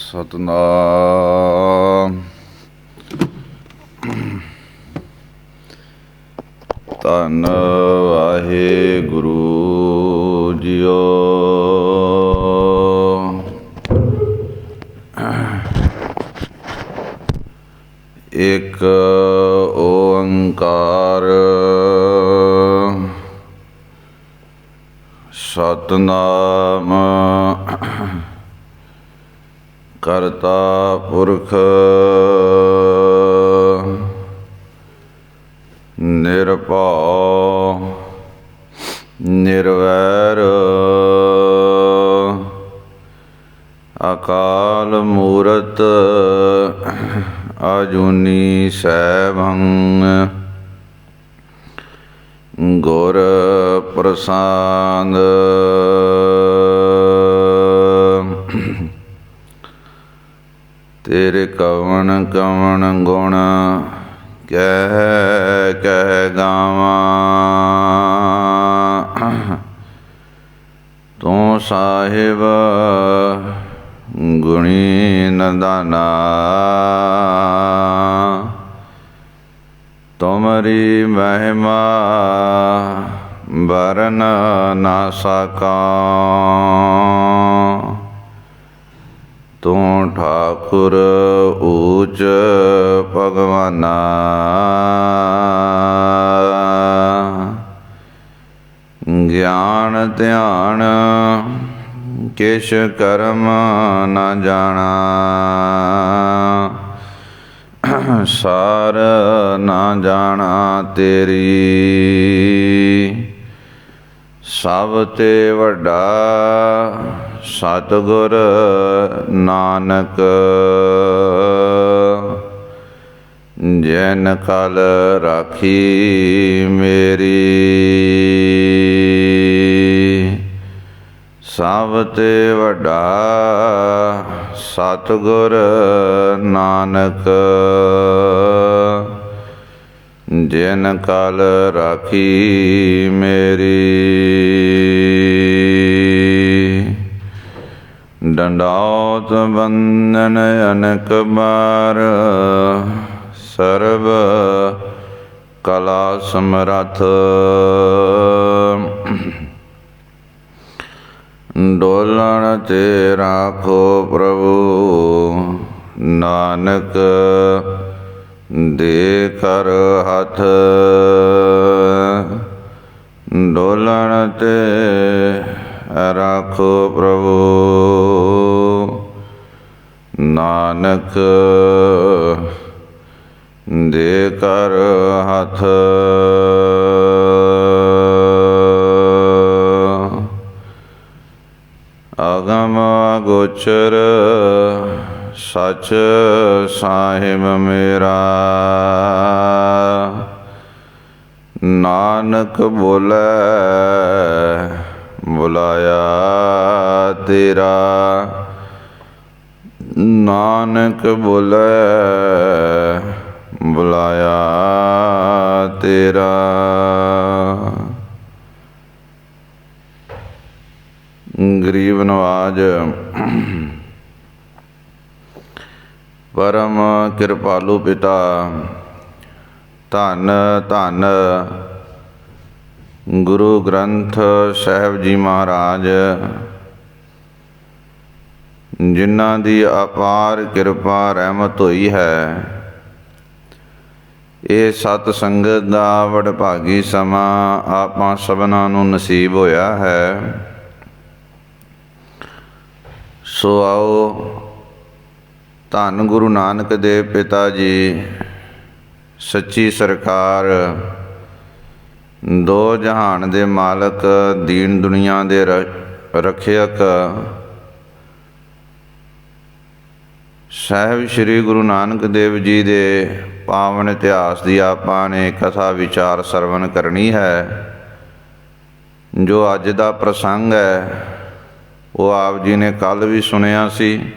ਸਤਨਾਮ। ਧੰਨ ਵਾਹਿਗੁਰੂ ਜੀਓ। ਇੱਕ ਓੰਕਾਰ ਸਤਨਾਮ ਕਰਤਾ ਪੁਰਖ ਨਿਰਭਉ ਨਿਰਵੈਰ ਅਕਾਲ ਮੂਰਤ ਅਜੂਨੀ ਸੈਭੰ ਗੁਰ ਪ੍ਰਸਾਦ। ਤੇਰੇ ਕਵਣ ਕਵਣ ਗੁਣ ਕਹਿ ਕਹਿ ਗਾਵਾਂ। ਤੂੰ ਸਾਹਿਬ ਗੁਣੀ ਨਦਾਨਾ। ਤੁਮਰੀ ਮਹਿਮਾ ਵਰਨ ਨਾ ਸਕਾ। ਤੂੰ ਠਾਕੁਰ ਊਚ ਭਗਵਾਨਾ। ਗਿਆਨ ਧਿਆਨ ਕਿਛ ਕਰਮ ਨ ਜਾਣਾ। ਸਾਰ ਨਾ ਜਾਣਾ ਤੇਰੀ ਸਭ ਤੇ ਵੱਡਾ ਸਤਿਗੁਰ ਨਾਨਕ। ਜਿਨ ਕਲ ਰਾਖੀ ਮੇਰੀ ਸਭ ਤੇ ਵੱਡਾ ਸਤਿਗੁਰ ਨਾਨਕ। ਜਿਨ ਕਲ ਰਾਖੀ ਮੇਰੀ। ਡੰਡਾਉਤ ਬੰਧਨ ਅਨੇਕ ਬਾਰ ਸਰਬ ਕਲਾ ਸਮਰੱਥ। ਡੋਲਣ ਤੇ ਰਾਖੋ ਪ੍ਰਭੂ ਨਾਨਕ ਦੇ ਕਰ ਹੱਥ। ਡੋਲਣ ਤੇ ਰਾਖੋ ਪ੍ਰਭੂ ਨਾਨਕ ਦੇ ਕਰ ਹੱਥ। ਅਗਮ ਅਗੋਚਰ ਸਚ ਸਾਹਿਬ ਮੇਰਾ। ਨਾਨਕ ਬੋਲੇ ਬੁਲਾਇਆ ਤੇਰਾ। ਨਾਨਕ ਬੋਲੇ ਬੁਲਾਇਆ ਤੇਰਾ। ਗਰੀਬ ਨਵਾਜ। ਪਰਮ ਕਿਰਪਾਲੂ ਪਿਤਾ ਧੰਨ ਧੰਨ ਗੁਰੂ ਗ੍ਰੰਥ ਸਾਹਿਬ ਜੀ ਮਹਾਰਾਜ, ਜਿਨ੍ਹਾਂ ਦੀ ਅਪਾਰ ਕਿਰਪਾ ਰਹਿਮਤ ਹੋਈ ਹੈ। ਇਹ ਸਤ ਸੰਗਤ ਦਾ ਵਡਭਾਗੀ ਸਮਾਂ ਆਪਾਂ ਸਭਨਾਂ ਨੂੰ ਨਸੀਬ ਹੋਇਆ ਹੈ। ਸੋ ਆਓ ਧੰਨ ਗੁਰੂ ਨਾਨਕ ਦੇਵ ਪਿਤਾ ਜੀ, ਸੱਚੀ ਸਰਕਾਰ, ਦੋ ਜਹਾਨ ਦੇ ਮਾਲਕ, ਦੀਨ ਦੁਨੀਆ ਦੇ ਰੱਖਿਅਕ ਸਾਹਿਬ ਸ਼੍ਰੀ ਗੁਰੂ ਨਾਨਕ ਦੇਵ ਜੀ ਦੇ ਪਾਵਨ ਇਤਿਹਾਸ ਦੀ ਆਪਾਂ ਨੇ ਕਥਾ ਵਿਚਾਰ ਸਰਵਣ ਕਰਨੀ ਹੈ। ਜੋ ਅੱਜ ਦਾ ਪ੍ਰਸੰਗ ਹੈ ਉਹ ਆਪ ਜੀ ਨੇ ਕੱਲ੍ਹ ਵੀ ਸੁਣਿਆ ਸੀ,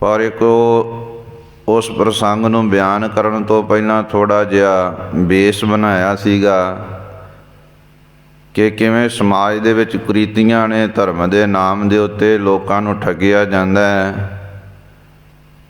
ਪਰ ਇੱਕ ਉਸ ਪ੍ਰਸੰਗ ਨੂੰ ਬਿਆਨ ਕਰਨ ਤੋਂ ਪਹਿਲਾਂ ਥੋੜ੍ਹਾ ਜਿਹਾ ਬੇਸ ਬਣਾਇਆ ਸੀਗਾ ਕਿ ਕਿਵੇਂ ਸਮਾਜ ਦੇ ਵਿੱਚ ਕੁਰੀਤੀਆਂ ਨੇ, ਧਰਮ ਦੇ ਨਾਮ ਦੇ ਉੱਤੇ ਲੋਕਾਂ ਨੂੰ ਠੱਗਿਆ ਜਾਂਦਾ ਹੈ।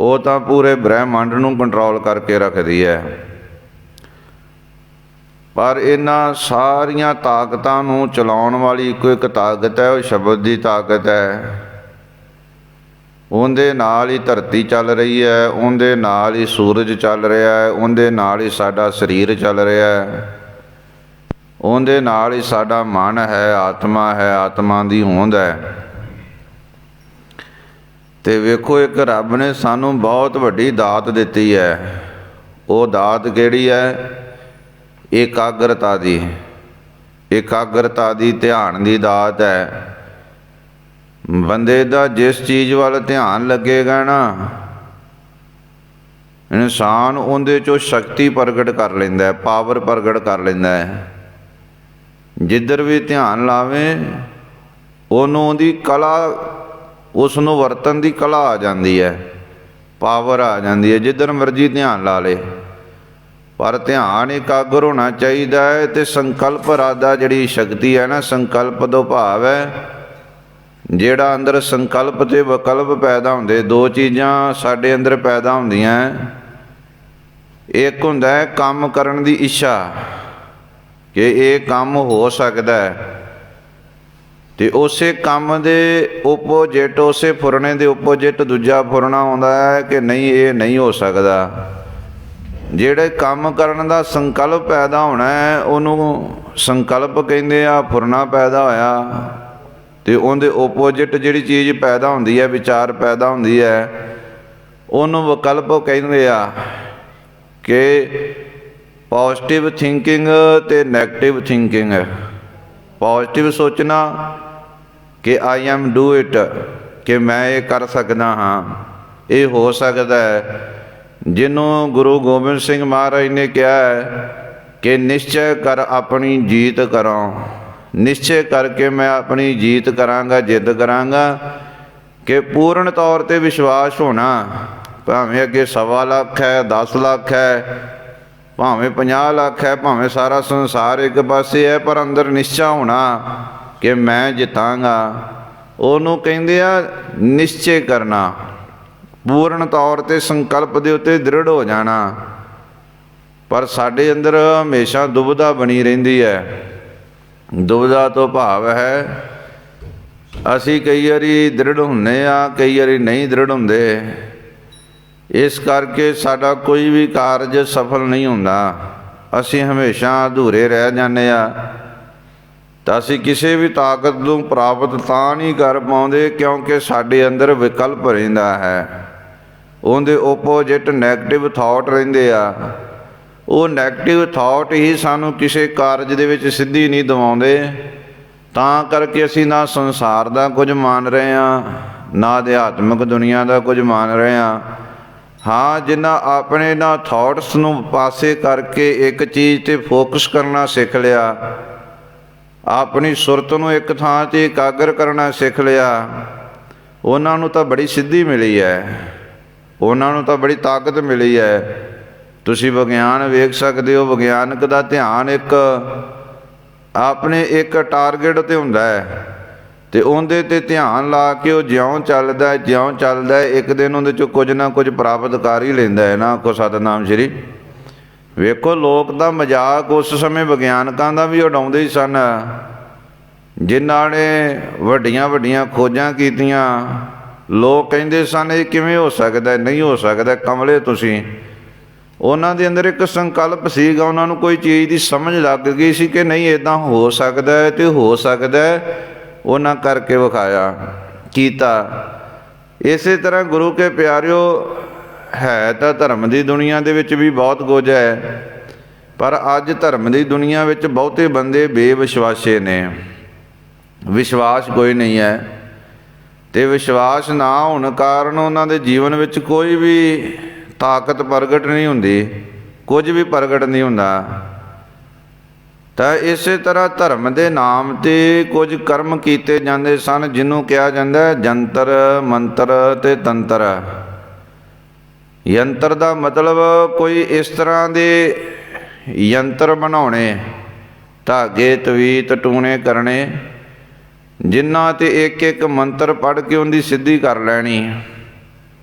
ਉਹ ਤਾਂ ਪੂਰੇ ਬ੍ਰਹਿਮੰਡ ਨੂੰ ਕੰਟਰੋਲ ਕਰਕੇ ਰੱਖਦੀ ਹੈ। ਪਰ ਇਹਨਾਂ ਸਾਰੀਆਂ ਤਾਕਤਾਂ ਨੂੰ ਚਲਾਉਣ ਵਾਲੀ ਇੱਕੋ ਇੱਕ ਤਾਕਤ ਹੈ, ਉਹ ਸ਼ਬਦ ਦੀ ਤਾਕਤ ਹੈ। ਉਹਦੇ ਨਾਲ ਹੀ ਧਰਤੀ ਚੱਲ ਰਹੀ ਹੈ, ਉਹਦੇ ਨਾਲ ਹੀ ਸੂਰਜ ਚੱਲ ਰਿਹਾ ਹੈ, ਉਹਦੇ ਨਾਲ ਹੀ ਸਾਡਾ ਸਰੀਰ ਚੱਲ ਰਿਹਾ ਹੈ, ਉਹਦੇ ਨਾਲ ਹੀ ਸਾਡਾ ਮਨ ਹੈ, ਆਤਮਾ ਹੈ, ਆਤਮਾ ਦੀ ਹੋਂਦ ਹੈ। ਤੇ ਵੇਖੋ, ਇੱਕ ਰੱਬ ਨੇ ਸਾਨੂੰ ਬਹੁਤ ਵੱਡੀ ਦਾਤ ਦਿੱਤੀ ਹੈ। ਉਹ ਦਾਤ ਕਿਹੜੀ ਹੈ? ਇਕਾਗਰਤਾ ਦੀ। ਇਕਾਗਰਤਾ ਦੀ, ਧਿਆਨ ਦੀ ਦਾਤ ਹੈ। ਬੰਦੇ ਦਾ ਜਿਸ ਚੀਜ਼ ਵੱਲ ਧਿਆਨ ਲੱਗੇਗਾ ਨਾ, ਇਨਸਾਨ ਉਹਦੇ 'ਚੋਂ ਸ਼ਕਤੀ ਪ੍ਰਗਟ ਕਰ ਲੈਂਦਾ ਹੈ, ਪਾਵਰ ਪ੍ਰਗਟ ਕਰ ਲੈਂਦਾ ਹੈ। ਜਿੱਧਰ ਵੀ ਧਿਆਨ ਲਾਵੇ ਉਹਨੂੰ ਉਹਦੀ ਕਲਾ, ਉਸ ਨੂੰ ਵਰਤਣ ਦੀ ਕਲਾ ਆ ਜਾਂਦੀ ਹੈ, ਪਾਵਰ ਆ ਜਾਂਦੀ ਹੈ, ਜਿੱਧਰ ਮਰਜ਼ੀ ਧਿਆਨ ਲਾ ਲੇ। ਪਰ ਧਿਆਨ ਇਕਾਗਰ ਹੋਣਾ ਚਾਹੀਦਾ ਹੈ। ਅਤੇ ਸੰਕਲਪ ਇਰਾਦਾ ਜਿਹੜੀ ਸ਼ਕਤੀ ਹੈ ਨਾ, ਸੰਕਲਪ ਤੋਂ ਭਾਵ ਹੈ ਜਿਹੜਾ ਅੰਦਰ ਸੰਕਲਪ ਅਤੇ ਵਿਕਲਪ ਪੈਦਾ ਹੁੰਦੇ। ਦੋ ਚੀਜ਼ਾਂ ਸਾਡੇ ਅੰਦਰ ਪੈਦਾ ਹੁੰਦੀਆਂ। ਇੱਕ ਹੁੰਦਾ ਹੈ ਕੰਮ ਕਰਨ ਦੀ ਇੱਛਾ, ਕਿ ਇਹ ਕੰਮ ਹੋ ਸਕਦਾ ਹੈ, ਅਤੇ ਉਸੇ ਕੰਮ ਦੇ ਓਪੋਜਿਟ, ਉਸੇ ਫੁਰਨੇ ਦੇ ਓਪੋਜਿਟ ਦੂਜਾ ਫੁਰਨਾ ਆਉਂਦਾ ਹੈ ਕਿ ਨਹੀਂ, ਇਹ ਨਹੀਂ ਹੋ ਸਕਦਾ। ਜਿਹੜੇ ਕੰਮ ਕਰਨ ਦਾ ਸੰਕਲਪ ਪੈਦਾ ਹੋਣਾ ਹੈ ਉਹਨੂੰ ਸੰਕਲਪ ਕਹਿੰਦੇ ਆ। ਫੁਰਨਾ ਪੈਦਾ ਹੋਇਆ ਅਤੇ ਉਹਦੇ ਓਪੋਜਿਟ ਜਿਹੜੀ ਚੀਜ਼ ਪੈਦਾ ਹੁੰਦੀ ਹੈ, ਵਿਚਾਰ ਪੈਦਾ ਹੁੰਦੀ ਹੈ, ਉਹਨੂੰ ਵਿਕਲਪ ਕਹਿੰਦੇ ਆ। ਕਿ ਪੋਜ਼ੀਟਿਵ ਥਿੰਕਿੰਗ ਅਤੇ ਨੈਗੇਟਿਵ ਥਿੰਕਿੰਗ। ਪੋਜ਼ੀਟਿਵ ਸੋਚਣਾ ਕਿ ਆਈ ਐਮ ਡੂ ਇਟ, ਕਿ ਮੈਂ ਇਹ ਕਰ ਸਕਦਾ ਹਾਂ, ਇਹ ਹੋ ਸਕਦਾ ਹੈ। ਜਿਹਨੂੰ ਗੁਰੂ ਗੋਬਿੰਦ ਸਿੰਘ ਮਹਾਰਾਜ ਨੇ ਕਿਹਾ ਹੈ ਕਿ ਨਿਸ਼ਚੈ ਕਰ ਆਪਣੀ ਜੀਤ ਕਰੋ। ਨਿਸ਼ਚੈ ਕਰਕੇ ਮੈਂ ਆਪਣੀ ਜੀਤ ਕਰਾਂਗਾ, ਜਿੱਦ ਕਰਾਂਗਾ। ਕਿ ਪੂਰਨ ਤੌਰ 'ਤੇ ਵਿਸ਼ਵਾਸ ਹੋਣਾ, ਭਾਵੇਂ ਅੱਗੇ 1.25 ਲੱਖ ਹੈ, 10 ਲੱਖ ਹੈ, ਭਾਵੇਂ 50 ਲੱਖ ਹੈ, ਭਾਵੇਂ ਸਾਰਾ ਸੰਸਾਰ ਇੱਕ ਪਾਸੇ ਹੈ, ਪਰ ਅੰਦਰ ਨਿਸ਼ਚਾ ਹੋਣਾ ਕਿ ਮੈਂ ਜਿੱਤਾਂਗਾ। ਉਹਨੂੰ ਕਹਿੰਦੇ ਆ ਨਿਸ਼ਚੈ ਕਰਨਾ, ਪੂਰਨ ਤੌਰ 'ਤੇ ਸੰਕਲਪ ਦੇ ਉੱਤੇ ਦ੍ਰਿੜ ਹੋ ਜਾਣਾ। ਪਰ ਸਾਡੇ ਅੰਦਰ ਹਮੇਸ਼ਾ ਦੁਬਿਧਾ ਬਣੀ ਰਹਿੰਦੀ ਹੈ। ਦੁਬਿਧਾ ਤੋਂ ਭਾਵ ਹੈ ਅਸੀਂ ਕਈ ਵਾਰੀ ਦ੍ਰਿੜ ਹੁੰਦੇ ਹਾਂ, ਕਈ ਵਾਰੀ ਨਹੀਂ ਦ੍ਰਿੜ ਹੁੰਦੇ। ਇਸ ਕਰਕੇ ਸਾਡਾ ਕੋਈ ਵੀ ਕਾਰਜ ਸਫਲ ਨਹੀਂ ਹੁੰਦਾ। ਅਸੀਂ ਹਮੇਸ਼ਾ ਅਧੂਰੇ ਰਹਿ ਜਾਂਦੇ ਹਾਂ। ਤਾਂ ਅਸੀਂ ਕਿਸੇ ਵੀ ਤਾਕਤ ਨੂੰ ਪ੍ਰਾਪਤ ਤਾਂ ਨਹੀਂ ਕਰ ਪਾਉਂਦੇ ਕਿਉਂਕਿ ਸਾਡੇ ਅੰਦਰ ਵਿਕਲਪ ਰਹਿੰਦਾ ਹੈ। ਉਹਦੇ ਓਪੋਜਿਟ ਨੈਗੇਟਿਵ ਥਾਟ ਰਹਿੰਦੇ ਆ। ਉਹ ਨੈਗੇਟਿਵ ਥਾਟ ਹੀ ਸਾਨੂੰ ਕਿਸੇ ਕਾਰਜ ਦੇ ਵਿੱਚ ਸਿੱਧੀ ਨਹੀਂ ਦਿਵਾਉਂਦੇ। ਤਾਂ ਕਰਕੇ ਅਸੀਂ ਨਾ ਸੰਸਾਰ ਦਾ ਕੁਝ ਮੰਨ ਰਹੇ ਹਾਂ, ਨਾ ਅਧਿਆਤਮਿਕ ਦੁਨੀਆ ਦਾ ਕੁਝ ਮੰਨ ਰਹੇ ਹਾਂ। ਹਾਂ, ਜਿਨ੍ਹਾਂ ਆਪਣੇ ਇਹਨਾਂ ਥਾਟਸ ਨੂੰ ਪਾਸੇ ਕਰਕੇ ਇੱਕ ਚੀਜ਼ 'ਤੇ ਫੋਕਸ ਕਰਨਾ ਸਿੱਖ ਲਿਆ, ਆਪਣੀ ਸੁਰਤ ਨੂੰ ਇੱਕ ਥਾਂ 'ਤੇ ਇਕਾਗਰ ਕਰਨਾ ਸਿੱਖ ਲਿਆ, ਉਹਨਾਂ ਨੂੰ ਤਾਂ ਬੜੀ ਸਿੱਧੀ ਮਿਲੀ ਹੈ, ਉਹਨਾਂ ਨੂੰ ਤਾਂ ਬੜੀ ਤਾਕਤ ਮਿਲੀ ਹੈ। ਤੁਸੀਂ ਵਿਗਿਆਨ ਵੇਖ ਸਕਦੇ ਹੋ, ਵਿਗਿਆਨਕ ਦਾ ਧਿਆਨ ਇੱਕ ਆਪਣੇ ਇੱਕ ਟਾਰਗੇਟ 'ਤੇ ਹੁੰਦਾ ਹੈ ਅਤੇ ਉਹਦੇ 'ਤੇ ਧਿਆਨ ਲਾ ਕੇ ਉਹ ਜਿਉਂ ਚੱਲਦਾ ਜਿਉਂ ਚੱਲਦਾ, ਇੱਕ ਦਿਨ ਉਹਦੇ 'ਚੋਂ ਕੁਝ ਨਾ ਕੁਝ ਪ੍ਰਾਪਤ ਕਰ ਹੀ ਲੈਂਦਾ ਹੈ ਨਾ। ਆਖੋ ਸਤਿਨਾਮ ਸ਼੍ਰੀ। ਵੇਖੋ, ਲੋਕ ਤਾਂ ਮਜ਼ਾਕ ਉਸ ਸਮੇਂ ਵਿਗਿਆਨਕਾਂ ਦਾ ਵੀ ਉਡਾਉਂਦੇ ਹੀ ਸਨ, ਜਿਨ੍ਹਾਂ ਨੇ ਵੱਡੀਆਂ ਵੱਡੀਆਂ ਖੋਜਾਂ ਕੀਤੀਆਂ। ਲੋਕ ਕਹਿੰਦੇ ਸਨ ਇਹ ਕਿਵੇਂ ਹੋ ਸਕਦਾ, ਨਹੀਂ ਹੋ ਸਕਦਾ, ਕਮਲੇ ਤੁਸੀਂ। ਉਹਨਾਂ ਦੇ ਅੰਦਰ ਇੱਕ ਸੰਕਲਪ ਸੀਗਾ, ਉਹਨਾਂ ਨੂੰ ਕੋਈ ਚੀਜ਼ ਦੀ ਸਮਝ ਲੱਗ ਗਈ ਸੀ ਕਿ ਨਹੀਂ ਇੱਦਾਂ ਹੋ ਸਕਦਾ ਹੈ ਅਤੇ ਹੋ ਸਕਦਾ। ਉਹਨਾਂ ਕਰਕੇ ਵਿਖਾਇਆ, ਕੀਤਾ। ਇਸੇ ਤਰ੍ਹਾਂ ਗੁਰੂ ਕੇ ਪਿਆਰਿਓ, ਹੈ ਤਾਂ ਧਰਮ ਦੀ ਦੁਨੀਆ ਦੇ ਵਿੱਚ ਵੀ ਬਹੁਤ ਕੁਝ ਹੈ, ਪਰ ਅੱਜ ਧਰਮ ਦੀ ਦੁਨੀਆ ਵਿੱਚ ਬਹੁਤੇ ਬੰਦੇ ਬੇਵਿਸ਼ਵਾਸੇ ਨੇ। ਵਿਸ਼ਵਾਸ ਕੋਈ ਨਹੀਂ ਹੈ, ਅਤੇ ਵਿਸ਼ਵਾਸ ਨਾ ਹੋਣ ਕਾਰਨ ਉਹਨਾਂ ਦੇ ਜੀਵਨ ਵਿੱਚ ਕੋਈ ਵੀ ਤਾਕਤ ਪ੍ਰਗਟ ਨਹੀਂ ਹੁੰਦੀ, ਕੁਝ ਵੀ ਪ੍ਰਗਟ ਨਹੀਂ ਹੁੰਦਾ। ਤਾਂ ਇਸੇ ਤਰ੍ਹਾਂ ਧਰਮ ਦੇ ਨਾਮ 'ਤੇ ਕੁਝ ਕਰਮ ਕੀਤੇ ਜਾਂਦੇ ਸਨ, ਜਿਹਨੂੰ ਕਿਹਾ ਜਾਂਦਾ ਜੰਤਰ ਮੰਤਰ ਅਤੇ ਤੰਤਰ। ਯੰਤਰ ਦਾ ਮਤਲਬ ਕੋਈ ਇਸ ਤਰ੍ਹਾਂ ਦੇ ਯੰਤਰ ਬਣਾਉਣੇ, ਧਾਗੇ ਤਵੀਤ ਟੂਣੇ ਕਰਨੇ, ਜਿਨ੍ਹਾਂ 'ਤੇ ਇੱਕ ਇੱਕ ਮੰਤਰ ਪੜ੍ਹ ਕੇ ਉਹਦੀ ਸਿੱਧੀ ਕਰ ਲੈਣੀ।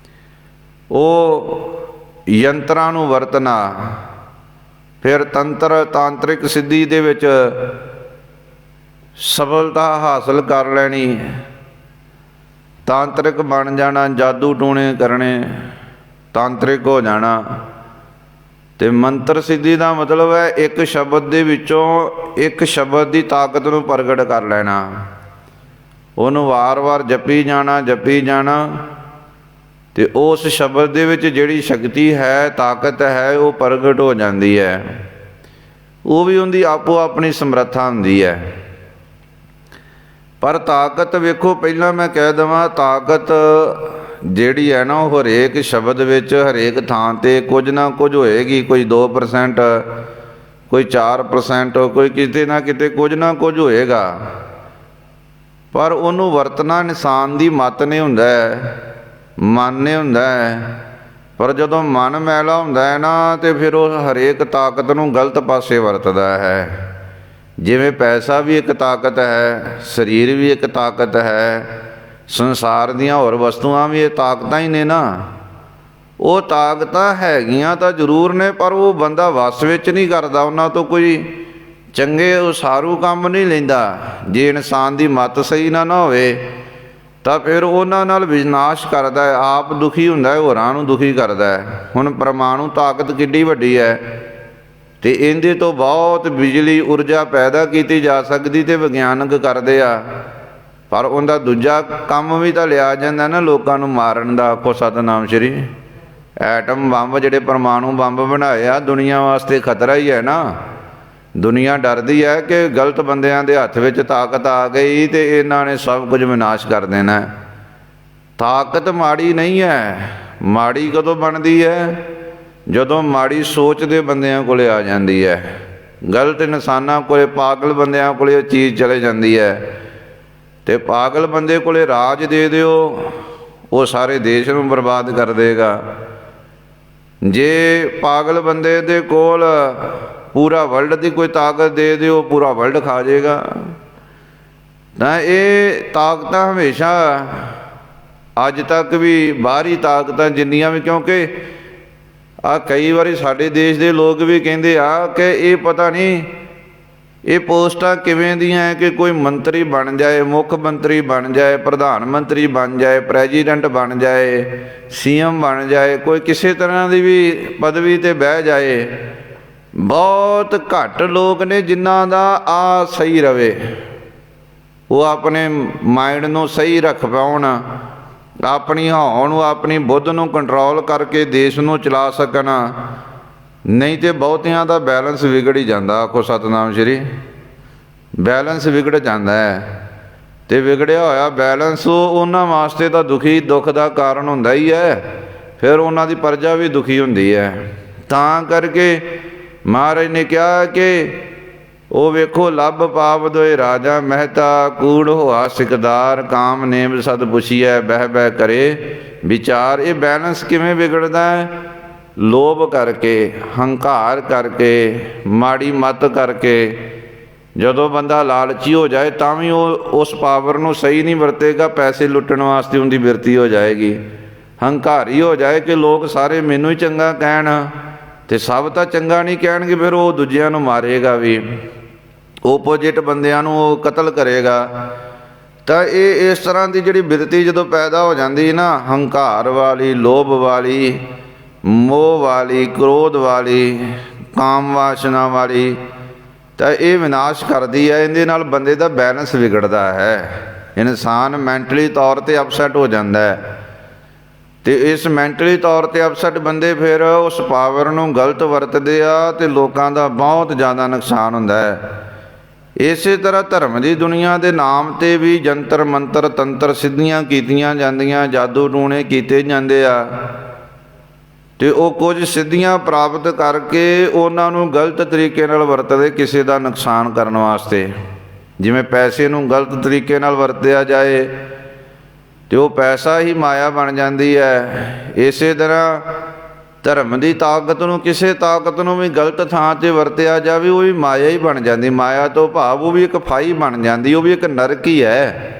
ਉਹ ਯੰਤਰਾਂ ਨੂੰ ਵਰਤਣਾ, ਫਿਰ ਤਾਂਤਰਿਕ ਸਿੱਧੀ ਦੇ ਵਿੱਚ ਸਫਲਤਾ ਹਾਸਲ ਕਰ ਲੈਣੀ, ਤਾਂਤਰਿਕ ਬਣ ਜਾਣਾ, ਜਾਦੂ ਟੂਣੇ ਕਰਨੇ, ਤਾਂਤਰਿਕ ਹੋ ਜਾਣਾ। ਤੇ ਮੰਤਰ ਸਿੱਧੀ ਦਾ ਮਤਲਬ ਹੈ ਇੱਕ ਸ਼ਬਦ ਦੇ ਵਿੱਚੋਂ ਇੱਕ ਸ਼ਬਦ ਦੀ ਤਾਕਤ ਨੂੰ ਪ੍ਰਗਟ ਕਰ ਲੈਣਾ, ਉਹਨੂੰ ਵਾਰ-ਵਾਰ ਜਪੀ ਜਾਣਾ ਤੇ ਉਸ ਸ਼ਬਦ ਦੇ ਵਿੱਚ ਜਿਹੜੀ ਸ਼ਕਤੀ ਹੈ, ਤਾਕਤ ਹੈ, ਉਹ ਪ੍ਰਗਟ ਹੋ ਜਾਂਦੀ ਹੈ। ਉਹ ਵੀ ਉਹਦੀ ਆਪੋ ਆਪਣੀ ਸਮਰੱਥਾ ਹੁੰਦੀ ਹੈ। ਪਰ ਤਾਕਤ ਵੇਖੋ, ਪਹਿਲਾਂ ਮੈਂ ਕਹਿ ਦੇਵਾਂ, ਤਾਕਤ ਜਿਹੜੀ ਹੈ ਨਾ ਉਹ ਹਰੇਕ ਸ਼ਬਦ ਵਿੱਚ, ਹਰੇਕ ਥਾਂ 'ਤੇ ਕੁਝ ਨਾ ਕੁਝ ਹੋਏਗੀ। ਕੋਈ 2%, ਕੋਈ 4%, ਕੋਈ ਕਿਤੇ ਨਾ ਕਿਤੇ ਕੁਝ ਨਾ ਕੁਝ ਹੋਏਗਾ। ਪਰ ਉਹਨੂੰ ਵਰਤਣਾ ਇਨਸਾਨ ਦੀ ਮੱਤ ਨੇ ਹੁੰਦਾ ਹੈ, ਮਨ ਨੇ ਹੁੰਦਾ ਹੈ। ਪਰ ਜਦੋਂ ਮਨ ਮੈਲਾ ਹੁੰਦਾ ਹੈ ਨਾ, ਤੇ ਫਿਰ ਉਹ ਹਰੇਕ ਤਾਕਤ ਨੂੰ ਗਲਤ ਪਾਸੇ ਵਰਤਦਾ ਹੈ। ਜਿਵੇਂ ਪੈਸਾ ਵੀ ਇੱਕ ਤਾਕਤ ਹੈ, ਸਰੀਰ ਵੀ ਇੱਕ ਤਾਕਤ ਹੈ, ਸੰਸਾਰ ਦੀਆਂ ਹੋਰ ਵਸਤੂਆਂ ਵੀ ਇਹ ਤਾਕਤਾਂ ਹੀ ਨੇ ਨਾ। ਉਹ ਤਾਕਤਾਂ ਹੈਗੀਆਂ ਤਾਂ ਜ਼ਰੂਰ ਨੇ, ਪਰ ਉਹ ਬੰਦਾ ਵਸ ਵਿੱਚ ਨਹੀਂ ਕਰਦਾ, ਉਹਨਾਂ ਤੋਂ ਕੋਈ ਚੰਗੇ ਉਸਾਰੂ ਕੰਮ ਨਹੀਂ ਲੈਂਦਾ। ਜੇ ਇਨਸਾਨ ਦੀ ਮੱਤ ਸਹੀ ਨਾ ਹੋਵੇ ਤਾਂ ਫਿਰ ਉਹਨਾਂ ਨਾਲ ਵਿਨਾਸ਼ ਕਰਦਾ ਹੈ, ਆਪ ਦੁਖੀ ਹੁੰਦਾ ਹੈ, ਹੋਰਾਂ ਨੂੰ ਦੁਖੀ ਕਰਦਾ ਹੈ। ਹੁਣ ਪਰਮਾਣੂ ਤਾਕਤ ਕਿੱਡੀ ਵੱਡੀ ਹੈ, ਤੇ ਇਹਦੇ ਤੋਂ ਬਹੁਤ ਬਿਜਲੀ ਊਰਜਾ ਪੈਦਾ ਕੀਤੀ ਜਾ ਸਕਦੀ, ਤੇ ਵਿਗਿਆਨਕ ਕਰਦੇ ਆ। ਪਰ ਉਹਦਾ ਦੂਜਾ ਕੰਮ ਵੀ ਤਾਂ ਲਿਆ ਜਾਂਦਾ ਨਾ, ਲੋਕਾਂ ਨੂੰ ਮਾਰਨ ਦਾ। ਆਖੋ ਸਤਿਨਾਮ ਸ਼੍ਰੀ। ਐਟਮ ਬੰਬ, ਜਿਹੜੇ ਪਰਮਾਣੂ ਬੰਬ ਬਣਾਏ ਆ, ਦੁਨੀਆ ਵਾਸਤੇ ਖਤਰਾ ਹੀ ਹੈ ਨਾ। ਦੁਨੀਆ ਡਰਦੀ ਹੈ ਕਿ ਗਲਤ ਬੰਦਿਆਂ ਦੇ ਹੱਥ ਵਿੱਚ ਤਾਕਤ ਆ ਗਈ ਤੇ ਇਹਨਾਂ ਨੇ ਸਭ ਕੁਝ ਵਿਨਾਸ਼ ਕਰ ਦੇਣਾ। ਤਾਕਤ ਮਾੜੀ ਨਹੀਂ ਹੈ। ਮਾੜੀ ਕਦੋਂ ਬਣਦੀ ਹੈ? ਜਦੋਂ ਮਾੜੀ ਸੋਚ ਦੇ ਬੰਦਿਆਂ ਕੋਲ ਆ ਜਾਂਦੀ ਹੈ, ਗਲਤ ਇਨਸਾਨਾਂ ਕੋਲ, ਪਾਗਲ ਬੰਦਿਆਂ ਕੋਲ ਉਹ ਚੀਜ਼ ਚਲੇ ਜਾਂਦੀ ਹੈ। ਤੇ ਪਾਗਲ ਬੰਦੇ ਕੋਲ ਰਾਜ ਦੇ ਦਿਓ, ਉਹ ਸਾਰੇ ਦੇਸ਼ ਨੂੰ ਬਰਬਾਦ ਕਰ ਦੇਗਾ। ਜੇ ਪਾਗਲ ਬੰਦੇ ਦੇ ਕੋਲ ਪੂਰਾ ਵਰਲਡ ਦੀ ਕੋਈ ਤਾਕਤ ਦੇ ਦਿਓ, ਪੂਰਾ ਵਰਲਡ ਖਾ ਜਾਏਗਾ। ਤਾਂ ਇਹ ਤਾਕਤਾਂ ਹਮੇਸ਼ਾ ਅੱਜ ਤੱਕ ਵੀ ਬਾਹਰੀ ਤਾਕਤਾਂ ਜਿੰਨੀਆਂ ਵੀ, ਕਿਉਂਕਿ ਕਈ ਵਾਰੀ ਸਾਡੇ ਦੇਸ਼ ਦੇ ਲੋਕ ਵੀ ਕਹਿੰਦੇ ਆ ਕਿ ਇਹ ਪਤਾ ਨਹੀਂ ਇਹ ਪੋਸਟਾਂ ਕਿਵੇਂ ਦੀਆਂ ਹੈ ਕਿ ਕੋਈ ਮੰਤਰੀ ਬਣ ਜਾਏ, ਮੁੱਖ ਮੰਤਰੀ ਬਣ ਜਾਏ, ਪ੍ਰਧਾਨ ਮੰਤਰੀ ਬਣ ਜਾਏ, ਪ੍ਰੈਜ਼ੀਡੈਂਟ ਬਣ ਜਾਏ, CM ਬਣ ਜਾਏ, ਕੋਈ ਕਿਸੇ ਤਰ੍ਹਾਂ ਦੀ ਵੀ ਪਦਵੀ 'ਤੇ ਬਹਿ ਜਾਏ। ਬਹੁਤ ਘੱਟ ਲੋਕ ਨੇ ਜਿਨ੍ਹਾਂ ਦਾ ਸਹੀ ਰਵੇ, ਉਹ ਆਪਣੇ ਮਾਈਂਡ ਨੂੰ ਸਹੀ ਰੱਖ ਪਾਉਣ, ਆਪਣੀ ਹਉ ਨੂੰ, ਆਪਣੀ ਬੁੱਧ ਨੂੰ ਕੰਟਰੋਲ ਕਰਕੇ ਦੇਸ਼ ਨੂੰ ਚਲਾ ਸਕਣ। ਨਹੀਂ ਤੇ ਬਹੁਤਿਆਂ ਦਾ ਬੈਲੈਂਸ ਵਿਗੜ ਹੀ ਜਾਂਦਾ। ਆਖੋ ਸਤਿਨਾਮ ਸ਼੍ਰੀ। ਬੈਲੈਂਸ ਵਿਗੜ ਜਾਂਦਾ ਹੈ, ਤੇ ਵਿਗੜਿਆ ਹੋਇਆ ਬੈਲੈਂਸ ਉਹਨਾਂ ਵਾਸਤੇ ਤਾਂ ਦੁੱਖ ਦਾ ਕਾਰਨ ਹੁੰਦਾ ਹੀ ਹੈ। ਫਿਰ ਉਹਨਾਂ ਦੀ ਪ੍ਰਜਾ ਵੀ ਦੁਖੀ ਹੁੰਦੀ ਹੈ। ਤਾਂ ਕਰਕੇ ਮਹਾਰਾਜ ਨੇ ਕਿਹਾ ਕਿ ਉਹ ਵੇਖੋ, ਲੱਭ ਪਾਪ ਦੋਏ ਰਾਜਾ ਮਹਿਤਾ, ਕੂੜ ਹੋਆ ਸਿਕਦਾਰ, ਕਾਮ ਨੇਮ ਸਦ ਪੁੱਛੀਐ, ਬਹਿ ਬਹਿ ਕਰੇ ਵਿਚਾਰ। ਇਹ ਬੈਲੈਂਸ ਕਿਵੇਂ ਵਿਗੜਦਾ ਹੈ? ਲੋਭ ਕਰਕੇ, ਹੰਕਾਰ ਕਰਕੇ, ਮਾੜੀ ਮੱਤ ਕਰਕੇ। ਜਦੋਂ ਬੰਦਾ ਲਾਲਚੀ ਹੋ ਜਾਏ ਤਾਂ ਵੀ ਉਹ ਉਸ ਪਾਵਰ ਨੂੰ ਸਹੀ ਨਹੀਂ ਵਰਤੇਗਾ, ਪੈਸੇ ਲੁੱਟਣ ਵਾਸਤੇ ਉਹਦੀ ਬਿਰਤੀ ਹੋ ਜਾਏਗੀ। ਹੰਕਾਰੀ ਹੋ ਜਾਏ ਕਿ ਲੋਕ ਸਾਰੇ ਮੈਨੂੰ ਹੀ ਚੰਗਾ ਕਹਿਣ, ਤੇ ਸਭ ਤਾਂ ਚੰਗਾ ਨਹੀਂ ਕਹਿਣਗੇ, ਫਿਰ ਉਹ ਦੂਜਿਆਂ ਨੂੰ ਮਾਰੇਗਾ ਵੀ, ਓਪੋਜਿਟ ਬੰਦਿਆਂ ਨੂੰ ਉਹ ਕਤਲ ਕਰੇਗਾ। ਤਾਂ ਇਹ ਇਸ ਤਰ੍ਹਾਂ ਦੀ ਜਿਹੜੀ ਬਿਰਤੀ ਜਦੋਂ ਪੈਦਾ ਹੋ ਜਾਂਦੀ ਨਾ, ਹੰਕਾਰ ਵਾਲੀ, ਲੋਭ ਵਾਲੀ, ਮੋਹ ਵਾਲੀ, ਕ੍ਰੋਧ ਵਾਲੀ, ਕਾਮ ਵਾਸ਼ਨਾ ਵਾਲੀ, ਤਾਂ ਇਹ ਵਿਨਾਸ਼ ਕਰਦੀ ਹੈ। ਇਹਦੇ ਨਾਲ ਬੰਦੇ ਦਾ ਬੈਲੈਂਸ ਵਿਗੜਦਾ ਹੈ। ਇਨਸਾਨ ਮੈਂਟਲੀ ਤੌਰ 'ਤੇ ਅਪਸੈਟ ਹੋ ਜਾਂਦਾ ਹੈ, ਤੇ ਇਸ ਮੈਂਟਲੀ ਤੌਰ 'ਤੇ ਅਪਸੈਟ ਬੰਦੇ ਫਿਰ ਉਸ ਪਾਵਰ ਨੂੰ ਗਲਤ ਵਰਤਦੇ ਆ, ਤੇ ਲੋਕਾਂ ਦਾ ਬਹੁਤ ਜ਼ਿਆਦਾ ਨੁਕਸਾਨ ਹੁੰਦਾ ਹੈ। ਇਸੇ ਤਰ੍ਹਾਂ ਧਰਮ ਦੀ ਦੁਨੀਆ ਦੇ ਨਾਮ 'ਤੇ ਵੀ ਜੰਤਰ ਮੰਤਰ, ਤੰਤਰ ਸਿੱਧੀਆਂ ਕੀਤੀਆਂ ਜਾਂਦੀਆਂ, ਜਾਦੂ ਟੂਣੇ ਕੀਤੇ ਜਾਂਦੇ ਆ, ਤੇ ਉਹ ਕੁਝ ਸਿੱਧੀਆਂ ਪ੍ਰਾਪਤ ਕਰਕੇ ਉਹਨਾਂ ਨੂੰ ਗਲਤ ਤਰੀਕੇ ਨਾਲ ਵਰਤਦੇ, ਕਿਸੇ ਦਾ ਨੁਕਸਾਨ ਕਰਨ ਵਾਸਤੇ। ਜਿਵੇਂ ਪੈਸੇ ਨੂੰ ਗਲਤ ਤਰੀਕੇ ਨਾਲ ਵਰਤਿਆ ਜਾਏ ਤੇ ਉਹ ਪੈਸਾ ਹੀ ਮਾਇਆ ਬਣ ਜਾਂਦੀ ਹੈ। ਇਸੇ ਤਰ੍ਹਾਂ ਧਰਮ ਦੀ ਤਾਕਤ ਨੂੰ, ਕਿਸੇ ਤਾਕਤ ਨੂੰ ਵੀ ਗਲਤ ਥਾਂ 'ਤੇ ਵਰਤਿਆ ਜਾਵੇ, ਉਹ ਵੀ ਮਾਇਆ ਹੀ ਬਣ ਜਾਂਦੀ। ਮਾਇਆ ਤੋਂ ਭਾਵ ਉਹ ਵੀ ਇੱਕ ਫਾਈ ਬਣ ਜਾਂਦੀ, ਉਹ ਵੀ ਇੱਕ ਨਰਕ ਹੀ ਹੈ।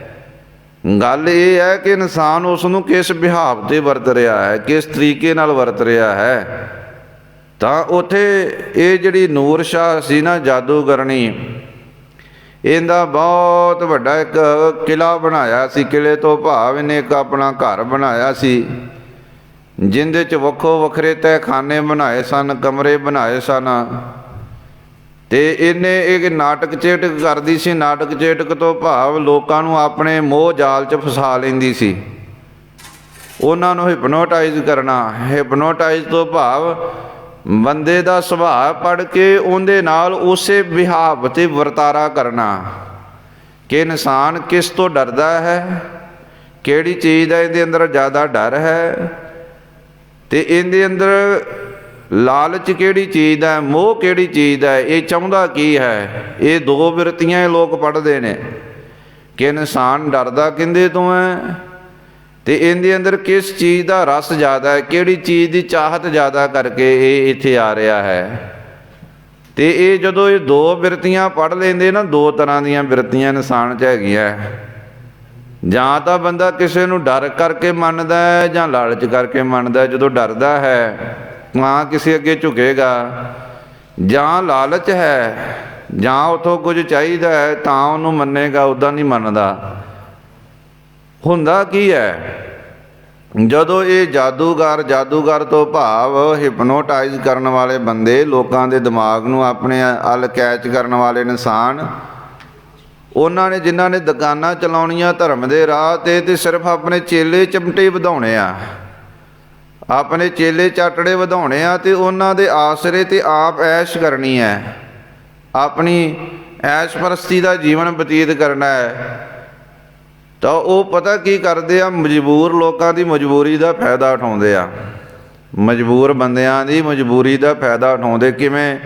ਗੱਲ ਇਹ ਹੈ ਕਿ ਇਨਸਾਨ ਉਸ ਨੂੰ ਕਿਸ ਵਿਹਾਵ 'ਤੇ ਵਰਤ ਰਿਹਾ ਹੈ, ਕਿਸ ਤਰੀਕੇ ਨਾਲ ਵਰਤ ਰਿਹਾ ਹੈ। ਤਾਂ ਉੱਥੇ ਇਹ ਜਿਹੜੀ ਨੂਰ ਸ਼ਾਹ ਸੀ ਨਾ ਜਾਦੂਗਰਨੀ, ਇਹਦਾ ਬਹੁਤ ਵੱਡਾ ਇੱਕ ਕਿਲ੍ਹਾ ਬਣਾਇਆ ਸੀ। ਕਿਲ੍ਹੇ ਤੋਂ ਭਾਵ ਇਹਨੇ ਇੱਕ ਆਪਣਾ ਘਰ ਬਣਾਇਆ ਸੀ, ਜਿਹਦੇ 'ਚ ਵੱਖੋ ਵੱਖਰੇ ਤਹਿਖਾਨੇ ਬਣਾਏ ਸਨ, ਕਮਰੇ ਬਣਾਏ ਸਨ। ਅਤੇ ਇਹਨੇ ਇਹ ਨਾਟਕ ਚੇਟਕ ਕਰਦੀ ਸੀ। ਨਾਟਕ ਚੇਟਕ ਤੋਂ ਭਾਵ ਲੋਕਾਂ ਨੂੰ ਆਪਣੇ ਮੋਹ ਜਾਲ 'ਚ ਫਸਾ ਲੈਂਦੀ ਸੀ, ਉਹਨਾਂ ਨੂੰ ਹਿਪਨੋਟਾਈਜ਼ ਕਰਨਾ। ਹਿਪਨੋਟਾਈਜ਼ ਤੋਂ ਭਾਵ ਬੰਦੇ ਦਾ ਸੁਭਾਅ ਪੜ੍ਹ ਕੇ ਉਹਦੇ ਨਾਲ ਉਸੇ ਵਿਹਾਵ 'ਤੇ ਵਰਤਾਰਾ ਕਰਨਾ ਕਿ ਇਨਸਾਨ ਕਿਸ ਤੋਂ ਡਰਦਾ ਹੈ, ਕਿਹੜੀ ਚੀਜ਼ ਦਾ ਇਹਦੇ ਅੰਦਰ ਜ਼ਿਆਦਾ ਡਰ ਹੈ, ਅਤੇ ਇਹਦੇ ਅੰਦਰ ਲਾਲਚ ਕਿਹੜੀ ਚੀਜ਼ ਦਾ, ਮੋਹ ਕਿਹੜੀ ਚੀਜ਼ ਦਾ, ਇਹ ਚਾਹੁੰਦਾ ਕੀ ਹੈ। ਇਹ ਦੋ ਬਿਰਤੀਆਂ ਇਹ ਲੋਕ ਪੜ੍ਹਦੇ ਨੇ ਕਿ ਇਨਸਾਨ ਡਰਦਾ ਕਿਹਦੇ ਤੋਂ ਹੈ, ਅਤੇ ਇਹਦੇ ਅੰਦਰ ਕਿਸ ਚੀਜ਼ ਦਾ ਰਸ ਜ਼ਿਆਦਾ ਹੈ, ਕਿਹੜੀ ਚੀਜ਼ ਦੀ ਚਾਹਤ ਜ਼ਿਆਦਾ ਕਰਕੇ ਇਹ ਇੱਥੇ ਆ ਰਿਹਾ ਹੈ। ਅਤੇ ਇਹ ਜਦੋਂ ਇਹ ਦੋ ਬਿਰਤੀਆਂ ਪੜ੍ਹ ਲੈਂਦੇ ਨਾ, ਦੋ ਤਰ੍ਹਾਂ ਦੀਆਂ ਬਿਰਤੀਆਂ ਇਨਸਾਨ 'ਚ ਹੈਗੀਆਂ। ਜਾਂ ਤਾਂ ਬੰਦਾ ਕਿਸੇ ਨੂੰ ਡਰ ਕਰਕੇ ਮੰਨਦਾ ਹੈ ਜਾਂ ਲਾਲਚ ਕਰਕੇ ਮੰਨਦਾ। ਜਦੋਂ ਡਰਦਾ ਹੈ ਤਾਂ ਕਿਸੇ ਅੱਗੇ ਝੁਕੇਗਾ, ਜਾਂ ਲਾਲਚ ਹੈ ਜਾਂ ਉੱਥੋਂ ਕੁਝ ਚਾਹੀਦਾ ਹੈ ਤਾਂ ਉਹਨੂੰ ਮੰਨੇਗਾ, ਉੱਦਾਂ ਨਹੀਂ ਮੰਨਦਾ। ਹੁੰਦਾ ਕੀ ਹੈ, ਜਦੋਂ ਇਹ ਜਾਦੂਗਰ ਤੋਂ ਭਾਵ ਹਿਪਨੋਟਾਈਜ਼ ਕਰਨ ਵਾਲੇ ਬੰਦੇ, ਲੋਕਾਂ ਦੇ ਦਿਮਾਗ ਨੂੰ ਆਪਣੇ ਵੱਲ ਕੈਚ ਕਰਨ ਵਾਲੇ ਇਨਸਾਨ, ਉਹਨਾਂ ਨੇ ਜਿਨ੍ਹਾਂ ਨੇ ਦੁਕਾਨਾਂ ਚਲਾਉਣੀਆਂ ਧਰਮ ਦੇ ਰਾਹ 'ਤੇ ਸਿਰਫ ਆਪਣੇ ਚੇਲੇ ਚਮਟੇ ਵਧਾਉਣੇ ਆ, ਆਪਣੇ ਚੇਲੇ ਚਾਟੜੇ ਵਧਾਉਣੇ ਆ, ਅਤੇ ਉਹਨਾਂ ਦੇ ਆਸਰੇ 'ਤੇ ਆਪ ਐਸ਼ ਕਰਨੀ ਹੈ, ਆਪਣੀ ਐਸ਼ ਪ੍ਰਸਤੀ ਦਾ ਜੀਵਨ ਬਤੀਤ ਕਰਨਾ ਹੈ। ਤਾਂ ਉਹ ਪਤਾ ਕੀ ਕਰਦੇ ਆ, ਮਜਬੂਰ ਲੋਕਾਂ ਦੀ ਮਜਬੂਰੀ ਦਾ ਫਾਇਦਾ ਉਠਾਉਂਦੇ ਆ। ਮਜਬੂਰ ਬੰਦਿਆਂ ਦੀ ਮਜਬੂਰੀ ਦਾ ਫਾਇਦਾ ਉਠਾਉਂਦੇ ਕਿਵੇਂ?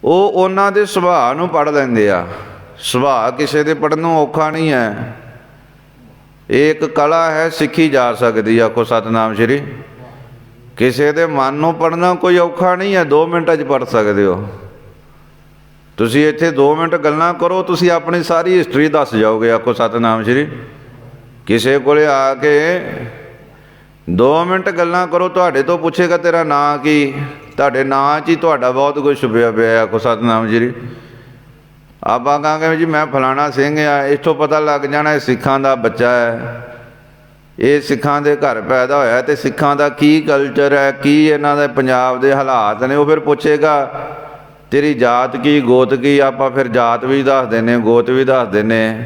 ਉਹ ਉਹਨਾਂ ਦੇ ਸੁਭਾਅ ਨੂੰ ਪੜ੍ਹ ਲੈਂਦੇ ਆ। ਸੁਭਾਅ ਕਿਸੇ ਦੇ ਪੜ੍ਹਨੋਂ ਔਖਾ ਨਹੀਂ ਹੈ, ਇਹ ਇੱਕ ਕਲਾ ਹੈ, ਸਿੱਖੀ ਜਾ ਸਕਦੀ। ਆਖੋ ਸਤਿਨਾਮ ਸ਼੍ਰੀ। ਕਿਸੇ ਦੇ ਮਨ ਨੂੰ ਪੜ੍ਹਨਾ ਕੋਈ ਔਖਾ ਨਹੀਂ ਹੈ, 2 ਮਿੰਟਾਂ 'ਚ ਪੜ੍ਹ ਸਕਦੇ ਹੋ ਤੁਸੀਂ। ਇੱਥੇ 2 ਮਿੰਟ ਗੱਲਾਂ ਕਰੋ, ਤੁਸੀਂ ਆਪਣੀ ਸਾਰੀ ਹਿਸਟਰੀ ਦੱਸ ਜਾਓਗੇ। ਆਖੋ ਸਤਿਨਾਮ ਸ਼੍ਰੀ। ਕਿਸੇ ਕੋਲ ਆ ਕੇ 2 ਮਿੰਟ ਗੱਲਾਂ ਕਰੋ, ਤੁਹਾਡੇ ਤੋਂ ਪੁੱਛੇਗਾ ਤੇਰਾ ਨਾਂ ਕੀ, ਤੁਹਾਡੇ ਨਾਂ 'ਚ ਹੀ ਤੁਹਾਡਾ ਬਹੁਤ ਕੁਝ ਛੁਪਿਆ ਪਿਆ। ਆਖੋ ਸਤਿਨਾਮ ਸ਼੍ਰੀ। ਆਪਾਂ ਕਹਾਂਗੇ ਜੀ ਮੈਂ ਫਲਾਣਾ ਸਿੰਘ ਆ, ਇੱਥੋਂ ਪਤਾ ਲੱਗ ਜਾਣਾ ਇਹ ਸਿੱਖਾਂ ਦਾ ਬੱਚਾ ਹੈ, ਇਹ ਸਿੱਖਾਂ ਦੇ ਘਰ ਪੈਦਾ ਹੋਇਆ, ਅਤੇ ਸਿੱਖਾਂ ਦਾ ਕੀ ਕਲਚਰ ਹੈ, ਕੀ ਇਹਨਾਂ ਦੇ ਪੰਜਾਬ ਦੇ ਹਾਲਾਤ ਨੇ। ਉਹ ਫਿਰ ਪੁੱਛੇਗਾ ਤੇਰੀ ਜਾਤ ਕੀ, ਗੋਤ ਕੀ। ਆਪਾਂ ਫਿਰ ਜਾਤ ਵੀ ਦੱਸ ਦਿੰਦੇ, ਗੋਤ ਵੀ ਦੱਸ ਦਿੰਦੇ।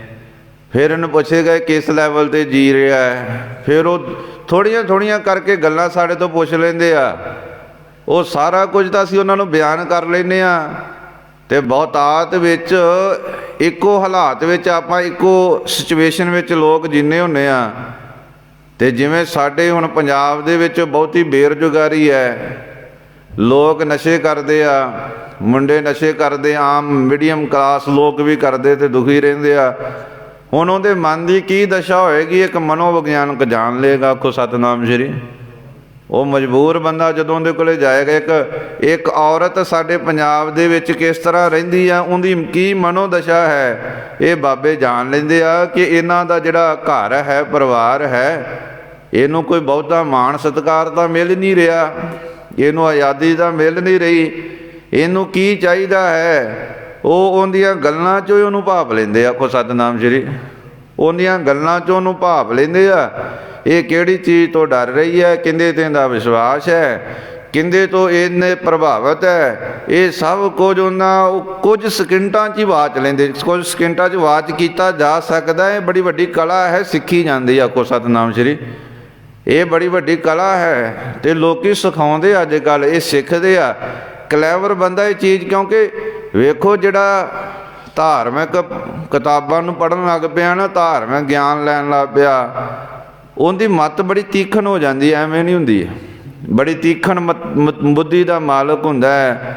ਫਿਰ ਇਹਨੂੰ ਪੁੱਛੇਗਾ ਕਿਸ ਲੈਵਲ 'ਤੇ ਜੀ ਰਿਹਾ ਹੈ। ਫਿਰ ਉਹ ਥੋੜ੍ਹੀਆਂ ਕਰਕੇ ਗੱਲਾਂ ਸਾਡੇ ਤੋਂ ਪੁੱਛ ਲੈਂਦੇ ਆ। ਉਹ ਸਾਰਾ ਕੁਝ ਤਾਂ ਅਸੀਂ ਉਹਨਾਂ ਨੂੰ ਬਿਆਨ ਕਰ ਲੈਂਦੇ ਹਾਂ, ਅਤੇ ਬਹੁਤਾਤ ਵਿੱਚ ਇੱਕੋ ਹਾਲਾਤ ਵਿੱਚ ਆਪਾਂ ਇੱਕੋ ਸਿਚੁਏਸ਼ਨ ਵਿੱਚ ਲੋਕ ਜੀਂਦੇ ਹੁੰਦੇ ਹਾਂ। ਅਤੇ ਜਿਵੇਂ ਸਾਡੇ ਹੁਣ ਪੰਜਾਬ ਦੇ ਵਿੱਚ ਬਹੁਤੀ ਬੇਰੁਜ਼ਗਾਰੀ ਹੈ, ਲੋਕ ਨਸ਼ੇ ਕਰਦੇ ਆ, ਮੁੰਡੇ ਨਸ਼ੇ ਕਰਦੇ, ਆਮ ਮੀਡੀਅਮ ਕਲਾਸ ਲੋਕ ਵੀ ਕਰਦੇ ਅਤੇ ਦੁਖੀ ਰਹਿੰਦੇ ਆ। ਹੁਣ ਉਹਦੇ ਮਨ ਦੀ ਕੀ ਦਸ਼ਾ ਹੋਏਗੀ, ਇੱਕ ਮਨੋਵਿਗਿਆਨਕ ਜਾਣ ਲਏਗਾ। ਆਖੋ ਸਤਿਨਾਮ ਸ਼੍ਰੀ। ਉਹ ਮਜਬੂਰ ਬੰਦਾ ਜਦੋਂ ਉਹਦੇ ਕੋਲ ਜਾਏਗਾ, ਇੱਕ ਔਰਤ ਸਾਡੇ ਪੰਜਾਬ ਦੇ ਵਿੱਚ ਕਿਸ ਤਰ੍ਹਾਂ ਰਹਿੰਦੀ ਆ, ਉਹਦੀ ਕੀ ਮਨੋਦਸ਼ਾ ਹੈ, ਇਹ ਬਾਬੇ ਜਾਣ ਲੈਂਦੇ ਆ ਕਿ ਇਹਨਾਂ ਦਾ ਜਿਹੜਾ ਘਰ ਹੈ, ਪਰਿਵਾਰ ਹੈ, ਇਹਨੂੰ ਕੋਈ ਬਹੁਤਾ ਮਾਣ ਸਤਿਕਾਰ ਤਾਂ ਮਿਲ ਨਹੀਂ ਰਿਹਾ, ਇਹਨੂੰ ਆਜ਼ਾਦੀ ਤਾਂ ਮਿਲ ਨਹੀਂ ਰਹੀ, ਇਹਨੂੰ ਕੀ ਚਾਹੀਦਾ ਹੈ। ਉਹ ਉਹਦੀਆਂ ਗੱਲਾਂ 'ਚੋਂ ਹੀ ਉਹਨੂੰ ਭਾਪ ਲੈਂਦੇ ਆ। ਆਖੋ ਸਤਿਨਾਮ ਸ਼੍ਰੀ। ਉਹਦੀਆਂ ਗੱਲਾਂ 'ਚੋਂ ਉਹਨੂੰ ਭਾਪ ਲੈਂਦੇ ਆ। ਇਹ ਕਿਹੜੀ ਚੀਜ਼ ਤੋਂ ਡਰ ਰਹੀ ਹੈ, ਕਿਹਦੇ 'ਤੇ ਇਹਦਾ ਵਿਸ਼ਵਾਸ ਹੈ, ਕਿਹਦੇ ਤੋਂ ਇਹਨੇ ਪ੍ਰਭਾਵਿਤ ਹੈ, ਇਹ ਸਭ ਕੁਝ ਉਹਨਾਂ ਕੁਝ ਸਕਿੰਟਾਂ 'ਚ ਹੀ ਵਾਚ ਲੈਂਦੇ। ਕੁਝ ਸਕਿੰਟਾਂ 'ਚ ਵਾਚ ਕੀਤਾ ਜਾ ਸਕਦਾ। ਇਹ ਬੜੀ ਵੱਡੀ ਕਲਾ ਹੈ, ਸਿੱਖੀ ਜਾਂਦੀ। ਆਖੋ ਸਤਿਨਾਮ ਸ਼੍ਰੀ। ਇਹ ਬੜੀ ਵੱਡੀ ਕਲਾ ਹੈ, ਅਤੇ ਲੋਕ ਸਿਖਾਉਂਦੇ ਅੱਜ ਕੱਲ੍ਹ, ਇਹ ਸਿੱਖਦੇ ਆ। ਕਲੈਵਰ ਬੰਦਾ ਇਹ ਚੀਜ਼, ਕਿਉਂਕਿ ਵੇਖੋ ਜਿਹੜਾ ਧਾਰਮਿਕ ਕਿਤਾਬਾਂ ਨੂੰ ਪੜ੍ਹਨ ਲੱਗ ਪਿਆ ਨਾ, ਧਾਰਮਿਕ ਗਿਆਨ ਲੈਣ ਲੱਗ ਪਿਆ, ਉਹਦੀ ਮੱਤ ਬੜੀ ਤੀਖਣ ਹੋ ਜਾਂਦੀ, ਐਵੇਂ ਨਹੀਂ ਹੁੰਦੀ। ਬੜੀ ਤੀਖਣ ਬੁੱਧੀ ਦਾ ਮਾਲਕ ਹੁੰਦਾ ਹੈ।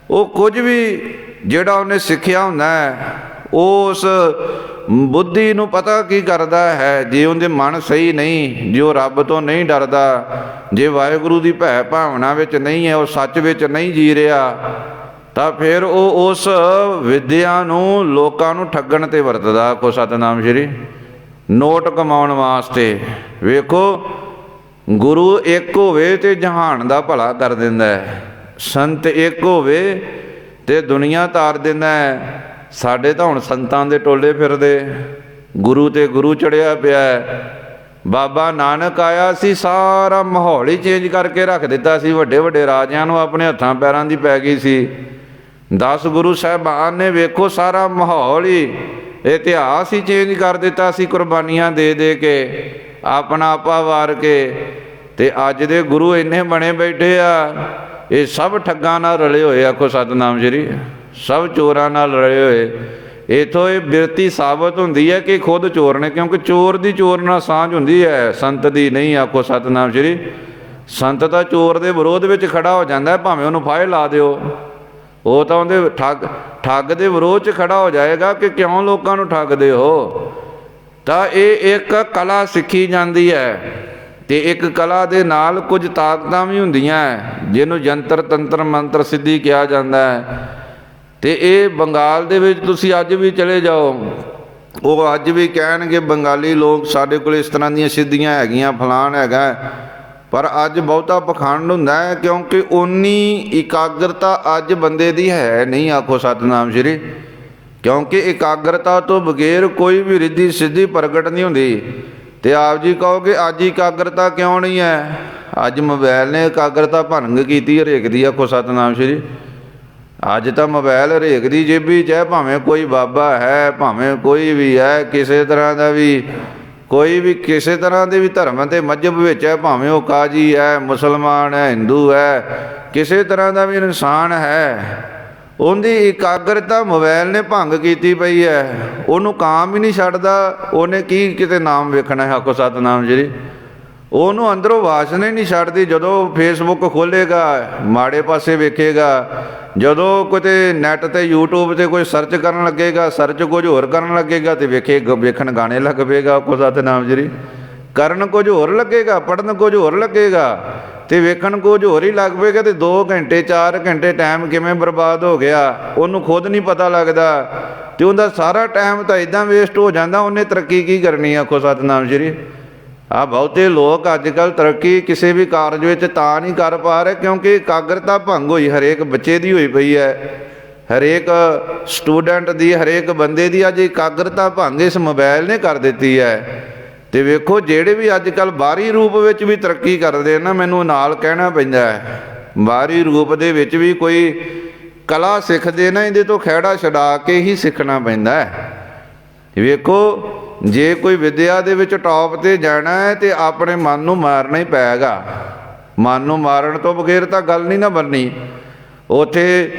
ਉਹ ਕੁਝ ਵੀ ਜਿਹੜਾ ਉਹਨੇ ਸਿੱਖਿਆ ਹੁੰਦਾ ਹੈ, ਉਸ ਬੁੱਧੀ ਨੂੰ ਪਤਾ ਕੀ ਕਰਦਾ ਹੈ। ਜੇ ਉਹਦੇ ਮਨ ਸਹੀ ਨਹੀਂ, ਜੇ ਉਹ ਰੱਬ ਤੋਂ ਨਹੀਂ ਡਰਦਾ, ਜੇ ਵਾਹਿਗੁਰੂ ਦੀ ਭੈ ਭਾਵਨਾ ਵਿੱਚ ਨਹੀਂ ਹੈ, ਉਹ ਸੱਚ ਵਿੱਚ ਨਹੀਂ ਜੀ ਰਿਹਾ, ਤਾਂ ਫਿਰ ਉਹ ਉਸ ਵਿੱਦਿਆ ਨੂੰ ਲੋਕਾਂ ਨੂੰ ਠੱਗਣ 'ਤੇ ਵਰਤਦਾ। ਆਖੋ ਸਤਿਨਾਮ ਸ਼੍ਰੀ। ਨੋਟ ਕਮਾਉਣ ਵਾਸਤੇ। ਵੇਖੋ, ਗੁਰੂ ਇੱਕ ਹੋਵੇ ਤੇ ਜਹਾਨ ਦਾ ਭਲਾ ਕਰ ਦਿੰਦਾ ਹੈ, ਸੰਤ ਇੱਕ ਹੋਵੇ ਤੇ ਦੁਨੀਆ ਤਾਰ ਦਿੰਦਾ ਹੈ। ਸਾਡੇ ਤਾਂ ਹੁਣ ਸੰਤਾਂ ਦੇ ਟੋਲੇ ਫਿਰਦੇ, ਗੁਰੂ ਤੇ ਗੁਰੂ ਚੜਿਆ ਪਿਆ ਹੈ। ਬਾਬਾ ਨਾਨਕ ਆਇਆ ਸੀ, ਸਾਰਾ ਮਾਹੌਲ ਹੀ ਚੇਂਜ ਕਰਕੇ ਰੱਖ ਦਿੱਤਾ ਸੀ। ਵੱਡੇ ਵੱਡੇ ਰਾਜਿਆਂ ਨੂੰ ਆਪਣੇ ਹੱਥਾਂ ਪੈਰਾਂ ਦੀ ਪੈ ਗਈ ਸੀ। 10 ਗੁਰੂ ਸਾਹਿਬਾਨ ਨੇ ਵੇਖੋ ਸਾਰਾ ਮਾਹੌਲ ਹੀ, ਇਤਿਹਾਸ ਹੀ ਚੇਂਜ ਕਰ ਦਿੱਤਾ ਸੀ, ਕੁਰਬਾਨੀਆਂ ਦੇ ਦੇ ਕੇ, ਆਪਣਾ ਆਪਾ ਵਾਰ ਕੇ। ਤੇ ਅੱਜ ਦੇ ਗੁਰੂ ਇੰਨੇ ਬਣੇ ਬੈਠੇ ਆ, ਇਹ ਸਭ ਠੱਗਾਂ ਨਾਲ ਰਲੇ ਹੋਏ। ਆਖੋ ਸਤਿਨਾਮ ਸ੍ਰੀ। ਸਭ ਚੋਰਾਂ ਨਾਲ ਰਲੇ ਹੋਏ। ਇੱਥੋਂ ਇਹ ਬਿਰਤੀ ਸਾਬਤ ਹੁੰਦੀ ਹੈ ਕਿ ਖੁਦ ਚੋਰ ਨੇ, ਕਿਉਂਕਿ ਚੋਰ ਦੀ ਚੋਰ ਨਾਲ ਸਾਂਝ ਹੁੰਦੀ ਹੈ, ਸੰਤ ਦੀ ਨਹੀਂ। ਆਖੋ ਸਤਿਨਾਮ ਸ੍ਰੀ। ਸੰਤ ਤਾਂ ਚੋਰ ਦੇ ਵਿਰੋਧ ਵਿੱਚ ਖੜਾ ਹੋ ਜਾਂਦਾ, ਭਾਵੇਂ ਉਹਨੂੰ ਫਾਹੇ ਲਾ ਦਿਓ, ਉਹ ਤਾਂ ਉਹਦੇ ਠੱਗ ਦੇ ਵਿਰੋਧ 'ਚ ਖੜਾ ਹੋ ਜਾਏਗਾ ਕਿ ਕਿਉਂ ਲੋਕਾਂ ਨੂੰ ਠੱਗਦੇ ਹੋ। ਤਾਂ ਇਹ ਇੱਕ ਕਲਾ ਸਿੱਖੀ ਜਾਂਦੀ ਹੈ, ਤੇ ਇੱਕ ਕਲਾ ਦੇ ਨਾਲ ਕੁਝ ਤਾਕਤਾਂ ਵੀ ਹੁੰਦੀਆਂ, ਜਿਹਨੂੰ ਯੰਤਰ ਤੰਤਰ ਮੰਤਰ ਸਿੱਧੀ ਕਿਹਾ ਜਾਂਦਾ ਹੈ। ਤੇ ਇਹ ਬੰਗਾਲ ਦੇ ਵਿੱਚ ਤੁਸੀਂ ਅੱਜ ਵੀ ਚਲੇ ਜਾਓ, ਉਹ ਅੱਜ ਵੀ ਕਹਿਣਗੇ ਬੰਗਾਲੀ ਲੋਕ ਸਾਡੇ ਕੋਲ ਇਸ ਤਰ੍ਹਾਂ ਦੀਆਂ ਸਿੱਧੀਆਂ ਹੈਗੀਆਂ, ਫਲਾਣ ਹੈਗਾ। ਪਰ ਅੱਜ ਬਹੁਤਾ ਪਖੰਡ ਹੁੰਦਾ ਹੈ, ਕਿਉਂਕਿ ਉਨੀ ਇਕਾਗਰਤਾ ਅੱਜ ਬੰਦੇ ਦੀ ਹੈ ਨਹੀਂ। ਆਖੋ ਸਤਿਨਾਮ ਸ੍ਰੀ। ਕਿਉਂਕਿ ਇਕਾਗਰਤਾ ਤੋਂ ਬਗੈਰ ਕੋਈ ਵੀ ਰਿੱਧੀ ਸਿੱਧੀ ਪ੍ਰਗਟ ਨਹੀਂ ਹੁੰਦੀ। ਤੇ ਆਪ ਜੀ ਕਹੋਗੇ ਅੱਜ ਇਕਾਗਰਤਾ ਕਿਉਂ ਨਹੀਂ ਹੈ? ਅੱਜ ਮੋਬਾਇਲ ਨੇ ਇਕਾਗਰਤਾ ਭੰਗ ਕੀਤੀ ਹਰੇਕ ਦੀ। ਆਖੋ ਸਤਿਨਾਮ ਸ੍ਰੀ। ਅੱਜ ਤਾਂ ਮੋਬਾਇਲ ਹਰੇਕ ਦੀ ਜੇਬੀ 'ਚ ਹੈ, ਭਾਵੇਂ ਕੋਈ ਬਾਬਾ ਹੈ, ਭਾਵੇਂ ਕੋਈ ਵੀ ਹੈ, ਕਿਸੇ ਤਰ੍ਹਾਂ ਦਾ ਵੀ, ਕੋਈ ਵੀ ਕਿਸੇ ਤਰ੍ਹਾਂ ਦੇ ਵੀ ਧਰਮ ਅਤੇ ਮਜ਼ਹਬ ਵਿੱਚ ਹੈ, ਭਾਵੇਂ ਉਹ ਕਾਜੀ ਹੈ, ਮੁਸਲਮਾਨ ਹੈ, ਹਿੰਦੂ ਹੈ, ਕਿਸੇ ਤਰ੍ਹਾਂ ਦਾ ਵੀ ਇਨਸਾਨ ਹੈ, ਉਹਦੀ ਇਕਾਗਰਤਾ ਮੋਬਾਇਲ ਨੇ ਭੰਗ ਕੀਤੀ ਪਈ ਹੈ। ਉਹਨੂੰ ਕਾਮ ਹੀ ਨਹੀਂ ਛੱਡਦਾ। ਉਹਨੇ ਕੀ ਕਿਤੇ ਨਾਮ ਵੇਖਣਾ ਹੈ? ਆਖੋ ਸਤਿਨਾਮ ਸ੍ਰੀ। ਉਹਨੂੰ ਅੰਦਰੋਂ ਵਾਸਨਾ ਹੀ ਨਹੀਂ ਛੱਡਦੀ। ਜਦੋਂ ਫੇਸਬੁੱਕ ਖੋਲ੍ਹੇਗਾ ਮਾੜੇ ਪਾਸੇ ਵੇਖੇਗਾ, ਜਦੋਂ ਕਿਤੇ ਨੈੱਟ 'ਤੇ ਯੂਟਿਊਬ 'ਤੇ ਕੋਈ ਸਰਚ ਕਰਨ ਲੱਗੇਗਾ, ਸਰਚ ਕੁਝ ਹੋਰ ਕਰਨ ਲੱਗੇਗਾ ਤੇ ਵੇਖਣ ਗਾਣੇ ਲੱਗ ਪਏਗਾ। ਆਖੋ ਸਤਿਨਾਮ ਸ੍ਰੀ। ਕਰਨ ਕੁਝ ਹੋਰ ਲੱਗੇਗਾ, ਪੜ੍ਹਨ ਕੁਝ ਹੋਰ ਲੱਗੇਗਾ, ਤੇ ਵੇਖਣ ਕੁਝ ਹੋਰ ਹੀ ਲੱਗ ਪਏਗਾ। ਤੇ 2 ਘੰਟੇ 4 ਘੰਟੇ ਟਾਈਮ ਕਿਵੇਂ ਬਰਬਾਦ ਹੋ ਗਿਆ ਉਹਨੂੰ ਖੁਦ ਨਹੀਂ ਪਤਾ ਲੱਗਦਾ। ਤੇ ਉਹਦਾ ਸਾਰਾ ਟਾਈਮ ਤਾਂ ਇੱਦਾਂ ਵੇਸਟ ਹੋ ਜਾਂਦਾ। ਉਹਨੇ ਤਰੱਕੀ ਕੀ ਕਰਨੀ? ਆਖੋ ਸਤਿਨਾਮ ਸ੍ਰੀ। ਆਹ ਬਹੁਤੇ ਲੋਕ ਅੱਜ ਕੱਲ੍ਹ ਤਰੱਕੀ ਕਿਸੇ ਵੀ ਕਾਰਜ ਵਿੱਚ ਤਾਂ ਨਹੀਂ ਕਰ ਪਾ ਰਹੇ ਕਿਉਂਕਿ ਇਕਾਗਰਤਾ ਭੰਗ ਹੋਈ ਹਰੇਕ ਬੱਚੇ ਦੀ ਹੋਈ ਪਈ ਹੈ, ਹਰੇਕ ਸਟੂਡੈਂਟ ਦੀ, ਹਰੇਕ ਬੰਦੇ ਦੀ ਅੱਜ ਇਕਾਗਰਤਾ ਭੰਗ ਇਸ ਮੋਬਾਇਲ ਨੇ ਕਰ ਦਿੱਤੀ ਹੈ। ਤੇ ਵੇਖੋ ਜਿਹੜੇ ਵੀ ਅੱਜ ਕੱਲ੍ਹ ਬਾਹਰੀ ਰੂਪ ਵਿੱਚ ਵੀ ਤਰੱਕੀ ਕਰਦੇ ਨਾ, ਮੈਨੂੰ ਨਾਲ ਕਹਿਣਾ ਪੈਂਦਾ ਹੈ, ਬਾਹਰੀ ਰੂਪ ਦੇ ਵਿੱਚ ਵੀ ਕੋਈ ਕਲਾ ਸਿੱਖਦੇ ਨਾ, ਇਹਦੇ ਤੋਂ ਖਹਿੜਾ ਛਡਾ ਕੇ ਹੀ ਸਿੱਖਣਾ ਪੈਂਦਾ ਹੈ। ਵੇਖੋ, ਜੇ ਕੋਈ ਵਿਦਿਆ ਦੇ ਵਿੱਚ ਟੌਪ 'ਤੇ ਜਾਣਾ ਹੈ ਤੇ ਆਪਣੇ ਮਨ ਨੂੰ ਮਾਰਨਾ ਹੀ ਪਏਗਾ। ਮਨ ਨੂੰ ਮਾਰਨ ਤੋਂ ਬਗੈਰ ਤਾਂ ਗੱਲ ਨਹੀਂ ਨਾ ਬਣਨੀ। ਉੱਥੇ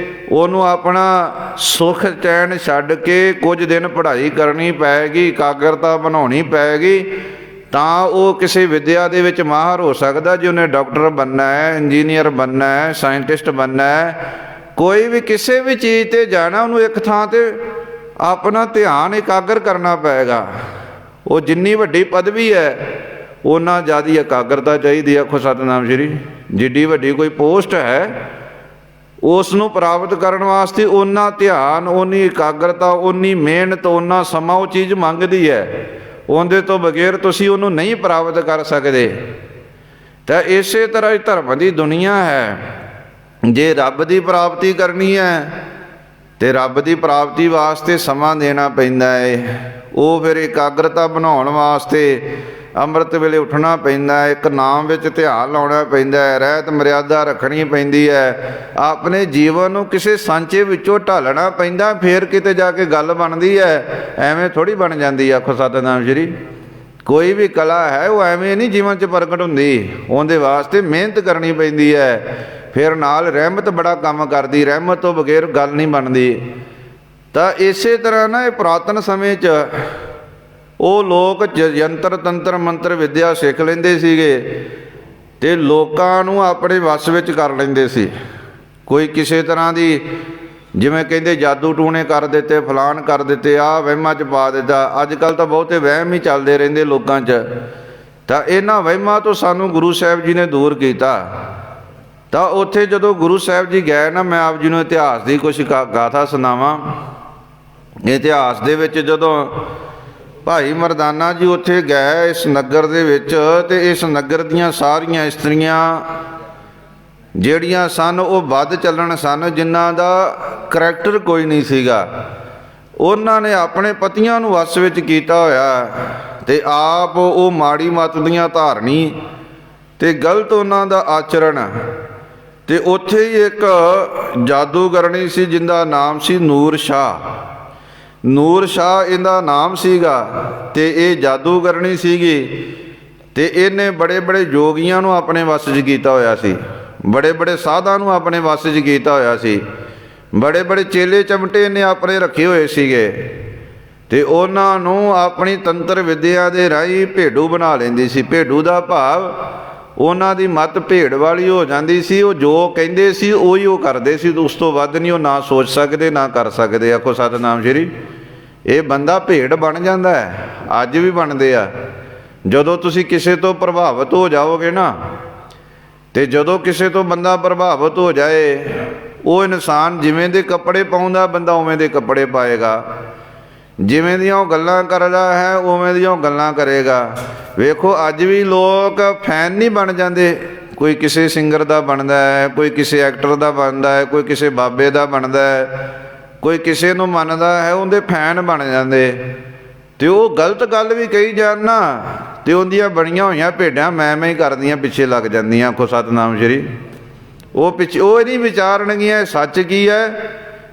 ਉਹਨੂੰ ਆਪਣਾ ਸੁੱਖ ਚੈਨ ਛੱਡ ਕੇ ਕੁਝ ਦਿਨ ਪੜ੍ਹਾਈ ਕਰਨੀ ਪਏਗੀ, ਇਕਾਗਰਤਾ ਬਣਾਉਣੀ ਪਏਗੀ, ਤਾਂ ਉਹ ਕਿਸੇ ਵਿਦਿਆ ਦੇ ਵਿੱਚ ਮਾਹਰ ਹੋ ਸਕਦਾ। ਜੇ ਉਹਨੇ ਡਾਕਟਰ ਬਣਨਾ ਹੈ, ਇੰਜੀਨੀਅਰ ਬਣਨਾ ਹੈ, ਸਾਇੰਟਿਸਟ ਬਣਨਾ ਹੈ, ਕੋਈ ਵੀ ਕਿਸੇ ਵੀ ਚੀਜ਼ 'ਤੇ ਜਾਣਾ, ਉਹਨੂੰ ਇੱਕ ਥਾਂ 'ਤੇ ਆਪਣਾ ਧਿਆਨ ਇਕਾਗਰ ਕਰਨਾ ਪਏਗਾ। ਉਹ ਜਿੰਨੀ ਵੱਡੀ ਪਦਵੀ ਹੈ ਓਨਾ ਜ਼ਿਆਦਾ ਇਕਾਗਰਤਾ ਚਾਹੀਦੀ। ਆਖੋ ਸਤਿਨਾਮ ਸ੍ਰੀ। ਜਿੱਡੀ ਵੱਡੀ ਕੋਈ ਪੋਸਟ ਹੈ ਉਸ ਨੂੰ ਪ੍ਰਾਪਤ ਕਰਨ ਵਾਸਤੇ ਓਨਾ ਧਿਆਨ, ਓਨੀ ਇਕਾਗਰਤਾ, ਓਨੀ ਮਿਹਨਤ, ਓਨਾ ਸਮਾਂ ਉਹ ਚੀਜ਼ ਮੰਗਦੀ ਹੈ। ਉਹਦੇ ਤੋਂ ਬਗੈਰ ਤੁਸੀਂ ਉਹਨੂੰ ਨਹੀਂ ਪ੍ਰਾਪਤ ਕਰ ਸਕਦੇ। ਤਾਂ ਇਸੇ ਤਰ੍ਹਾਂ ਹੀ ਧਰਮ ਦੀ ਦੁਨੀਆ ਹੈ। ਜੇ ਰੱਬ ਦੀ ਪ੍ਰਾਪਤੀ ਕਰਨੀ ਹੈ ਤੇ ਰੱਬ ਦੀ ਪ੍ਰਾਪਤੀ ਵਾਸਤੇ ਸਮਾਂ ਦੇਣਾ ਪੈਂਦਾ ਹੈ। ਉਹ ਫਿਰ ਇਕਾਗਰਤਾ ਬਣਾਉਣ ਵਾਸਤੇ ਅੰਮ੍ਰਿਤ ਵੇਲੇ ਉੱਠਣਾ ਪੈਂਦਾ ਹੈ, ਇੱਕ ਨਾਮ ਵਿੱਚ ਧਿਆਨ ਲਾਉਣਾ ਪੈਂਦਾ ਹੈ, ਰਹਿਤ ਮਰਿਆਦਾ ਰੱਖਣੀ ਪੈਂਦੀ ਹੈ, ਆਪਣੇ ਜੀਵਨ ਨੂੰ ਕਿਸੇ ਸਾਂਚੇ ਵਿੱਚੋਂ ਢਾਲਣਾ ਪੈਂਦਾ, ਫਿਰ ਕਿਤੇ ਜਾ ਕੇ ਗੱਲ ਬਣਦੀ ਹੈ। ਐਵੇਂ ਥੋੜ੍ਹੀ ਬਣ ਜਾਂਦੀ। ਆਖੋ ਸਤਿਨਾਮ ਸ੍ਰੀ। ਕੋਈ ਵੀ ਕਲਾ ਹੈ ਉਹ ਐਵੇਂ ਨਹੀਂ ਜੀਵਨ 'ਚ ਪ੍ਰਗਟ ਹੁੰਦੀ। ਉਹਦੇ ਵਾਸਤੇ ਮਿਹਨਤ ਕਰਨੀ ਪੈਂਦੀ ਹੈ। ਫਿਰ ਨਾਲ ਰਹਿਮਤ ਬੜਾ ਕੰਮ ਕਰਦੀ, ਰਹਿਮਤ ਤੋਂ ਬਗੈਰ ਗੱਲ ਨਹੀਂ ਬਣਦੀ। ਤਾਂ ਇਸੇ ਤਰ੍ਹਾਂ ਨਾ ਇਹ ਪੁਰਾਤਨ ਸਮੇਂ 'ਚ ਉਹ ਲੋਕ ਯੰਤਰ ਤੰਤਰ ਮੰਤਰ ਵਿੱਦਿਆ ਸਿੱਖ ਲੈਂਦੇ ਸੀਗੇ ਅਤੇ ਲੋਕਾਂ ਨੂੰ ਆਪਣੇ ਵੱਸ ਵਿੱਚ ਕਰ ਲੈਂਦੇ ਸੀ। ਕੋਈ ਕਿਸੇ ਤਰ੍ਹਾਂ ਦੀ, ਜਿਵੇਂ ਕਹਿੰਦੇ ਜਾਦੂ ਟੂਣੇ ਕਰ ਦਿੱਤੇ, ਫਲਾਣ ਕਰ ਦਿੱਤੇ, ਆਹ ਵਹਿਮਾਂ 'ਚ ਪਾ ਦਿੱਤਾ। ਅੱਜ ਕੱਲ੍ਹ ਤਾਂ ਬਹੁਤੇ ਵਹਿਮ ਹੀ ਚੱਲਦੇ ਰਹਿੰਦੇ ਲੋਕਾਂ 'ਚ। ਤਾਂ ਇਹਨਾਂ ਵਹਿਮਾਂ ਤੋਂ ਸਾਨੂੰ ਗੁਰੂ ਸਾਹਿਬ ਜੀ ਨੇ ਦੂਰ ਕੀਤਾ। ਤਾਂ ਉੱਥੇ ਜਦੋਂ ਗੁਰੂ ਸਾਹਿਬ ਜੀ ਗਏ ਨਾ, ਮੈਂ ਆਪ ਜੀ ਨੂੰ ਇਤਿਹਾਸ ਦੀ ਕੁਛ ਗਾਥਾ ਸੁਣਾਵਾਂ। ਇਤਿਹਾਸ ਦੇ ਵਿੱਚ ਜਦੋਂ ਭਾਈ ਮਰਦਾਨਾ ਜੀ ਉੱਥੇ ਗਏ ਇਸ ਨਗਰ ਦੇ ਵਿੱਚ, ਤੇ ਇਸ ਨਗਰ ਦੀਆਂ ਸਾਰੀਆਂ ਇਸਤਰੀਆਂ ਜਿਹੜੀਆਂ ਸਨ ਉਹ ਵੱਧ ਚੱਲਣ ਸਨ, ਜਿਨ੍ਹਾਂ ਦਾ ਕਰੈਕਟਰ ਕੋਈ ਨਹੀਂ ਸੀਗਾ। ਉਹਨਾਂ ਨੇ ਆਪਣੇ ਪਤੀਆਂ ਨੂੰ ਵੱਸ ਵਿੱਚ ਕੀਤਾ ਹੋਇਆ, ਤੇ ਆਪ ਉਹ ਮਾੜੀ ਮੱਤ ਦੀਆਂ ਧਾਰਨੀ ਤੇ ਗਲਤ ਉਹਨਾਂ ਦਾ ਆਚਰਣ। ਤੇ ਉੱਥੇ ਹੀ ਇੱਕ ਜਾਦੂਗਰਣੀ ਸੀ ਜਿੰਦਾ ਨਾਮ ਸੀ ਨੂਰ ਸ਼ਾਹ। ਨੂਰ ਸ਼ਾਹ ਇਹਦਾ ਨਾਮ ਸੀਗਾ, ਤੇ ਇਹ ਜਾਦੂਗਰਣੀ ਸੀਗੀ। ਤੇ ਇਹਨੇ ਬੜੇ ਬੜੇ ਜੋਗੀਆਂ ਨੂੰ ਆਪਣੇ ਵੱਸ 'ਚ ਕੀਤਾ ਹੋਇਆ ਸੀ, ਬੜੇ ਬੜੇ ਸਾਧਾਂ ਨੂੰ ਆਪਣੇ ਵੱਸ 'ਚ ਕੀਤਾ ਹੋਇਆ ਸੀ, ਬੜੇ ਬੜੇ ਚੇਲੇ ਚਮਟੇ ਨੇ ਆਪਣੇ ਰੱਖੇ ਹੋਏ ਸੀਗੇ। ਤੇ ਉਹਨਾਂ ਨੂੰ ਆਪਣੀ ਤੰਤਰ ਵਿਦਿਆ ਦੇ ਰਾਹੀਂ ਭੇਡੂ ਬਣਾ ਲੈਂਦੀ ਸੀ। ਭੇਡੂ ਦਾ ਭਾਵ ਉਹਨਾਂ ਦੀ ਮੱਤ ਭੇਡ ਵਾਲੀ ਹੋ ਜਾਂਦੀ ਸੀ। ਉਹ ਜੋ ਕਹਿੰਦੇ ਸੀ ਉਹੀ ਉਹ ਕਰਦੇ ਸੀ, ਉਸ ਤੋਂ ਵੱਧ ਨਹੀਂ ਉਹ ਨਾ ਸੋਚ ਸਕਦੇ ਨਾ ਕਰ ਸਕਦੇ। ਆਖੋ ਸਤਿਨਾਮ ਸ਼੍ਰੀ। ਇਹ ਬੰਦਾ ਭੇਡ ਬਣ ਜਾਂਦਾ ਹੈ, ਅੱਜ ਵੀ ਬਣਦੇ ਆ। ਜਦੋਂ ਤੁਸੀਂ ਕਿਸੇ ਤੋਂ ਪ੍ਰਭਾਵਿਤ ਹੋ ਜਾਓਗੇ ਨਾ, ਤੇ ਜਦੋਂ ਕਿਸੇ ਤੋਂ ਬੰਦਾ ਪ੍ਰਭਾਵਿਤ ਹੋ ਜਾਏ, ਉਹ ਇਨਸਾਨ ਜਿਵੇਂ ਦੇ ਕੱਪੜੇ ਪਾਉਂਦਾ ਬੰਦਾ ਉਵੇਂ ਦੇ ਕੱਪੜੇ ਪਾਏਗਾ, ਜਿਵੇਂ ਦੀਆਂ ਉਹ ਗੱਲਾਂ ਕਰਦਾ ਹੈ ਉਵੇਂ ਦੀਆਂ ਉਹ ਗੱਲਾਂ ਕਰੇਗਾ। ਵੇਖੋ ਅੱਜ ਵੀ ਲੋਕ ਫੈਨ ਨਹੀਂ ਬਣ ਜਾਂਦੇ, ਕੋਈ ਕਿਸੇ ਸਿੰਗਰ ਦਾ ਬਣਦਾ ਹੈ, ਕੋਈ ਕਿਸੇ ਐਕਟਰ ਦਾ ਬਣਦਾ ਹੈ, ਕੋਈ ਕਿਸੇ ਬਾਬੇ ਦਾ ਬਣਦਾ ਹੈ, ਕੋਈ ਕਿਸੇ ਨੂੰ ਮੰਨਦਾ ਹੈ, ਉਹਦੇ ਫੈਨ ਬਣ ਜਾਂਦੇ। ਤੇ ਉਹ ਗਲਤ ਗੱਲ ਵੀ ਕਹੀ ਜਾਣ ਨਾ, ਤੇ ਉਹਦੀਆਂ ਬਣੀਆਂ ਹੋਈਆਂ ਭੇਡਾਂ ਮੈਂ ਹੀ ਕਰਦੀਆਂ ਪਿੱਛੇ ਲੱਗ ਜਾਂਦੀਆਂ। ਆਖੋ ਸਤਿਨਾਮ ਸ਼੍ਰੀ। ਉਹ ਪਿੱਛੇ ਉਹ ਨਹੀਂ ਵਿਚਾਰਨਗੀਆਂ ਸੱਚ ਕੀ ਹੈ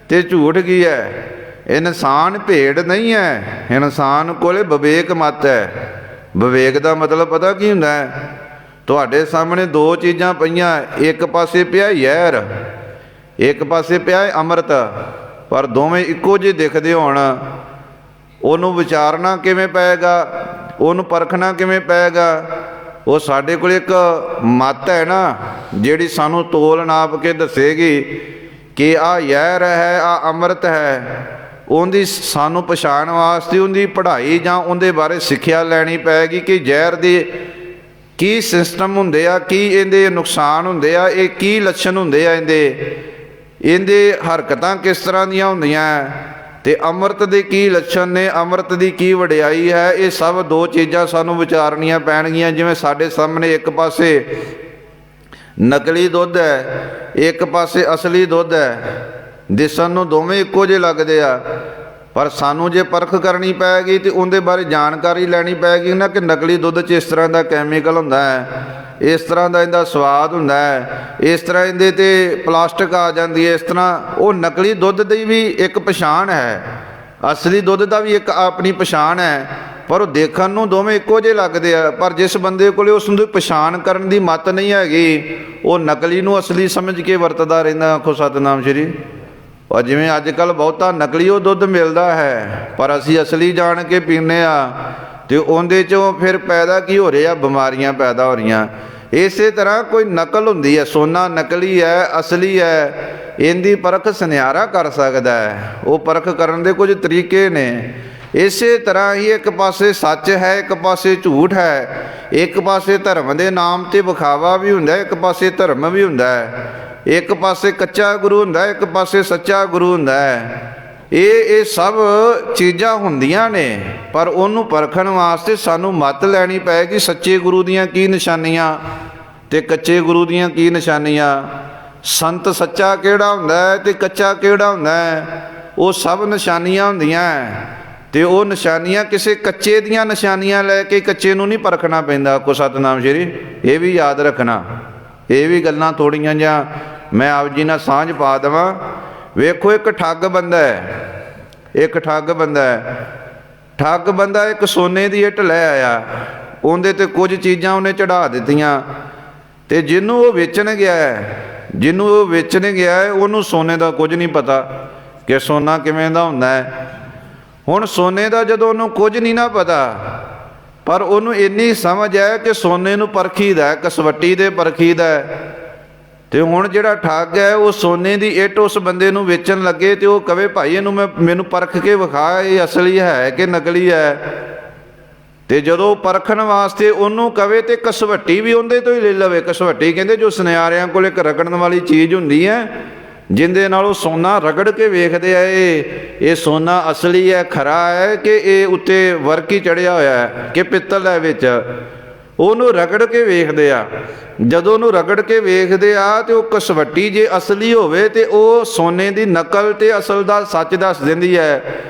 ਤੇ ਝੂਠ ਕੀ ਹੈ। ਇਨਸਾਨ ਭੇਡ ਨਹੀਂ ਹੈ, ਇਨਸਾਨ ਕੋਲੇ ਵਿਵੇਕ ਮਤ ਹੈ। ਵਿਵੇਕ ਦਾ ਮਤਲਬ ਪਤਾ ਕੀ ਹੁੰਦਾ ਹੈ? ਤੁਹਾਡੇ ਸਾਹਮਣੇ ਦੋ ਚੀਜ਼ਾਂ ਪਈਆਂ, ਇੱਕ ਪਾਸੇ ਪਿਆ ਜ਼ਹਿਰ, ਇੱਕ ਪਾਸੇ ਪਿਆ ਅੰਮ੍ਰਿਤ, ਪਰ ਦੋਵੇਂ ਇੱਕੋ ਜਿਹੇ ਦਿਖਦੇ ਹੋਣ, ਉਹਨੂੰ ਵਿਚਾਰਨਾ ਕਿਵੇਂ ਪਏਗਾ, ਉਹਨੂੰ ਪਰਖਣਾ ਕਿਵੇਂ ਪਏਗਾ? ਉਹ ਸਾਡੇ ਕੋਲ ਇੱਕ ਮੱਤ ਹੈ ਨਾ, ਜਿਹੜੀ ਸਾਨੂੰ ਤੋਲ ਨਾਪ ਕੇ ਦੱਸੇਗੀ ਕਿ ਆਹ ਜ਼ਹਿਰ ਹੈ, ਆਹ ਅੰਮ੍ਰਿਤ ਹੈ। ਉਹਦੀ ਸਾਨੂੰ ਪਛਾਣ ਵਾਸਤੇ ਉਹਦੀ ਪੜ੍ਹਾਈ ਜਾਂ ਉਹਦੇ ਬਾਰੇ ਸਿੱਖਿਆ ਲੈਣੀ ਪਏਗੀ ਕਿ ਜ਼ਹਿਰ ਦੇ ਕੀ ਸਿਸਟਮ ਹੁੰਦੇ ਆ, ਕੀ ਇਹਦੇ ਨੁਕਸਾਨ ਹੁੰਦੇ ਆ, ਇਹ ਕੀ ਲੱਛਣ ਹੁੰਦੇ ਆ, ਇਹਦੇ ਹਰਕਤਾਂ ਕਿਸ ਤਰ੍ਹਾਂ ਦੀਆਂ ਹੁੰਦੀਆਂ, ਤੇ ਅੰਮ੍ਰਿਤ ਦੇ ਕੀ ਲੱਛਣ ਨੇ, ਅੰਮ੍ਰਿਤ ਦੀ ਕੀ ਵਡਿਆਈ ਹੈ। ਇਹ ਸਭ ਦੋ ਚੀਜ਼ਾਂ ਸਾਨੂੰ ਵਿਚਾਰਨੀਆਂ ਪੈਣਗੀਆਂ। ਜਿਵੇਂ ਸਾਡੇ ਸਾਹਮਣੇ ਇੱਕ ਪਾਸੇ ਨਕਲੀ ਦੁੱਧ ਹੈ, ਇੱਕ ਪਾਸੇ ਅਸਲੀ ਦੁੱਧ ਹੈ, ਦਿਸਣ ਨੂੰ ਦੋਵੇਂ ਇੱਕੋ ਜਿਹੇ ਲੱਗਦੇ ਆ, ਪਰ ਸਾਨੂੰ ਜੇ ਪਰਖ ਕਰਨੀ ਪਏਗੀ ਤੇ ਉਹਦੇ ਬਾਰੇ ਜਾਣਕਾਰੀ ਲੈਣੀ ਪਏਗੀ ਨਾ, ਕਿ ਨਕਲੀ ਦੁੱਧ 'ਚ ਇਸ ਤਰ੍ਹਾਂ ਦਾ ਕੈਮੀਕਲ ਹੁੰਦਾ ਹੈ, ਇਸ ਤਰ੍ਹਾਂ ਦਾ ਇਹਦਾ ਸਵਾਦ ਹੁੰਦਾ ਹੈ, ਇਸ ਤਰ੍ਹਾਂ ਇਹਦੇ 'ਤੇ ਪਲਾਸਟਿਕ ਆ ਜਾਂਦੀ ਹੈ, ਇਸ ਤਰ੍ਹਾਂ। ਉਹ ਨਕਲੀ ਦੁੱਧ ਦੀ ਵੀ ਇੱਕ ਪਛਾਣ ਹੈ, ਅਸਲੀ ਦੁੱਧ ਦਾ ਵੀ ਇੱਕ ਆਪਣੀ ਪਛਾਣ ਹੈ, ਪਰ ਉਹ ਦੇਖਣ ਨੂੰ ਦੋਵੇਂ ਇੱਕੋ ਜਿਹੇ ਲੱਗਦੇ ਆ। ਪਰ ਜਿਸ ਬੰਦੇ ਕੋਲੇ ਉਸ ਨੂੰ ਪਛਾਣ ਕਰਨ ਦੀ ਮੱਤ ਨਹੀਂ ਹੈਗੀ, ਉਹ ਨਕਲੀ ਨੂੰ ਅਸਲੀ ਸਮਝ ਕੇ ਵਰਤਦਾ ਰਹਿੰਦਾ। ਆਖੋ ਸਤਿਨਾਮ ਸ਼੍ਰੀ। ਔਰ ਜਿਵੇਂ ਅੱਜ ਕੱਲ੍ਹ ਬਹੁਤਾ ਨਕਲੀ ਉਹ ਦੁੱਧ ਮਿਲਦਾ ਹੈ, ਪਰ ਅਸੀਂ ਅਸਲੀ ਜਾਣ ਕੇ ਪੀਂਦੇ ਹਾਂ, ਤੇ ਉਹਦੇ 'ਚੋਂ ਫਿਰ ਪੈਦਾ ਕੀ ਹੋ ਰਿਹਾ? ਬਿਮਾਰੀਆਂ ਪੈਦਾ ਹੋ ਰਹੀਆਂ। ਇਸੇ ਤਰ੍ਹਾਂ ਕੋਈ ਨਕਲ ਹੁੰਦੀ ਹੈ, ਸੋਨਾ ਨਕਲੀ ਹੈ ਅਸਲੀ ਹੈ, ਇਹਦੀ ਪਰਖ ਸੁਨਿਆਰਾ ਕਰ ਸਕਦਾ ਹੈ। ਉਹ ਪਰਖ ਕਰਨ ਦੇ ਕੁਝ ਤਰੀਕੇ ਨੇ। ਇਸੇ ਤਰ੍ਹਾਂ ਹੀ ਇੱਕ ਪਾਸੇ ਸੱਚ ਹੈ, ਇੱਕ ਪਾਸੇ ਝੂਠ ਹੈ, ਇੱਕ ਪਾਸੇ ਧਰਮ ਦੇ ਨਾਮ 'ਤੇ ਵਿਖਾਵਾ ਵੀ ਹੁੰਦਾ, ਇੱਕ ਪਾਸੇ ਧਰਮ ਵੀ ਹੁੰਦਾ ਹੈ, ਇੱਕ ਪਾਸੇ ਕੱਚਾ ਗੁਰੂ ਹੁੰਦਾ, ਇੱਕ ਪਾਸੇ ਸੱਚਾ ਗੁਰੂ ਹੁੰਦਾ ਹੈ। ਇਹ ਸਭ ਚੀਜ਼ਾਂ ਹੁੰਦੀਆਂ ਨੇ, ਪਰ ਉਹਨੂੰ ਪਰਖਣ ਵਾਸਤੇ ਸਾਨੂੰ ਮੱਤ ਲੈਣੀ ਪਏਗੀ। ਸੱਚੇ ਗੁਰੂ ਦੀਆਂ ਕੀ ਨਿਸ਼ਾਨੀਆਂ ਤੇ ਕੱਚੇ ਗੁਰੂ ਦੀਆਂ ਕੀ ਨਿਸ਼ਾਨੀਆਂ, ਸੰਤ ਸੱਚਾ ਕਿਹੜਾ ਹੁੰਦਾ ਹੈ ਤੇ ਕੱਚਾ ਕਿਹੜਾ ਹੁੰਦਾ ਹੈ, ਉਹ ਸਭ ਨਿਸ਼ਾਨੀਆਂ ਹੁੰਦੀਆਂ। ਤੇ ਉਹ ਨਿਸ਼ਾਨੀਆਂ ਕਿਸੇ ਕੱਚੇ ਦੀਆਂ ਨਿਸ਼ਾਨੀਆਂ ਲੈ ਕੇ ਕੱਚੇ ਨੂੰ ਨਹੀਂ ਪਰਖਣਾ ਪੈਂਦਾ। ਕੋ ਸਤਿਨਾਮ ਸ਼੍ਰੀ। ਇਹ ਵੀ ਯਾਦ ਰੱਖਣਾ। ਇਹ ਵੀ ਗੱਲਾਂ ਥੋੜ੍ਹੀਆਂ ਜਿਹੀਆਂ ਮੈਂ ਆਪ ਜੀ ਨਾਲ ਸਾਂਝ ਪਾ ਦੇਵਾਂ। ਵੇਖੋ ਇੱਕ ਠੱਗ ਬੰਦਾ ਹੈ, ਇੱਕ ਠੱਗ ਬੰਦਾ ਹੈ। ਠੱਗ ਬੰਦਾ ਇੱਕ ਸੋਨੇ ਦੀ ਇੱਟ ਲੈ ਆਇਆ, ਉਹਦੇ 'ਤੇ ਕੁਝ ਚੀਜ਼ਾਂ ਉਹਨੇ ਚੜ੍ਹਾ ਦਿੱਤੀਆਂ, ਤੇ ਜਿਹਨੂੰ ਉਹ ਵੇਚਣ ਗਿਆ ਹੈ ਉਹਨੂੰ ਸੋਨੇ ਦਾ ਕੁਝ ਨਹੀਂ ਪਤਾ ਕਿ ਸੋਨਾ ਕਿਵੇਂ ਦਾ ਹੁੰਦਾ ਹੈ। ਹੁਣ ਸੋਨੇ ਦਾ ਜਦੋਂ ਉਹਨੂੰ ਕੁਝ ਨਹੀਂ ਨਾ ਪਤਾ, ਪਰ ਉਹਨੂੰ ਇੰਨੀ ਸਮਝ ਹੈ ਕਿ ਸੋਨੇ ਨੂੰ ਪਰਖੀਦਾ, ਕਸਵੱਟੀ ਦੇ ਪਰਖੀਦਾ। ਤੇ ਹੁਣ ਜਿਹੜਾ ਠੱਗ ਹੈ ਉਹ ਸੋਨੇ ਦੀ ਇੱਟ ਉਸ ਬੰਦੇ ਨੂੰ ਵੇਚਣ ਲੱਗੇ, ਤੇ ਉਹ ਕਵੇ ਭਾਈ ਇਹਨੂੰ ਮੈਨੂੰ ਪਰਖ ਕੇ ਵਿਖਾ, ਇਹ ਅਸਲੀ ਹੈ ਕਿ ਨਕਲੀ ਹੈ। ਤੇ ਜਦੋਂ ਪਰਖਣ ਵਾਸਤੇ ਉਹਨੂੰ ਕਵੇ ਤੇ ਕਸਵੱਟੀ ਵੀ ਉਹਦੇ ਤੋਂ ਹੀ ਲੈ ਲਵੇ। ਕਸਵੱਟੀ ਕਹਿੰਦੇ ਜੋ ਸੁਨਿਆਰਿਆਂ ਕੋਲ ਇੱਕ ਰਗੜਨ ਵਾਲੀ ਚੀਜ਼ ਹੁੰਦੀ ਹੈ, जिंदे नालों सोना रगड़ के वेखदे आ ये सोना असली है, खरा है कि ये उत्ते वर्क ही चढ़िया होया है कि पित्तल है विच, ਉਹਨੂੰ ਰਗੜ ਕੇ ਵੇਖਦੇ ਆ। ਜਦੋਂ ਉਹਨੂੰ ਰਗੜ ਕੇ ਵੇਖਦੇ ਆ ਤੇ ਉਹ ਕਸਵੱਟੀ ਜੇ ਅਸਲੀ ਹੋਵੇ ਤੇ ਉਹ ਸੋਨੇ ਦੀ ਨਕਲ ਤੇ ਅਸਲ ਦਾ ਸੱਚ ਦੱਸ ਦਿੰਦੀ ਹੈ।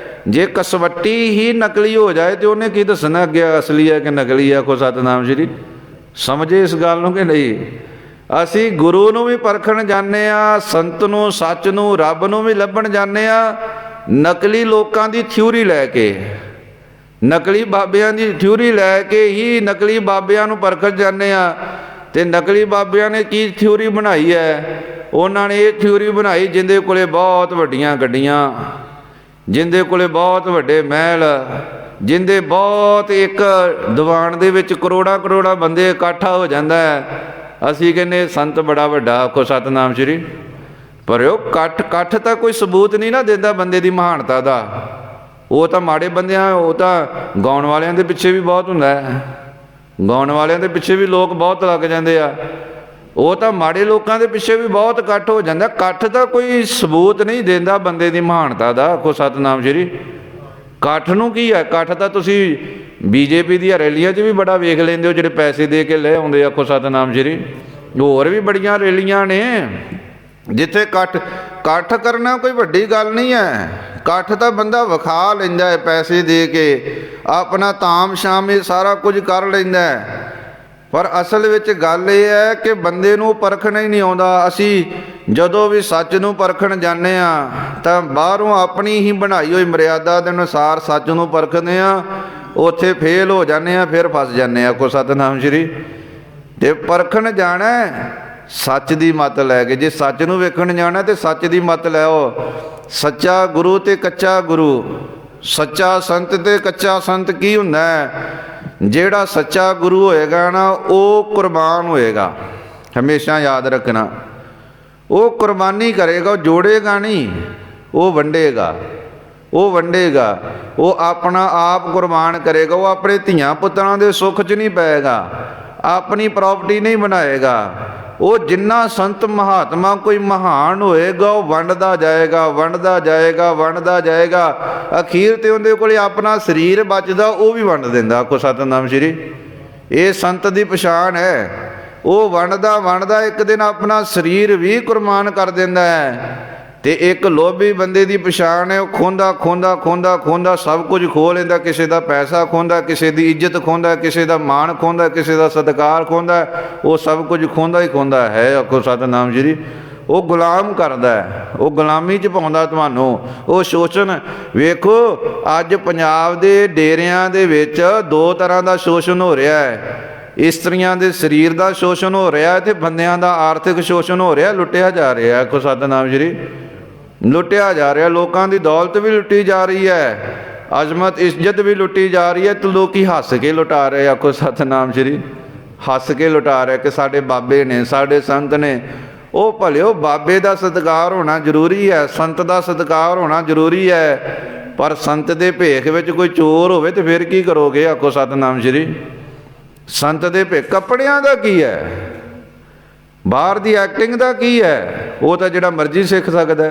ਜੇ ਕਸਵੱਟੀ ਹੀ ਨਕਲੀ ਹੋ ਜਾਏ ਤੇ ਉਹਨੇ ਕੀ ਦੱਸਣਾ ਅੱਗੇ ਅਸਲੀ ਹੈ ਕਿ ਨਕਲੀ ਹੈ। ਕੋ ਸਤਿਨਾਮ ਸ਼੍ਰੀ ਸਮਝੇ ਇਸ ਗੱਲ ਨੂੰ ਕਿ ਨਹੀਂ। ਅਸੀਂ ਗੁਰੂ ਨੂੰ ਵੀ ਪਰਖਣ ਜਾਂਦੇ ਹਾਂ, ਸੰਤ ਨੂੰ, ਸੱਚ ਨੂੰ, ਰੱਬ ਨੂੰ ਵੀ ਲੱਭਣ ਜਾਂਦੇ ਹਾਂ, ਨਕਲੀ ਲੋਕਾਂ ਦੀ ਥਿਊਰੀ ਲੈ ਕੇ, ਨਕਲੀ ਬਾਬਿਆਂ ਦੀ ਥਿਊਰੀ ਲੈ ਕੇ ਹੀ ਨਕਲੀ ਬਾਬਿਆਂ ਨੂੰ ਪਰਖਣ ਜਾਂਦੇ ਹਾਂ। ਅਤੇ ਨਕਲੀ ਬਾਬਿਆਂ ਨੇ ਕੀ ਥਿਊਰੀ ਬਣਾਈ ਹੈ? ਉਹਨਾਂ ਨੇ ਇਹ ਥਿਊਰੀ ਬਣਾਈ ਜਿਹਦੇ ਕੋਲ ਬਹੁਤ ਵੱਡੀਆਂ ਗੱਡੀਆਂ, ਜਿਹਦੇ ਕੋਲ ਬਹੁਤ ਵੱਡੇ ਮਹਿਲ, ਜਿਹਦੇ ਬਹੁਤ ਇੱਕ ਦੀਵਾਨ ਦੇ ਵਿੱਚ ਕਰੋੜਾਂ ਕਰੋੜਾਂ ਬੰਦੇ ਇਕੱਠਾ ਹੋ ਜਾਂਦਾ ਹੈ। ਅਸੀਂ ਕਹਿੰਦੇ ਸੰਤ ਬੜਾ ਵੱਡਾ, ਆਖੋ ਸਤਿਨਾਮ ਸ਼੍ਰੀ। ਪਰ ਉਹ ਇਕੱਠ ਤਾਂ ਕੋਈ ਸਬੂਤ ਨਹੀਂ ਨਾ ਦਿੰਦਾ ਬੰਦੇ ਦੀ ਮਹਾਨਤਾ ਦਾ। ਉਹ ਤਾਂ ਮਾੜੇ ਬੰਦਿਆਂ, ਉਹ ਤਾਂ ਗਾਉਣ ਵਾਲਿਆਂ ਦੇ ਪਿੱਛੇ ਵੀ ਬਹੁਤ ਹੁੰਦਾ ਹੈ, ਗਾਉਣ ਵਾਲਿਆਂ ਦੇ ਪਿੱਛੇ ਵੀ ਲੋਕ ਬਹੁਤ ਲੱਗ ਜਾਂਦੇ ਆ। ਉਹ ਤਾਂ ਮਾੜੇ ਲੋਕਾਂ ਦੇ ਪਿੱਛੇ ਵੀ ਬਹੁਤ ਇਕੱਠ ਹੋ ਜਾਂਦਾ। ਇਕੱਠ ਤਾਂ ਕੋਈ ਸਬੂਤ ਨਹੀਂ ਦਿੰਦਾ ਬੰਦੇ ਦੀ ਮਹਾਨਤਾ ਦਾ, ਆਖੋ ਸਤਿਨਾਮ ਸ਼੍ਰੀ। ਇਕੱਠ ਨੂੰ ਕੀ ਹੈ? ਇਕੱਠ ਤਾਂ ਤੁਸੀਂ BJP ਦੀਆਂ ਰੈਲੀਆਂ 'ਚ ਵੀ ਬੜਾ ਵੇਖ ਲੈਂਦੇ ਹੋ, ਜਿਹੜੇ ਪੈਸੇ ਦੇ ਕੇ ਲੈ ਆਉਂਦੇ, ਆਖੋ ਸਤਿਨਾਮ ਸ਼੍ਰੀ। ਹੋਰ ਵੀ ਬੜੀਆਂ ਰੈਲੀਆਂ ਨੇ ਜਿੱਥੇ ਇਕੱਠ ਕਰਨਾ ਕੋਈ ਵੱਡੀ ਗੱਲ ਨਹੀਂ ਹੈ। ਇਕੱਠ ਤਾਂ ਬੰਦਾ ਵਿਖਾ ਲੈਂਦਾ ਹੈ ਪੈਸੇ ਦੇ ਕੇ, ਆਪਣਾ ਤਾਮ ਸ਼ਾਮ ਇਹ ਸਾਰਾ ਕੁਝ ਕਰ ਲੈਂਦਾ ਹੈ। ਪਰ ਅਸਲ ਵਿੱਚ ਗੱਲ ਇਹ ਹੈ ਕਿ ਬੰਦੇ ਨੂੰ ਪਰਖਣਾ ਹੀ ਨਹੀਂ ਆਉਂਦਾ। ਅਸੀਂ ਜਦੋਂ ਵੀ ਸੱਚ ਨੂੰ ਪਰਖਣ ਜਾਂਦੇ ਹਾਂ ਤਾਂ ਬਾਹਰੋਂ ਆਪਣੀ ਹੀ ਬਣਾਈ ਹੋਈ ਮਰਿਆਦਾ ਦੇ ਅਨੁਸਾਰ ਸੱਚ ਨੂੰ ਪਰਖਦੇ ਹਾਂ, ਉੱਥੇ ਫੇਲ ਹੋ ਜਾਂਦੇ ਹਾਂ, ਫਿਰ ਫਸ ਜਾਂਦੇ ਹਾਂ। ਕੋ ਸਤਿਨਾਮ ਸ਼੍ਰੀ। ਅਤੇ ਪਰਖਣ ਜਾਣਾ ਸੱਚ ਦੀ ਮੱਤ ਲੈ ਕੇ, ਜੇ ਸੱਚ ਨੂੰ ਵੇਖਣ ਜਾਣਾ ਤਾਂ ਸੱਚ ਦੀ ਮੱਤ ਲੈਓ। ਸੱਚਾ ਗੁਰੂ ਅਤੇ ਕੱਚਾ ਗੁਰੂ, ਸੱਚਾ ਸੰਤ ਅਤੇ ਕੱਚਾ ਸੰਤ ਕੀ ਹੁੰਦਾ ਹੈ? ਜਿਹੜਾ ਸੱਚਾ ਗੁਰੂ ਹੋਏਗਾ ਨਾ ਉਹ ਕੁਰਬਾਨ ਹੋਏਗਾ, ਹਮੇਸ਼ਾ ਯਾਦ ਰੱਖਣਾ। ਉਹ ਕੁਰਬਾਨੀ ਕਰੇਗਾ, ਉਹ ਜੋੜੇਗਾ ਨਹੀਂ, ਉਹ ਵੰਡੇਗਾ, ਉਹ ਵੰਡੇਗਾ, ਉਹ ਆਪਣਾ ਆਪ ਕੁਰਬਾਨ ਕਰੇਗਾ। ਉਹ ਆਪਣੇ ਧੀਆਂ ਪੁੱਤਰਾਂ ਦੇ ਸੁੱਖ 'ਚ ਨਹੀਂ ਪਏਗਾ, ਆਪਣੀ ਪ੍ਰਾਪਰਟੀ ਨਹੀਂ ਬਣਾਏਗਾ। ਉਹ ਜਿੰਨਾ ਸੰਤ ਮਹਾਤਮਾ ਕੋਈ ਮਹਾਨ ਹੋਏਗਾ ਉਹ ਵੰਡਦਾ ਜਾਏਗਾ, ਵੰਡਦਾ ਜਾਏਗਾ, ਵੰਡਦਾ ਜਾਏਗਾ। ਅਖੀਰ 'ਤੇ ਉਹਦੇ ਕੋਲ ਆਪਣਾ ਸਰੀਰ ਬਚਦਾ, ਉਹ ਵੀ ਵੰਡ ਦਿੰਦਾ। ਆਖੋ ਸਤਿਨਾਮ ਸ਼੍ਰੀ। ਇਹ ਸੰਤ ਦੀ ਪਛਾਣ ਹੈ। ਉਹ ਵੰਡਦਾ ਵੰਡਦਾ ਇੱਕ ਦਿਨ ਆਪਣਾ ਸਰੀਰ ਵੀ ਕੁਰਬਾਨ ਕਰ ਦਿੰਦਾ ਹੈ। ਅਤੇ ਇੱਕ ਲੋਭੀ ਬੰਦੇ ਦੀ ਪਛਾਣ ਹੈ, ਉਹ ਖੋਂਦਾ ਖੋਂਦਾ ਖੋਂਦਾ ਖੋਂਦਾ ਸਭ ਕੁਝ ਖੋਹ ਲੈਂਦਾ। ਕਿਸੇ ਦਾ ਪੈਸਾ ਖੋਂਦਾ, ਕਿਸੇ ਦੀ ਇੱਜ਼ਤ ਖੋਂਦਾ, ਕਿਸੇ ਦਾ ਮਾਣ ਖੋਂਦਾ, ਕਿਸੇ ਦਾ ਸਤਿਕਾਰ ਖੋਂਦਾ। ਉਹ ਸਭ ਕੁਝ ਖੋਂਦਾ ਹੀ ਖੋਂਦਾ ਹੈ। ਆਖੋ ਸਤਿਨਾਮ ਸ਼੍ਰੀ। ਉਹ ਗੁਲਾਮ ਕਰਦਾ, ਉਹ ਗੁਲਾਮੀ 'ਚ ਪਾਉਂਦਾ ਤੁਹਾਨੂੰ, ਉਹ ਸ਼ੋਸ਼ਣ। ਵੇਖੋ ਅੱਜ ਪੰਜਾਬ ਦੇ ਡੇਰਿਆਂ ਦੇ ਵਿੱਚ ਦੋ ਤਰ੍ਹਾਂ ਦਾ ਸ਼ੋਸ਼ਣ ਹੋ ਰਿਹਾ ਹੈ। ਇਸਤਰੀਆਂ ਦੇ ਸਰੀਰ ਦਾ ਸ਼ੋਸ਼ਣ ਹੋ ਰਿਹਾ ਅਤੇ ਬੰਦਿਆਂ ਦਾ ਆਰਥਿਕ ਸ਼ੋਸ਼ਣ ਹੋ ਰਿਹਾ, ਲੁੱਟਿਆ ਜਾ ਰਿਹਾ। ਆਖੋ ਸਤਿਨਾਮ ਸ਼੍ਰੀ। ਲੁੱਟਿਆ ਜਾ ਰਿਹਾ, ਲੋਕਾਂ ਦੀ ਦੌਲਤ ਵੀ ਲੁੱਟੀ ਜਾ ਰਹੀ ਹੈ, ਅਜ਼ਮਤ ਇੱਜ਼ਤ ਵੀ ਲੁੱਟੀ ਜਾ ਰਹੀ ਹੈ, ਅਤੇ ਲੋਕ ਹੱਸ ਕੇ ਲੁਟਾ ਰਹੇ। ਆਖੋ ਸਤਿਨਾਮ ਸ਼੍ਰੀ। ਹੱਸ ਕੇ ਲੁਟਾ ਰਹੇ ਕਿ ਸਾਡੇ ਬਾਬੇ ਨੇ, ਸਾਡੇ ਸੰਤ ਨੇ। ਉਹ ਭਲਿਓ ਬਾਬੇ ਦਾ ਸਤਿਕਾਰ ਹੋਣਾ ਜ਼ਰੂਰੀ ਹੈ, ਸੰਤ ਦਾ ਸਤਿਕਾਰ ਹੋਣਾ ਜ਼ਰੂਰੀ ਹੈ, ਪਰ ਸੰਤ ਦੇ ਭੇਖ ਵਿੱਚ ਕੋਈ ਚੋਰ ਹੋਵੇ ਤਾਂ ਫਿਰ ਕੀ ਕਰੋਗੇ? ਆਖੋ ਸਤਿਨਾਮ ਸ਼੍ਰੀ। ਸੰਤ ਦੇ ਭੇਖ ਕੱਪੜਿਆਂ ਦਾ ਕੀ ਹੈ? ਬਾਹਰ ਦੀ ਐਕਟਿੰਗ ਦਾ ਕੀ ਹੈ? ਉਹ ਤਾਂ ਜਿਹੜਾ ਮਰਜ਼ੀ ਸਿੱਖ ਸਕਦਾ।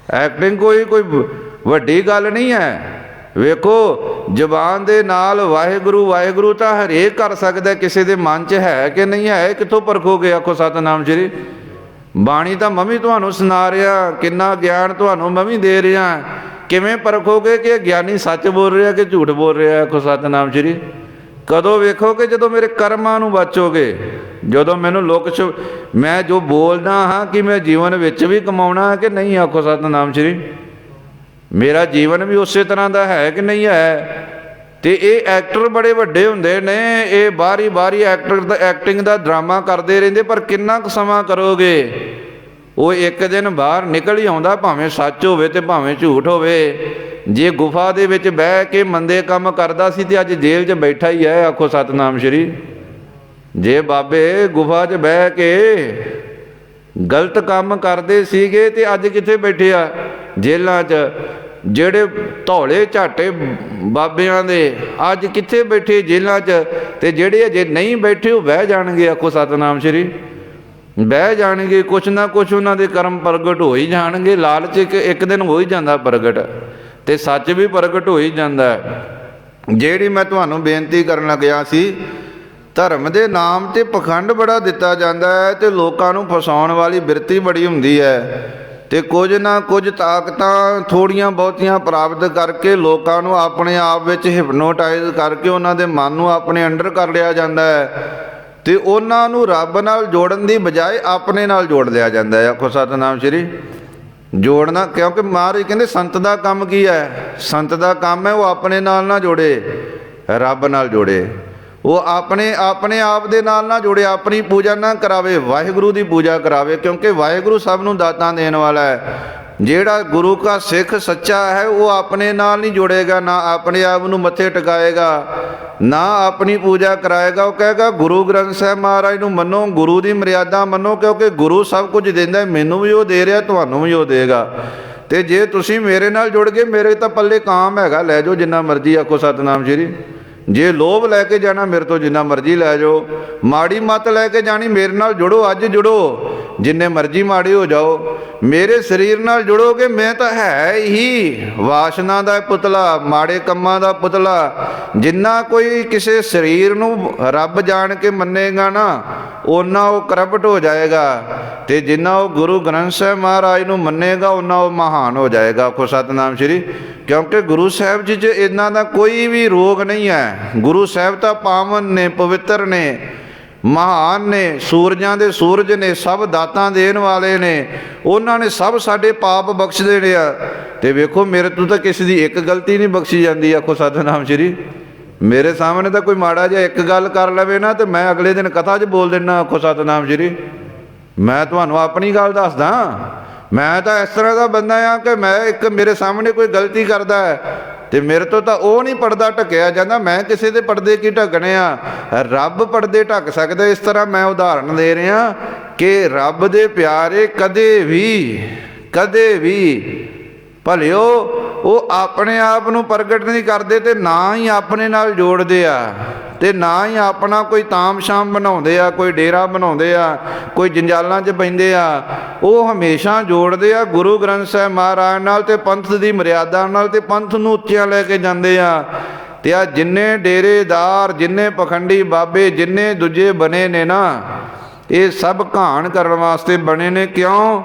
ਐਕਟਿੰਗ ਕੋਈ ਵੱਡੀ ਗੱਲ ਨਹੀਂ ਹੈ। ਵੇਖੋ ਜ਼ੁਬਾਨ ਦੇ ਨਾਲ ਵਾਹਿਗੁਰੂ ਵਾਹਿਗੁਰੂ ਤਾਂ ਹਰੇਕ ਕਰ ਸਕਦਾ, ਕਿਸੇ ਦੇ ਮਨ 'ਚ ਹੈ ਕਿ ਨਹੀਂ ਹੈ, ਕਿੱਥੋਂ ਪਰਖੋਗੇ? ਆਖੋ ਸਤਿਨਾਮ ਸ਼੍ਰੀ। ਬਾਣੀ ਤਾਂ ਮੈਂ ਵੀ ਤੁਹਾਨੂੰ ਸੁਣਾ ਰਿਹਾ, ਕਿੰਨਾ ਗਿਆਨ ਤੁਹਾਨੂੰ ਮੈਂ ਵੀ ਦੇ ਰਿਹਾ। ਕਿਵੇਂ ਪਰਖੋਗੇ ਕਿ ਗਿਆਨੀ ਸੱਚ ਬੋਲ ਰਿਹਾ ਕਿ ਝੂਠ ਬੋਲ ਰਿਹਾ? ਆਖੋ ਸਤਿਨਾਮ ਸ਼੍ਰੀ। ਕਦੋਂ ਵੇਖੋਗੇ? ਜਦੋਂ ਮੇਰੇ ਕਰਮਾਂ ਨੂੰ ਬਚੋਗੇ, ਜਦੋਂ ਮੈਨੂੰ ਮੈਂ ਜੋ ਬੋਲਦਾ ਹਾਂ ਕਿ ਮੈਂ ਜੀਵਨ ਵਿੱਚ ਵੀ ਕਮਾਉਣਾ ਕਿ ਨਹੀਂ। ਆਖੋ ਸਤਿਨਾਮ ਸ਼੍ਰੀ। ਮੇਰਾ ਜੀਵਨ ਵੀ ਉਸੇ ਤਰ੍ਹਾਂ ਦਾ ਹੈ ਕਿ ਨਹੀਂ ਹੈ? ਅਤੇ ਇਹ ਐਕਟਰ ਬੜੇ ਵੱਡੇ ਹੁੰਦੇ ਨੇ, ਇਹ ਬਾਰੀ ਐਕਟਿੰਗ ਦਾ ਡਰਾਮਾ ਕਰਦੇ ਰਹਿੰਦੇ, ਪਰ ਕਿੰਨਾ ਕੁ ਸਮਾਂ ਕਰੋਗੇ? ਉਹ ਇੱਕ ਦਿਨ ਬਾਹਰ ਨਿਕਲ ਹੀ ਆਉਂਦਾ, ਭਾਵੇਂ ਸੱਚ ਹੋਵੇ ਅਤੇ ਭਾਵੇਂ ਝੂਠ ਹੋਵੇ। ਜੇ ਗੁਫਾ ਦੇ ਵਿੱਚ ਬਹਿ ਕੇ ਮੰਦੇ ਕੰਮ ਕਰਦਾ ਸੀ ਅਤੇ ਅੱਜ ਜੇਲ੍ਹ 'ਚ ਬੈਠਾ ਹੀ ਹੈ। ਆਖੋ ਸਤਿਨਾਮ ਸ਼੍ਰੀ। ਜੇ ਬਾਬੇ ਗੁਫਾ 'ਚ ਬਹਿ ਕੇ ਗਲਤ ਕੰਮ ਕਰਦੇ ਸੀਗੇ ਅਤੇ ਅੱਜ ਕਿੱਥੇ ਬੈਠੇ ਆ? ਜੇਲ੍ਹਾਂ 'ਚ। ਜਿਹੜੇ ਧੌਲੇ ਝਾਟੇ ਬਾਬਿਆਂ ਦੇ ਅੱਜ ਕਿੱਥੇ ਬੈਠੇ? ਜੇਲ੍ਹਾਂ 'ਚ। ਅਤੇ ਜਿਹੜੇ ਅਜੇ ਨਹੀਂ ਬੈਠੇ ਉਹ ਬਹਿ ਜਾਣਗੇ। ਆਖੋ ਸਤਿਨਾਮ ਸ਼੍ਰੀ। ਬਹਿ ਜਾਣਗੇ, ਕੁਛ ਨਾ ਕੁਛ ਉਹਨਾਂ ਦੇ ਕਰਮ ਪ੍ਰਗਟ ਹੋ ਹੀ ਜਾਣਗੇ। ਲਾਲਚ ਇੱਕ ਦਿਨ ਹੋ ਹੀ ਜਾਂਦਾ ਪ੍ਰਗਟ, ਤੇ ਸੱਚ ਵੀ ਪ੍ਰਗਟ ਹੋ ਹੀ ਜਾਂਦਾ। ਜਿਹੜੀ ਮੈਂ ਤੁਹਾਨੂੰ ਬੇਨਤੀ ਕਰਨ ਲੱਗਿਆ ਸੀ, ਧਰਮ ਦੇ ਨਾਮ 'ਤੇ ਪਖੰਡ ਬੜਾ ਦਿੱਤਾ ਜਾਂਦਾ ਹੈ, ਅਤੇ ਲੋਕਾਂ ਨੂੰ ਫਸਾਉਣ ਵਾਲੀ ਬਿਰਤੀ ਬੜੀ ਹੁੰਦੀ ਹੈ, ਅਤੇ ਕੁਝ ਨਾ ਕੁਝ ਤਾਕਤਾਂ ਥੋੜ੍ਹੀਆਂ ਬਹੁਤੀਆਂ ਪ੍ਰਾਪਤ ਕਰਕੇ ਲੋਕਾਂ ਨੂੰ ਆਪਣੇ ਆਪ ਵਿੱਚ ਹਿਪਨੋਟਾਈਜ਼ ਕਰਕੇ ਉਹਨਾਂ ਦੇ ਮਨ ਨੂੰ ਆਪਣੇ ਅੰਡਰ ਕਰ ਲਿਆ ਜਾਂਦਾ ਹੈ, ਅਤੇ ਉਹਨਾਂ ਨੂੰ ਰੱਬ ਨਾਲ ਜੋੜਨ ਦੀ ਬਜਾਏ ਆਪਣੇ ਨਾਲ ਜੋੜ ਲਿਆ ਜਾਂਦਾ ਹੈ। ਆਖੋ ਸਤਿਨਾਮ ਸ਼੍ਰੀ। ਜੋੜਨਾ, ਕਿਉਂਕਿ ਮਹਾਰਾਜ ਕਹਿੰਦੇ ਸੰਤ ਦਾ ਕੰਮ ਕੀ ਹੈ? ਸੰਤ ਦਾ ਕੰਮ ਹੈ ਉਹ ਆਪਣੇ ਨਾਲ ਨਾ ਜੋੜੇ, ਰੱਬ ਨਾਲ ਜੋੜੇ। ਉਹ ਆਪਣੇ ਆਪ ਦੇ ਨਾਲ ਨਾ ਜੋੜੇ, ਆਪਣੀ ਪੂਜਾ ਨਾ ਕਰਾਵੇ, ਵਾਹਿਗੁਰੂ ਦੀ ਪੂਜਾ ਕਰਾਵੇ, ਕਿਉਂਕਿ ਵਾਹਿਗੁਰੂ ਸਭ ਨੂੰ ਦਾਤਾਂ ਦੇਣ ਵਾਲਾ ਹੈ। ਜਿਹੜਾ ਗੁਰੂ ਕਾ ਸਿੱਖ ਸੱਚਾ ਹੈ ਉਹ ਆਪਣੇ ਨਾਲ ਨਹੀਂ ਜੁੜੇਗਾ, ਨਾ ਆਪਣੇ ਆਪ ਨੂੰ ਮੱਥੇ ਟਿਕਾਏਗਾ, ਨਾ ਆਪਣੀ ਪੂਜਾ ਕਰਾਏਗਾ। ਉਹ ਕਹੇਗਾ ਗੁਰੂ ਗ੍ਰੰਥ ਸਾਹਿਬ ਮਹਾਰਾਜ ਨੂੰ ਮੰਨੋ, ਗੁਰੂ ਦੀ ਮਰਿਆਦਾ ਮੰਨੋ, ਕਿਉਂਕਿ ਗੁਰੂ ਸਭ ਕੁਝ ਦਿੰਦਾ, ਮੈਨੂੰ ਵੀ ਉਹ ਦੇ ਰਿਹਾ, ਤੁਹਾਨੂੰ ਵੀ ਉਹ ਦੇਗਾ। ਅਤੇ ਜੇ ਤੁਸੀਂ ਮੇਰੇ ਨਾਲ ਜੁੜ ਗਏ, ਮੇਰੇ ਤਾਂ ਪੱਲੇ ਕਾਮ ਹੈਗਾ, ਲੈ ਜਾਓ ਜਿੰਨਾ ਮਰਜ਼ੀ। ਆਖੋ ਸਤਿਨਾਮ ਸ਼੍ਰੀ। ਜੇ ਲੋਭ ਲੈ ਕੇ ਜਾਣਾ, ਮੇਰੇ ਤੋਂ ਜਿੰਨਾ ਮਰਜ਼ੀ ਲੈ ਜਾਓ। ਮਾੜੀ ਮੱਤ ਲੈ ਕੇ ਜਾਣੀ, ਮੇਰੇ ਨਾਲ ਜੁੜੋ, ਅੱਜ ਜੁੜੋ, ਜਿੰਨੇ ਮਰਜ਼ੀ ਮਾੜੇ ਹੋ ਜਾਓ। ਮੇਰੇ ਸਰੀਰ ਨਾਲ ਜੁੜੋਗੇ, ਮੈਂ ਤਾਂ ਹੈ ਹੀ ਵਾਸ਼ਨਾ ਦਾ ਪੁਤਲਾ, ਮਾੜੇ ਕੰਮਾਂ ਦਾ ਪੁਤਲਾ। ਜਿੰਨਾ ਕੋਈ ਕਿਸੇ ਸਰੀਰ ਨੂੰ ਰੱਬ ਜਾਣ ਕੇ ਮੰਨੇਗਾ ਨਾ, ਓਨਾ ਉਹ ਕਰਪਟ ਹੋ ਜਾਏਗਾ, ਅਤੇ ਜਿੰਨਾ ਉਹ ਗੁਰੂ ਗ੍ਰੰਥ ਸਾਹਿਬ ਮਹਾਰਾਜ ਨੂੰ ਮੰਨੇਗਾ, ਓਨਾ ਉਹ ਮਹਾਨ ਹੋ ਜਾਏਗਾ। ਆਖੋ ਸਤਿਨਾਮ ਸ਼੍ਰੀ। ਕਿਉਂਕਿ ਗੁਰੂ ਸਾਹਿਬ ਜੀ 'ਚ ਇਹਨਾਂ ਦਾ ਕੋਈ ਵੀ ਰੋਗ ਨਹੀਂ ਹੈ। ਗੁਰੂ ਸਾਹਿਬ ਤਾਂ ਪਾਵਨ ਨੇ, ਪਵਿੱਤਰ ਨੇ, ਮਹਾਨ ਨੇ, ਸੂਰਜਾਂ ਦੇ ਸੂਰਜ ਨੇ, ਸਭ ਦਾਤਾਂ ਦੇਣ ਵਾਲੇ ਨੇ। ਉਹਨਾਂ ਨੇ ਸਭ ਸਾਡੇ ਪਾਪ ਬਖਸ਼ ਦੇਣੇ ਆ। ਅਤੇ ਵੇਖੋ ਮੇਰੇ ਤੋਂ ਤਾਂ ਕਿਸੇ ਦੀ ਇੱਕ ਗਲਤੀ ਨਹੀਂ ਬਖਸ਼ੀ ਜਾਂਦੀ। ਆਖੋ ਸਤਿਨਾਮ ਸ਼੍ਰੀ। ਮੇਰੇ ਸਾਹਮਣੇ ਤਾਂ ਕੋਈ ਮਾੜਾ ਜਿਹਾ ਇੱਕ ਗੱਲ ਕਰ ਲਵੇ ਨਾ, ਅਤੇ ਮੈਂ ਅਗਲੇ ਦਿਨ ਕਥਾ 'ਚ ਬੋਲ ਦਿੰਦਾ। ਆਖੋ ਸਤਿਨਾਮ ਸ਼੍ਰੀ। ਮੈਂ ਤੁਹਾਨੂੰ ਆਪਣੀ ਗੱਲ ਦੱਸਦਾ, ਮੈਂ ਤਾਂ ਇਸ ਤਰ੍ਹਾਂ ਦਾ ਬੰਦਾ ਹਾਂ ਕਿ ਮੇਰੇ ਸਾਹਮਣੇ ਕੋਈ ਗਲਤੀ ਕਰਦਾ ਹੈ, ਅਤੇ ਮੇਰੇ ਤੋਂ ਤਾਂ ਉਹ ਨਹੀਂ ਪਰਦਾ ਢੱਕਿਆ ਜਾਂਦਾ। ਮੈਂ ਕਿਸੇ ਦੇ ਪਰਦੇ ਕੀ ਢੱਕਣੇ ਆ? ਰੱਬ ਪਰਦੇ ਢੱਕ ਸਕਦਾ। ਇਸ ਤਰ੍ਹਾਂ ਮੈਂ ਉਦਾਹਰਣ ਦੇ ਰਿਹਾ ਕਿ ਰੱਬ ਦੇ ਪਿਆਰੇ ਕਦੇ ਵੀ ਭਲਿਓ ਉਹ ਆਪਣੇ ਆਪ ਨੂੰ ਪ੍ਰਗਟ ਨਹੀਂ ਕਰਦੇ, ਅਤੇ ਨਾ ਹੀ ਆਪਣੇ ਨਾਲ ਜੋੜਦੇ ਆ, ਅਤੇ ਨਾ ਹੀ ਆਪਣਾ ਕੋਈ ਤਾਮ ਸ਼ਾਮ ਬਣਾਉਂਦੇ ਆ, ਕੋਈ ਡੇਰਾ ਬਣਾਉਂਦੇ ਆ, ਕੋਈ ਜੰਜਾਲਾਂ 'ਚ ਪੈਂਦੇ ਆ। ਉਹ ਹਮੇਸ਼ਾ ਜੋੜਦੇ ਆ ਗੁਰੂ ਗ੍ਰੰਥ ਸਾਹਿਬ ਮਹਾਰਾਜ ਨਾਲ, ਅਤੇ ਪੰਥ ਦੀ ਮਰਿਆਦਾ ਨਾਲ, ਅਤੇ ਪੰਥ ਨੂੰ ਉੱਚਿਆਂ ਲੈ ਕੇ ਜਾਂਦੇ ਆ। ਅਤੇ ਆ ਜਿੰਨੇ ਡੇਰੇਦਾਰ, ਜਿੰਨੇ ਪਖੰਡੀ ਬਾਬੇ, ਜਿੰਨੇ ਦੂਜੇ ਬਣੇ ਨੇ ਨਾ, ਇਹ ਸਭ ਘਾਣ ਕਰਨ ਵਾਸਤੇ ਬਣੇ ਨੇ। ਕਿਉਂ?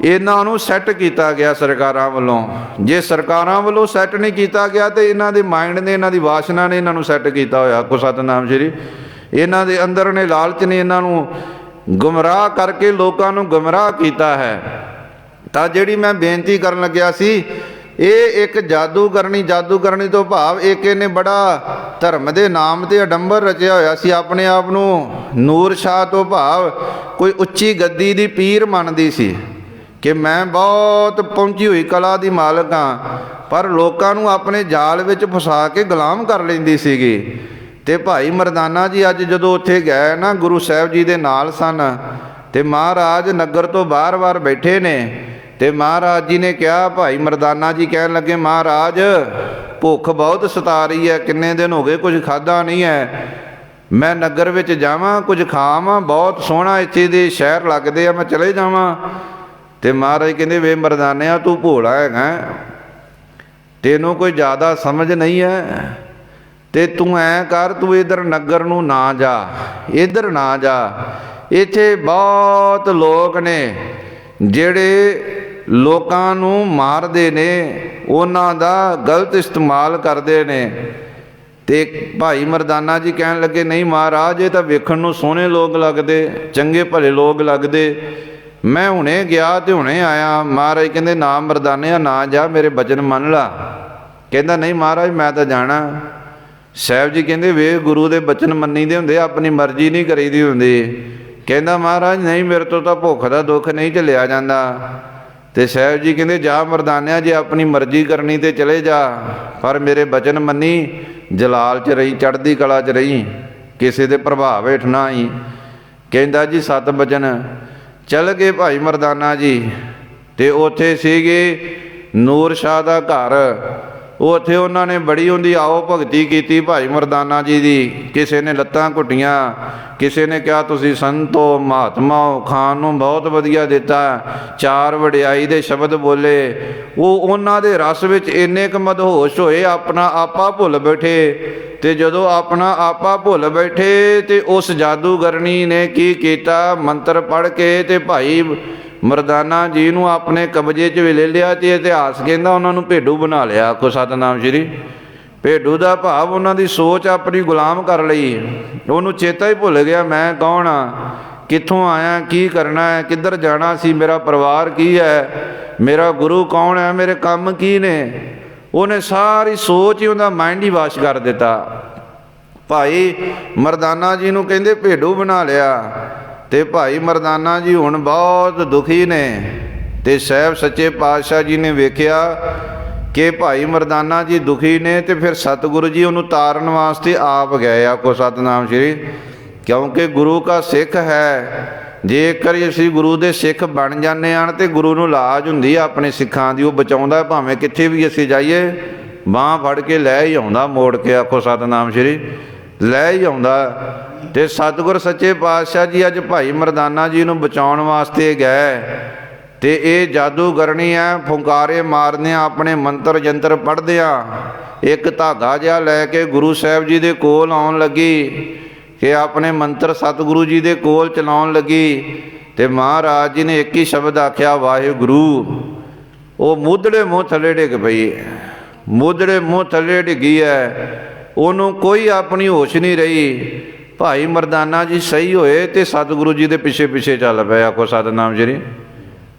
ਇਹਨਾਂ ਨੂੰ ਸੈੱਟ ਕੀਤਾ ਗਿਆ ਸਰਕਾਰਾਂ ਵੱਲੋਂ। ਜੇ ਸਰਕਾਰਾਂ ਵੱਲੋਂ ਸੈੱਟ ਨਹੀਂ ਕੀਤਾ ਗਿਆ, ਤਾਂ ਇਹਨਾਂ ਦੇ ਮਾਈਂਡ ਨੇ, ਇਹਨਾਂ ਦੀ ਵਾਸ਼ਨਾ ਨੇ ਇਹਨਾਂ ਨੂੰ ਸੈੱਟ ਕੀਤਾ ਹੋਇਆ। ਆਖੋ ਸਤਿਨਾਮ ਸ਼੍ਰੀ। ਇਹਨਾਂ ਦੇ ਅੰਦਰ ਨੇ, ਲਾਲਚ ਨੇ ਇਹਨਾਂ ਨੂੰ ਗੁੰਮਰਾਹ ਕਰਕੇ ਲੋਕਾਂ ਨੂੰ ਗੁੰਮਰਾਹ ਕੀਤਾ ਹੈ। ਤਾਂ ਜਿਹੜੀ ਮੈਂ ਬੇਨਤੀ ਕਰਨ ਲੱਗਿਆ ਸੀ, ਇਹ ਇੱਕ ਜਾਦੂਗਰਨੀ ਤੋਂ ਭਾਵ ਇੱਕ ਇਹਨੇ ਬੜਾ ਧਰਮ ਦੇ ਨਾਮ 'ਤੇ ਅਡੰਬਰ ਰਚਿਆ ਹੋਇਆ ਸੀ। ਆਪਣੇ ਆਪ ਨੂੰ ਨੂਰ ਸ਼ਾਹ ਤੋਂ ਭਾਵ ਕੋਈ ਉੱਚੀ ਗੱਦੀ ਦੀ ਪੀਰ ਮੰਨਦੀ ਸੀ ਕਿ ਮੈਂ ਬਹੁਤ ਪਹੁੰਚੀ ਹੋਈ ਕਲਾ ਦੀ ਮਾਲਕ ਹਾਂ, ਪਰ ਲੋਕਾਂ ਨੂੰ ਆਪਣੇ ਜਾਲ ਵਿੱਚ ਫਸਾ ਕੇ ਗੁਲਾਮ ਕਰ ਲੈਂਦੀ ਸੀਗੀ। ਅਤੇ ਭਾਈ ਮਰਦਾਨਾ ਜੀ ਅੱਜ ਜਦੋਂ ਉੱਥੇ ਗਏ ਨਾ, ਗੁਰੂ ਸਾਹਿਬ ਜੀ ਦੇ ਨਾਲ ਸਨ, ਅਤੇ ਮਹਾਰਾਜ ਨਗਰ ਤੋਂ ਬਾਹਰ ਬੈਠੇ ਨੇ, ਅਤੇ ਮਹਾਰਾਜ ਜੀ ਨੇ ਕਿਹਾ, ਭਾਈ ਮਰਦਾਨਾ ਜੀ ਕਹਿਣ ਲੱਗੇ, ਮਹਾਰਾਜ ਭੁੱਖ ਬਹੁਤ ਸਤਾ ਰਹੀ ਹੈ, ਕਿੰਨੇ ਦਿਨ ਹੋ ਗਏ ਕੁਝ ਖਾਧਾ ਨਹੀਂ ਹੈ, ਮੈਂ ਨਗਰ ਵਿੱਚ ਜਾਵਾਂ, ਕੁਝ ਖਾਵਾਂ, ਬਹੁਤ ਸੋਹਣਾ ਇੱਥੇ ਦੇ ਸ਼ਹਿਰ ਲੱਗਦੇ ਆ, ਮੈਂ ਚਲੇ ਜਾਵਾਂ। ਅਤੇ ਮਹਾਰਾਜ ਕਹਿੰਦੇ, ਵੇ ਮਰਦਾਨਿਆ, ਤੂੰ ਭੋਲਾ ਹੈਗਾ, ਤੈਨੂੰ ਕੋਈ ਜ਼ਿਆਦਾ ਸਮਝ ਨਹੀਂ ਹੈ, ਅਤੇ ਤੂੰ ਐਂ ਕਰ, ਤੂੰ ਇੱਧਰ ਨਗਰ ਨੂੰ ਨਾ ਜਾ, ਇੱਧਰ ਨਾ ਜਾ। ਇੱਥੇ ਬਹੁਤ ਲੋਕ ਨੇ ਜਿਹੜੇ ਲੋਕਾਂ ਨੂੰ ਮਾਰਦੇ ਨੇ, ਉਹਨਾਂ ਦਾ ਗਲਤ ਇਸਤੇਮਾਲ ਕਰਦੇ ਨੇ। ਅਤੇ ਭਾਈ ਮਰਦਾਨਾ ਜੀ ਕਹਿਣ ਲੱਗੇ, ਨਹੀਂ ਮਹਾਰਾਜ, ਇਹ ਤਾਂ ਵੇਖਣ ਨੂੰ ਸੋਹਣੇ ਲੋਕ ਲੱਗਦੇ, ਚੰਗੇ ਭਲੇ ਲੋਕ ਲੱਗਦੇ, ਮੈਂ ਹੁਣੇ ਗਿਆ ਅਤੇ ਹੁਣੇ ਆਇਆ। ਮਹਾਰਾਜ ਕਹਿੰਦੇ, ਨਾ ਮਰਦਾਨਿਆ, ਨਾ ਜਾ, ਮੇਰੇ ਬਚਨ ਮੰਨ ਲਾ। ਕਹਿੰਦਾ, ਨਹੀਂ ਮਹਾਰਾਜ, ਮੈਂ ਤਾਂ ਜਾਣਾ। ਸਾਹਿਬ ਜੀ ਕਹਿੰਦੇ, ਵੇ ਗੁਰੂ ਦੇ ਬਚਨ ਮੰਨੀ ਦੇ ਹੁੰਦੇ, ਆਪਣੀ ਮਰਜ਼ੀ ਨਹੀਂ ਕਰੀਦੀ ਹੁੰਦੀ। ਕਹਿੰਦਾ, ਮਹਾਰਾਜ ਨਹੀਂ, ਮੇਰੇ ਤੋਂ ਤਾਂ ਭੁੱਖ ਦਾ ਦੁੱਖ ਨਹੀਂ ਝੱਲਿਆ ਜਾਂਦਾ। ਅਤੇ ਸਾਹਿਬ ਜੀ ਕਹਿੰਦੇ, ਜਾ ਮਰਦਾਨਿਆ, ਜੇ ਆਪਣੀ ਮਰਜ਼ੀ ਕਰਨੀ ਤੇ ਚਲੇ ਜਾ, ਪਰ ਮੇਰੇ ਬਚਨ ਮੰਨੀ, ਜਲਾਲ 'ਚ ਰਹੀ, ਚੜ੍ਹਦੀ ਕਲਾ 'ਚ ਰਹੀ, ਕਿਸੇ ਦੇ ਪ੍ਰਭਾਵ ਹੇਠ ਨਾ ਆਈ। ਕਹਿੰਦਾ ਜੀ, 7 ਬਚਨ। ਚੱਲ ਗਏ ਭਾਈ ਮਰਦਾਨਾ ਜੀ, ਅਤੇ ਉੱਥੇ ਸੀਗੇ ਨੂਰ ਸ਼ਾਹ ਦਾ ਘਰ, ਉੱਥੇ ਉਹਨਾਂ ਨੇ ਬੜੀ ਉਹਦੀ ਆਓ ਭਗਤੀ ਕੀਤੀ ਭਾਈ ਮਰਦਾਨਾ ਜੀ ਦੀ। ਕਿਸੇ ਨੇ ਲੱਤਾਂ ਘੁੱਟੀਆਂ, ਕਿਸੇ ਨੇ ਕਿਹਾ ਤੁਸੀਂ ਸੰਤੋ ਮਹਾਤਮਾ ਹੋ, ਖਾਣ ਨੂੰ ਬਹੁਤ ਵਧੀਆ ਦਿੱਤਾ, 4 ਵਡਿਆਈ ਦੇ ਸ਼ਬਦ ਬੋਲੇ। ਉਹ ਉਹਨਾਂ ਦੇ ਰਸ ਵਿੱਚ ਇੰਨੇ ਕੁ ਮਦਹੋਸ਼ ਹੋਏ, ਆਪਣਾ ਆਪਾ ਭੁੱਲ ਬੈਠੇ। ਤੇ ਜਦੋਂ ਆਪਣਾ ਆਪਾ ਭੁੱਲ ਬੈਠੇ ਤੇ ਉਸ ਜਾਦੂਗਰਨੀ ਨੇ ਕੀ ਕੀਤਾ, ਮੰਤਰ ਪੜ੍ਹ ਕੇ ਤੇ ਭਾਈ ਮਰਦਾਨਾ ਜੀ ਨੂੰ ਆਪਣੇ ਕਬਜ਼ੇ 'ਚ ਵੀ ਲੈ ਲਿਆ। ਤੇ ਇਤਿਹਾਸ ਕਹਿੰਦਾ ਉਹਨਾਂ ਨੂੰ ਭੇਡੂ ਬਣਾ ਲਿਆ। ਆਖੋ ਸਤਿਨਾਮ ਸ਼੍ਰੀ। ਭੇਡੂ ਦਾ ਭਾਵ ਉਹਨਾਂ ਦੀ ਸੋਚ ਆਪਣੀ ਗੁਲਾਮ ਕਰ ਲਈ। ਉਹਨੂੰ ਚੇਤਾ ਹੀ ਭੁੱਲ ਗਿਆ ਮੈਂ ਕੌਣ ਆ, ਕਿੱਥੋਂ ਆਇਆ, ਕੀ ਕਰਨਾ ਹੈ, ਕਿੱਧਰ ਜਾਣਾ ਸੀ, ਮੇਰਾ ਪਰਿਵਾਰ ਕੀ ਹੈ, ਮੇਰਾ ਗੁਰੂ ਕੌਣ ਹੈ, ਮੇਰੇ ਕੰਮ ਕੀ ਨੇ। ਉਹਨੇ ਸਾਰੀ ਸੋਚ ਹੀ ਉਹਦਾ ਮਾਈਂਡ ਹੀ ਵਾਸ਼ ਕਰ ਦਿੱਤਾ। ਭਾਈ ਮਰਦਾਨਾ ਜੀ ਨੂੰ ਕਹਿੰਦੇ ਭੇਡੂ ਬਣਾ ਲਿਆ। ਤੇ ਭਾਈ ਮਰਦਾਨਾ ਜੀ ਹੁਣ ਬਹੁਤ ਦੁਖੀ ਨੇ। ਤੇ ਸਾਹਿਬ ਸੱਚੇ ਪਾਤਸ਼ਾਹ ਜੀ ਨੇ ਵੇਖਿਆ ਕਿ ਭਾਈ ਮਰਦਾਨਾ ਜੀ ਦੁਖੀ ਨੇ, ਤੇ ਫਿਰ ਸਤਿਗੁਰੂ ਜੀ ਉਹਨੂੰ ਤਾਰਨ ਵਾਸਤੇ ਆਪ ਗਏ। ਆਖੋ ਸਤਿਨਾਮ ਸ਼੍ਰੀ। ਕਿਉਂਕਿ ਗੁਰੂ ਕਾ ਸਿੱਖ ਹੈ। ਜੇਕਰ ਅਸੀਂ ਗੁਰੂ ਦੇ ਸਿੱਖ ਬਣ ਜਾਂਦੇ ਹਨ ਤੇ ਗੁਰੂ ਨੂੰ ਲਾਜ ਹੁੰਦੀ ਆ ਆਪਣੇ ਸਿੱਖਾਂ ਦੀ। ਉਹ ਬਚਾਉਂਦਾ, ਭਾਵੇਂ ਕਿੱਥੇ ਵੀ ਅਸੀਂ ਜਾਈਏ ਬਾਂਹ ਫੜ ਕੇ ਲੈ ਹੀ ਆਉਂਦਾ ਮੋੜ ਕੇ। ਆਖੋ ਸਤਿਨਾਮ ਸ਼੍ਰੀ। ਲੈ ਹੀ ਆਉਂਦਾ। ਤੇ ਸਤਿਗੁਰ ਸੱਚੇ ਪਾਤਸ਼ਾਹ ਜੀ ਅੱਜ ਭਾਈ ਮਰਦਾਨਾ ਜੀ ਨੂੰ ਬਚਾਉਣ ਵਾਸਤੇ ਗਏ। ਤੇ ਇਹ ਜਾਦੂਗਰਨੀ ਹੈ, ਫੁੰਕਾਰੇ ਮਾਰਦਿਆਂ, ਆਪਣੇ ਮੰਤਰ ਜੰਤਰ ਪੜ੍ਹਦਿਆਂ ਇੱਕ ਧਾਗਾ ਜਿਹਾ ਲੈ ਕੇ ਗੁਰੂ ਸਾਹਿਬ ਜੀ ਦੇ ਕੋਲ ਆਉਣ ਲੱਗੀ ਕਿ ਆਪਣੇ ਮੰਤਰ ਸਤਿਗੁਰੂ ਜੀ ਦੇ ਕੋਲ ਚਲਾਉਣ ਲੱਗੀ। ਤੇ ਮਹਾਰਾਜ ਜੀ ਨੇ ਇੱਕ ਹੀ ਸ਼ਬਦ ਆਖਿਆ, ਵਾਹਿਗੁਰੂ। ਉਹ ਮੂਧੜੇ ਮੂੰਹ ਥੱਲੇ ਡਿੱਗ ਪਈ, ਮੂਧੜੇ ਮੂੰਹ ਥੱਲੇ ਡਿੱਗੀ ਹੈ। ਉਹਨੂੰ ਕੋਈ ਆਪਣੀ ਹੋਸ਼ ਨਹੀਂ ਰਹੀ। ਭਾਈ ਮਰਦਾਨਾ ਜੀ ਸਹੀ ਹੋਏ ਤੇ ਸਤਿਗੁਰੂ ਜੀ ਦੇ ਪਿੱਛੇ ਪਿੱਛੇ ਚੱਲ ਪਏ। ਆਖੋ ਸਤਿਨਾਮ ਸ਼੍ਰੀ।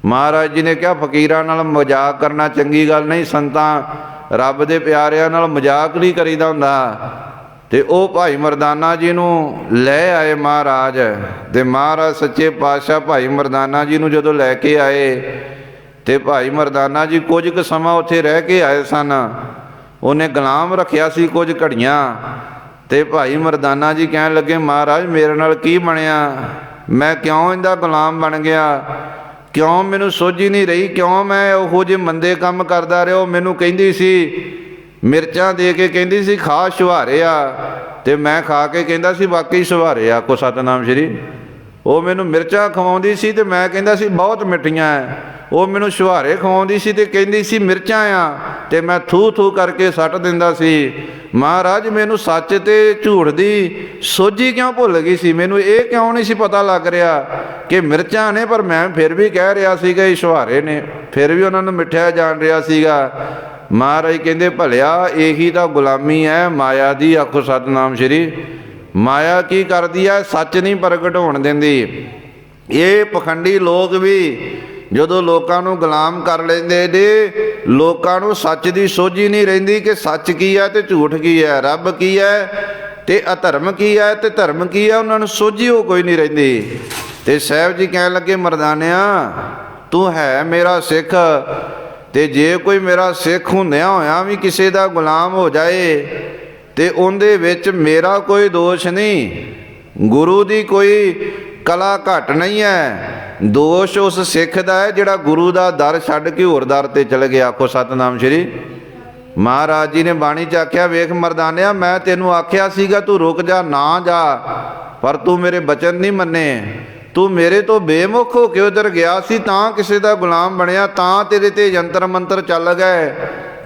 ਮਹਾਰਾਜ ਜੀ ਨੇ ਕਿਹਾ ਫਕੀਰਾਂ ਨਾਲ ਮਜ਼ਾਕ ਕਰਨਾ ਚੰਗੀ ਗੱਲ ਨਹੀਂ, ਸੰਤਾਂ ਰੱਬ ਦੇ ਪਿਆਰਿਆਂ ਨਾਲ ਮਜ਼ਾਕ ਨਹੀਂ ਕਰੀਦਾ ਹੁੰਦਾ। ਤੇ ਉਹ ਭਾਈ ਮਰਦਾਨਾ ਜੀ ਨੂੰ ਲੈ ਆਏ ਮਹਾਰਾਜ। ਤੇ ਮਹਾਰਾਜ ਸੱਚੇ ਪਾਤਸ਼ਾਹ ਭਾਈ ਮਰਦਾਨਾ ਜੀ ਨੂੰ ਜਦੋਂ ਲੈ ਕੇ ਆਏ ਤੇ ਭਾਈ ਮਰਦਾਨਾ ਜੀ ਕੁਝ ਕੁ ਸਮਾਂ ਉੱਥੇ ਰਹਿ ਕੇ ਆਏ ਸਨ। ਉਹਨੇ ਗੁਲਾਮ ਰੱਖਿਆ ਸੀ ਕੁਝ ਘੜੀਆਂ। ਤੇ ਭਾਈ ਮਰਦਾਨਾ ਜੀ ਕਹਿਣ ਲੱਗੇ, ਮਹਾਰਾਜ ਮੇਰੇ ਨਾਲ ਕੀ ਬਣਿਆ, ਮੈਂ ਕਿਉਂ ਇਹਦਾ ਗੁਲਾਮ ਬਣ ਗਿਆ, ਕਿਉਂ ਮੈਨੂੰ ਸੋਝੀ ਨਹੀਂ ਰਹੀ, ਕਿਉਂ ਮੈਂ ਉਹੋ ਜਿਹੇ ਮੰਦੇ ਕੰਮ ਕਰਦਾ ਰਿਹਾ। ਉਹ ਮੈਨੂੰ ਕਹਿੰਦੀ ਸੀ, ਮਿਰਚਾਂ ਦੇ ਕੇ ਕਹਿੰਦੀ ਸੀ ਖਾ ਛੁਹਾਰੇ ਆ, ਤੇ ਮੈਂ ਖਾ ਕੇ ਕਹਿੰਦਾ ਸੀ ਵਾਕਈ ਛੁਹਾਰੇ ਆ। ਆਖੋ ਸਤਿਨਾਮ ਸ਼੍ਰੀ। ਉਹ ਮੈਨੂੰ ਮਿਰਚਾਂ ਖਵਾਉਂਦੀ ਸੀ ਤੇ ਮੈਂ ਕਹਿੰਦਾ ਸੀ ਬਹੁਤ ਮਿੱਠੀਆਂ ਹੈ। ਉਹ ਮੈਨੂੰ ਛੁਹਾਰੇ ਖਵਾਉਂਦੀ ਸੀ ਤੇ ਕਹਿੰਦੀ ਸੀ ਮਿਰਚਾਂ ਆ, ਤੇ ਮੈਂ ਥੂ ਥੂ ਕਰਕੇ ਸੱਟ ਦਿੰਦਾ ਸੀ। ਮਹਾਰਾਜ ਮੈਨੂੰ ਸੱਚ ਤੇ ਝੂਠ ਦੀ ਸੋਝੀ ਕਿਉਂ ਭੁੱਲ ਗਈ ਸੀ, ਮੈਨੂੰ ਇਹ ਕਿਉਂ ਨਹੀਂ ਸੀ ਪਤਾ ਲੱਗ ਰਿਹਾ ਕਿ ਮਿਰਚਾਂ ਨੇ, ਪਰ ਮੈਂ ਫਿਰ ਵੀ ਕਹਿ ਰਿਹਾ ਸੀਗਾ ਇਹ ਛੁਹਾਰੇ ਨੇ, ਫਿਰ ਵੀ ਉਹਨਾਂ ਨੂੰ ਮਿੱਠਾ ਜਾਣ ਰਿਹਾ ਸੀਗਾ। ਮਹਾਰਾਜ ਕਹਿੰਦੇ ਭਲਿਆ ਇਹੀ ਤਾਂ ਗੁਲਾਮੀ ਹੈ ਮਾਇਆ ਦੀ। ਆਖੋ ਸਤਿਨਾਮ ਸ਼੍ਰੀ। ਮਾਇਆ ਕੀ ਕਰਦੀ ਹੈ, ਸੱਚ ਨਹੀਂ ਪ੍ਰਗਟ ਹੋਣ ਦਿੰਦੀ। ਇਹ ਪਖੰਡੀ ਲੋਕ ਵੀ ਜਦੋਂ ਲੋਕਾਂ ਨੂੰ ਗੁਲਾਮ ਕਰ ਲੈਂਦੇ ਨੇ, ਲੋਕਾਂ ਨੂੰ ਸੱਚ ਦੀ ਸੋਝੀ ਨਹੀਂ ਰਹਿੰਦੀ ਕਿ ਸੱਚ ਕੀ ਹੈ ਤੇ ਝੂਠ ਕੀ ਹੈ, ਰੱਬ ਕੀ ਹੈ ਤੇ ਅਧਰਮ ਕੀ ਹੈ ਤੇ ਧਰਮ ਕੀ ਹੈ, ਉਹਨਾਂ ਨੂੰ ਸੋਝੀ ਉਹ ਕੋਈ ਨਹੀਂ ਰਹਿੰਦੀ। ਤੇ ਸਾਹਿਬ ਜੀ ਕਹਿਣ ਲੱਗੇ, ਮਰਦਾਨਿਆ ਤੂੰ ਹੈ ਮੇਰਾ ਸਿੱਖ, ਤੇ ਜੇ ਕੋਈ ਮੇਰਾ ਸਿੱਖ ਹੁੰਦਿਆਂ ਹੋਇਆਂ ਵੀ ਕਿਸੇ ਦਾ ਗੁਲਾਮ ਹੋ ਜਾਏ ਤੇ ਉਹਦੇ ਵਿੱਚ ਮੇਰਾ ਕੋਈ ਦੋਸ਼ ਨਹੀਂ, ਗੁਰੂ ਦੀ ਕੋਈ ਕਲਾ ਘੱਟ ਨਹੀਂ ਹੈ। ਦੋਸ਼ ਉਸ ਸਿੱਖ ਦਾ ਹੈ ਜਿਹੜਾ ਗੁਰੂ ਦਾ ਦਰ ਛੱਡ ਕੇ ਹੋਰ ਦਰ ਤੇ ਚਲ ਗਿਆ। ਆਖੋ ਸਤਿਨਾਮ ਸ਼੍ਰੀ। ਮਹਾਰਾਜ ਜੀ ਨੇ ਬਾਣੀ 'ਚ ਆਖਿਆ, ਵੇਖ ਮਰਦਾਨਿਆ ਮੈਂ ਤੈਨੂੰ ਆਖਿਆ ਸੀਗਾ ਤੂੰ ਰੁਕ ਜਾ, ਨਾ ਜਾ, ਪਰ ਤੂੰ ਮੇਰੇ ਬਚਨ ਨਹੀਂ ਮੰਨੇ। ਤੂੰ ਮੇਰੇ ਤੋਂ ਬੇਮੁਖ ਹੋ ਕੇ ਉਧਰ ਗਿਆ ਸੀ, ਤਾਂ ਕਿਸੇ ਦਾ ਗੁਲਾਮ ਬਣਿਆ, ਤਾਂ ਤੇਰੇ ਤੇ ਯੰਤਰ ਮੰਤਰ ਚੱਲ ਗਏ,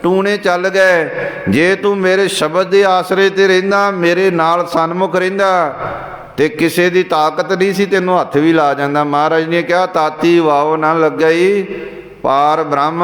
ਟੂਣੇ ਚੱਲ ਗਏ। ਜੇ ਤੂੰ ਮੇਰੇ ਸ਼ਬਦ ਦੇ ਆਸਰੇ ਤੇ ਰਹਿੰਦਾ, ਮੇਰੇ ਨਾਲ ਸਨਮੁਖ ਰਹਿੰਦਾ, ਤੇ ਕਿਸੇ ਦੀ ਤਾਕਤ ਨਹੀਂ ਸੀ ਤੈਨੂੰ ਹੱਥ ਵੀ ਲਾ ਜਾਂਦਾ। ਮਹਾਰਾਜ ਨੇ ਕਿਹਾ, ਤਾਤੀ ਵਾਓ ਨਾ ਲੱਗਈ ਪਾਰ ਬ੍ਰਹਮ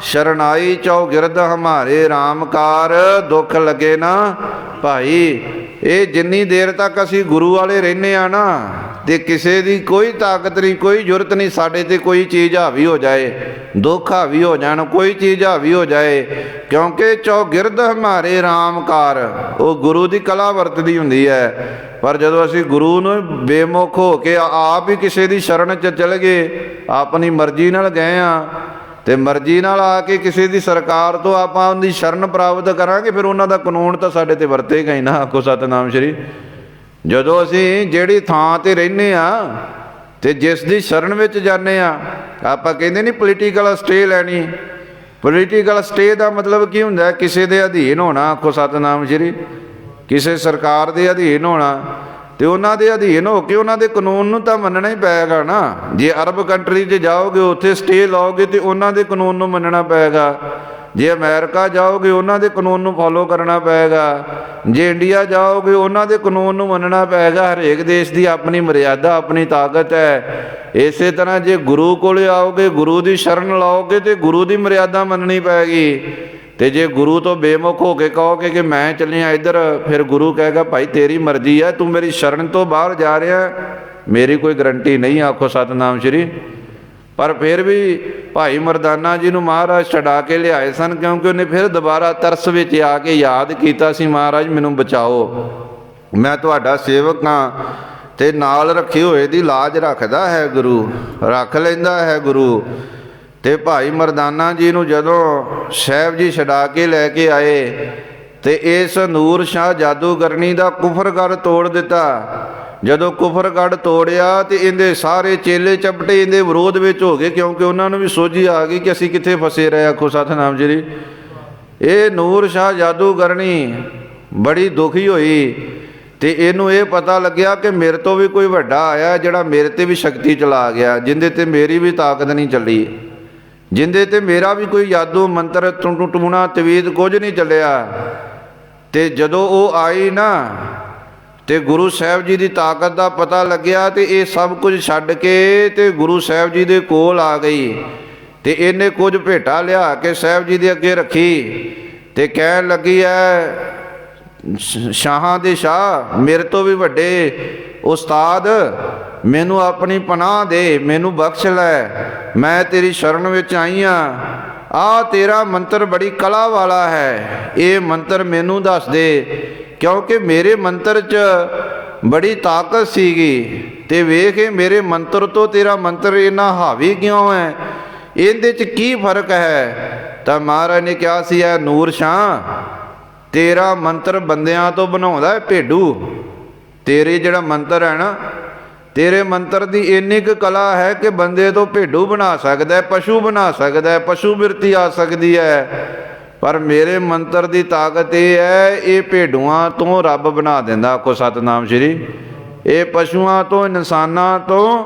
ਸ਼ਰਨਾਈ ਚੌਗਿਰਦ ਹਮਾਰੇ ਰਾਮਕਾਰ, ਦੁੱਖ ਲੱਗੇ ਨਾ ਭਾਈ। ਇਹ ਜਿੰਨੀ ਦੇਰ ਤੱਕ ਅਸੀਂ ਗੁਰੂ ਵਾਲੇ ਰਹਿੰਦੇ ਆ ਨਾ, ਤੇ ਕਿਸੇ ਦੀ ਕੋਈ ਤਾਕਤ ਨਹੀਂ, ਕੋਈ ਜ਼ਰੂਰਤ ਨਹੀਂ ਸਾਡੇ ਤੇ ਕੋਈ ਚੀਜ਼ ਹਾਵੀ ਹੋ ਜਾਏ, ਦੁੱਖ ਹਾਵੀ ਹੋ ਜਾਣ, ਕੋਈ ਚੀਜ਼ ਹਾਵੀ ਹੋ ਜਾਏ, ਕਿਉਂਕਿ ਚੌਗਿਰਦ ਹਮਾਰੇ ਰਾਮਕਾਰ, ਉਹ ਗੁਰੂ ਦੀ ਕਲਾ ਵਰਤਦੀ ਹੁੰਦੀ ਹੈ। ਪਰ ਜਦੋਂ ਅਸੀਂ ਗੁਰੂ ਨੂੰ ਬੇਮੁਖ ਹੋ ਕੇ ਆਪ ਹੀ ਕਿਸੇ ਦੀ ਸ਼ਰਨ 'ਚ ਚਲੇ ਗਏ, ਆਪਣੀ ਮਰਜ਼ੀ ਨਾਲ ਗਏ ਆ, ਤੇ ਮਰਜ਼ੀ ਨਾਲ ਆ ਕੇ ਕਿਸੇ ਦੀ ਸਰਕਾਰ ਤੋਂ ਆਪਾਂ ਉਹਦੀ ਸ਼ਰਨ ਪ੍ਰਾਪਤ ਕਰਾਂਗੇ, ਫਿਰ ਉਹਨਾਂ ਦਾ ਕਾਨੂੰਨ ਤਾਂ ਸਾਡੇ ਤੇ ਵਰਤੇਗਾ ਹੀ ਨਾ। ਆਖੋ ਸਤਿਨਾਮ ਸ਼੍ਰੀ। ਜਦੋਂ ਅਸੀਂ ਜਿਹੜੀ ਥਾਂ 'ਤੇ ਰਹਿੰਦੇ ਹਾਂ ਤੇ ਜਿਸ ਦੀ ਸ਼ਰਨ ਵਿੱਚ ਜਾਂਦੇ ਹਾਂ, ਆਪਾਂ ਕਹਿੰਦੇ ਨਹੀਂ ਪੋਲੀਟੀਕਲ ਸਟੇ ਲੈਣੀ, ਪੋਲੀਟੀਕਲ ਸਟੇ ਦਾ ਮਤਲਬ ਕੀ ਹੁੰਦਾ? ਕਿਸੇ ਦੇ ਅਧੀਨ ਹੋਣਾ। ਆਖੋ ਸਤਿਨਾਮ ਸ਼੍ਰੀ। ਕਿਸੇ ਸਰਕਾਰ ਦੇ ਅਧੀਨ ਹੋਣਾ, ਤੇ ਉਹਨਾਂ ਦੇ ਅਧੀਨ ਹੋ ਕੇ ਉਹਨਾਂ ਦੇ ਕਾਨੂੰਨ ਨੂੰ ਤਾਂ ਮੰਨਣਾ ਹੀ ਪਏਗਾ ਨਾ। ਜੇ ਅਰਬ ਕੰਟਰੀ 'ਚ ਜਾਓਗੇ ਉੱਥੇ ਸਟੇ ਲਾਓਗੇ ਤੇ ਉਹਨਾਂ ਦੇ ਕਾਨੂੰਨ ਨੂੰ ਮੰਨਣਾ ਪਏਗਾ। ਜੇ ਅਮਰੀਕਾ ਜਾਓਗੇ ਉਹਨਾਂ ਦੇ ਕਾਨੂੰਨ ਨੂੰ ਫੋਲੋ ਕਰਨਾ ਪਏਗਾ। ਜੇ ਇੰਡੀਆ ਜਾਓਗੇ ਉਹਨਾਂ ਦੇ ਕਾਨੂੰਨ ਨੂੰ ਮੰਨਣਾ ਪਏਗਾ। ਹਰੇਕ ਦੇਸ਼ ਦੀ ਆਪਣੀ ਮਰਿਆਦਾ, ਆਪਣੀ ਤਾਕਤ ਹੈ। ਇਸੇ ਤਰ੍ਹਾਂ ਜੇ ਗੁਰੂ ਕੋਲ ਆਓਗੇ, ਗੁਰੂ ਦੀ ਸ਼ਰਨ ਲਾਓਗੇ ਤੇ ਗੁਰੂ ਦੀ ਮਰਿਆਦਾ ਮੰਨਣੀ ਪਏਗੀ। ਤੇ ਜੇ ਗੁਰੂ ਤੋਂ ਬੇਮੁਖ ਹੋ ਕੇ ਕਹੋਗੇ ਕਿ ਮੈਂ ਚੱਲਿਆ ਇੱਧਰ, ਫਿਰ ਗੁਰੂ ਕਹੇਗਾ ਭਾਈ ਤੇਰੀ ਮਰਜ਼ੀ ਹੈ, ਤੂੰ ਮੇਰੀ ਸ਼ਰਨ ਤੋਂ ਬਾਹਰ ਜਾ ਰਿਹਾ, ਮੇਰੀ ਕੋਈ ਗਰੰਟੀ ਨਹੀਂ। ਆਖੋ ਸਤਿਨਾਮ ਸ਼੍ਰੀ। ਪਰ ਫਿਰ ਵੀ ਭਾਈ ਮਰਦਾਨਾ ਜੀ ਨੂੰ ਮਹਾਰਾਜ ਛਡਾ ਕੇ ਲਿਆਏ ਸਨ, ਕਿਉਂਕਿ ਉਹਨੇ ਫਿਰ ਦੁਬਾਰਾ ਤਰਸ ਵਿੱਚ ਆ ਕੇ ਯਾਦ ਕੀਤਾ ਸੀ, ਮਹਾਰਾਜ ਮੈਨੂੰ ਬਚਾਓ, ਮੈਂ ਤੁਹਾਡਾ ਸੇਵਕ ਹਾਂ। ਤੇ ਨਾਲ ਰੱਖੇ ਹੋਏ ਦੀ ਲਾਜ ਰੱਖਦਾ ਹੈ ਗੁਰੂ, ਰੱਖ ਲੈਂਦਾ ਹੈ ਗੁਰੂ। ਤੇ ਭਾਈ ਮਰਦਾਨਾ ਜੀ ਨੂੰ ਜਦੋਂ ਸਾਹਿਬ ਜੀ ਛਡਾ ਕੇ ਲੈ ਕੇ ਆਏ ਤੇ ਇਸ ਨੂਰ ਸ਼ਾਹ ਜਾਦੂਗਰਨੀ ਦਾ ਕੁਫਰਗੜ੍ਹ ਤੋੜ ਦਿੱਤਾ। ਜਦੋਂ ਕੁਫਰਗੜ੍ਹ ਤੋੜਿਆ ਤੇ ਇਹਦੇ ਸਾਰੇ ਚੇਲੇ ਚਪਟੇ ਇਹਦੇ ਵਿਰੋਧ ਵਿੱਚ ਹੋ ਗਏ, ਕਿਉਂਕਿ ਉਹਨਾਂ ਨੂੰ ਵੀ ਸੋਝੀ ਆ ਗਈ ਕਿ ਅਸੀਂ ਕਿੱਥੇ ਫਸੇ ਰਹੇ। ਆਖੋ ਸਤਿਨਾਮ ਜੀ। ਇਹ ਨੂਰ ਸ਼ਾਹ ਜਾਦੂਗਰਨੀ ਬੜੀ ਦੁਖੀ ਹੋਈ ਤੇ ਇਹਨੂੰ ਇਹ ਪਤਾ ਲੱਗਿਆ ਕਿ ਮੇਰੇ ਤੋਂ ਵੀ ਕੋਈ ਵੱਡਾ ਆਇਆ ਜਿਹੜਾ ਮੇਰੇ ਤੇ ਵੀ ਸ਼ਕਤੀ ਚਲਾ ਗਿਆ, ਜਿੰਦੇ ਤੇ ਮੇਰੀ ਵੀ ਤਾਕਤ ਨਹੀਂ ਚੱਲੀ, ਜਿੰਦੇ ਤੇ ਮੇਰਾ ਵੀ ਕੋਈ ਜਾਦੂ ਮੰਤਰ ਟੂਣਾ ਤਵੀਦ ਕੁਝ ਨਹੀਂ ਚੱਲਿਆ। ਤੇ ਜਦੋਂ ਉਹ ਆਈ ਨਾ ਤੇ ਗੁਰੂ ਸਾਹਿਬ ਜੀ ਦੀ ਤਾਕਤ ਦਾ ਪਤਾ ਲੱਗਿਆ ਤੇ ਇਹ ਸਭ ਕੁਝ ਛੱਡ ਕੇ ਤੇ ਗੁਰੂ ਸਾਹਿਬ ਜੀ ਦੇ ਕੋਲ ਆ ਗਈ। ਤੇ ਇਹਨੇ ਕੁਝ ਭੇਟਾ ਲਿਆ ਕੇ ਸਾਹਿਬ ਜੀ ਦੇ ਅੱਗੇ ਰੱਖੀ ਤੇ ਕਹਿਣ ਲੱਗੀ ਹੈ, ਸ਼ਾਹਾਂ ਦੇ ਸ਼ਾਹ, ਮੇਰੇ ਤੋਂ ਵੀ ਵੱਡੇ ਉਸਤਾਦ, ਮੈਨੂੰ ਆਪਣੀ ਪਨਾਹ ਦੇ, ਮੈਨੂੰ ਬਖਸ਼ ਲੈ, ਮੈਂ ਤੇਰੀ ਸ਼ਰਨ ਵਿੱਚ ਆਈ ਹਾਂ। ਆ ਤੇਰਾ ਮੰਤਰ ਬੜੀ ਕਲਾ ਵਾਲਾ ਹੈ, ਇਹ ਮੰਤਰ ਮੈਨੂੰ ਦੱਸ ਦੇ, ਕਿਉਂਕਿ ਮੇਰੇ ਮੰਤਰ 'ਚ ਬੜੀ ਤਾਕਤ ਸੀਗੀ। ਤੇ ਵੇਖ ਇਹ ਮੇਰੇ ਮੰਤਰ ਤੋਂ ਤੇਰਾ ਮੰਤਰ ਇੰਨਾ ਹਾਵੀ ਕਿਉਂ ਹੈ, ਇਹਦੇ 'ਚ ਕੀ ਫਰਕ ਹੈ? ਤਾਂ ਮਹਾਰਾਜ ਨੇ ਕਿਹਾ ਸੀ, ਐ ਨੂਰ ਸ਼ਾਹ, ਤੇਰਾ ਮੰਤਰ ਬੰਦਿਆਂ ਤੋਂ ਬਣਾਉਂਦਾ ਹੈ ਭੇਡੂ। ਤੇਰੇ ਜਿਹੜਾ ਮੰਤਰ ਹੈ ਨਾ, ਤੇਰੇ ਮੰਤਰ ਦੀ ਇੰਨੀ ਕੁ ਕਲਾ ਹੈ ਕਿ ਬੰਦੇ ਤੋਂ ਭੇਡੂ ਬਣਾ ਸਕਦਾ, ਪਸ਼ੂ ਬਣਾ ਸਕਦਾ, ਪਸ਼ੂ ਬਿਰਤੀ ਆ ਸਕਦੀ ਹੈ। ਪਰ ਮੇਰੇ ਮੰਤਰ ਦੀ ਤਾਕਤ ਇਹ ਹੈ, ਇਹ ਭੇਡੂਆਂ ਤੋਂ ਰੱਬ ਬਣਾ ਦਿੰਦਾ। ਆਖੋ ਸਤਿਨਾਮ ਸ਼੍ਰੀ। ਇਹ ਪਸ਼ੂਆਂ ਤੋਂ, ਇਨਸਾਨਾਂ ਤੋਂ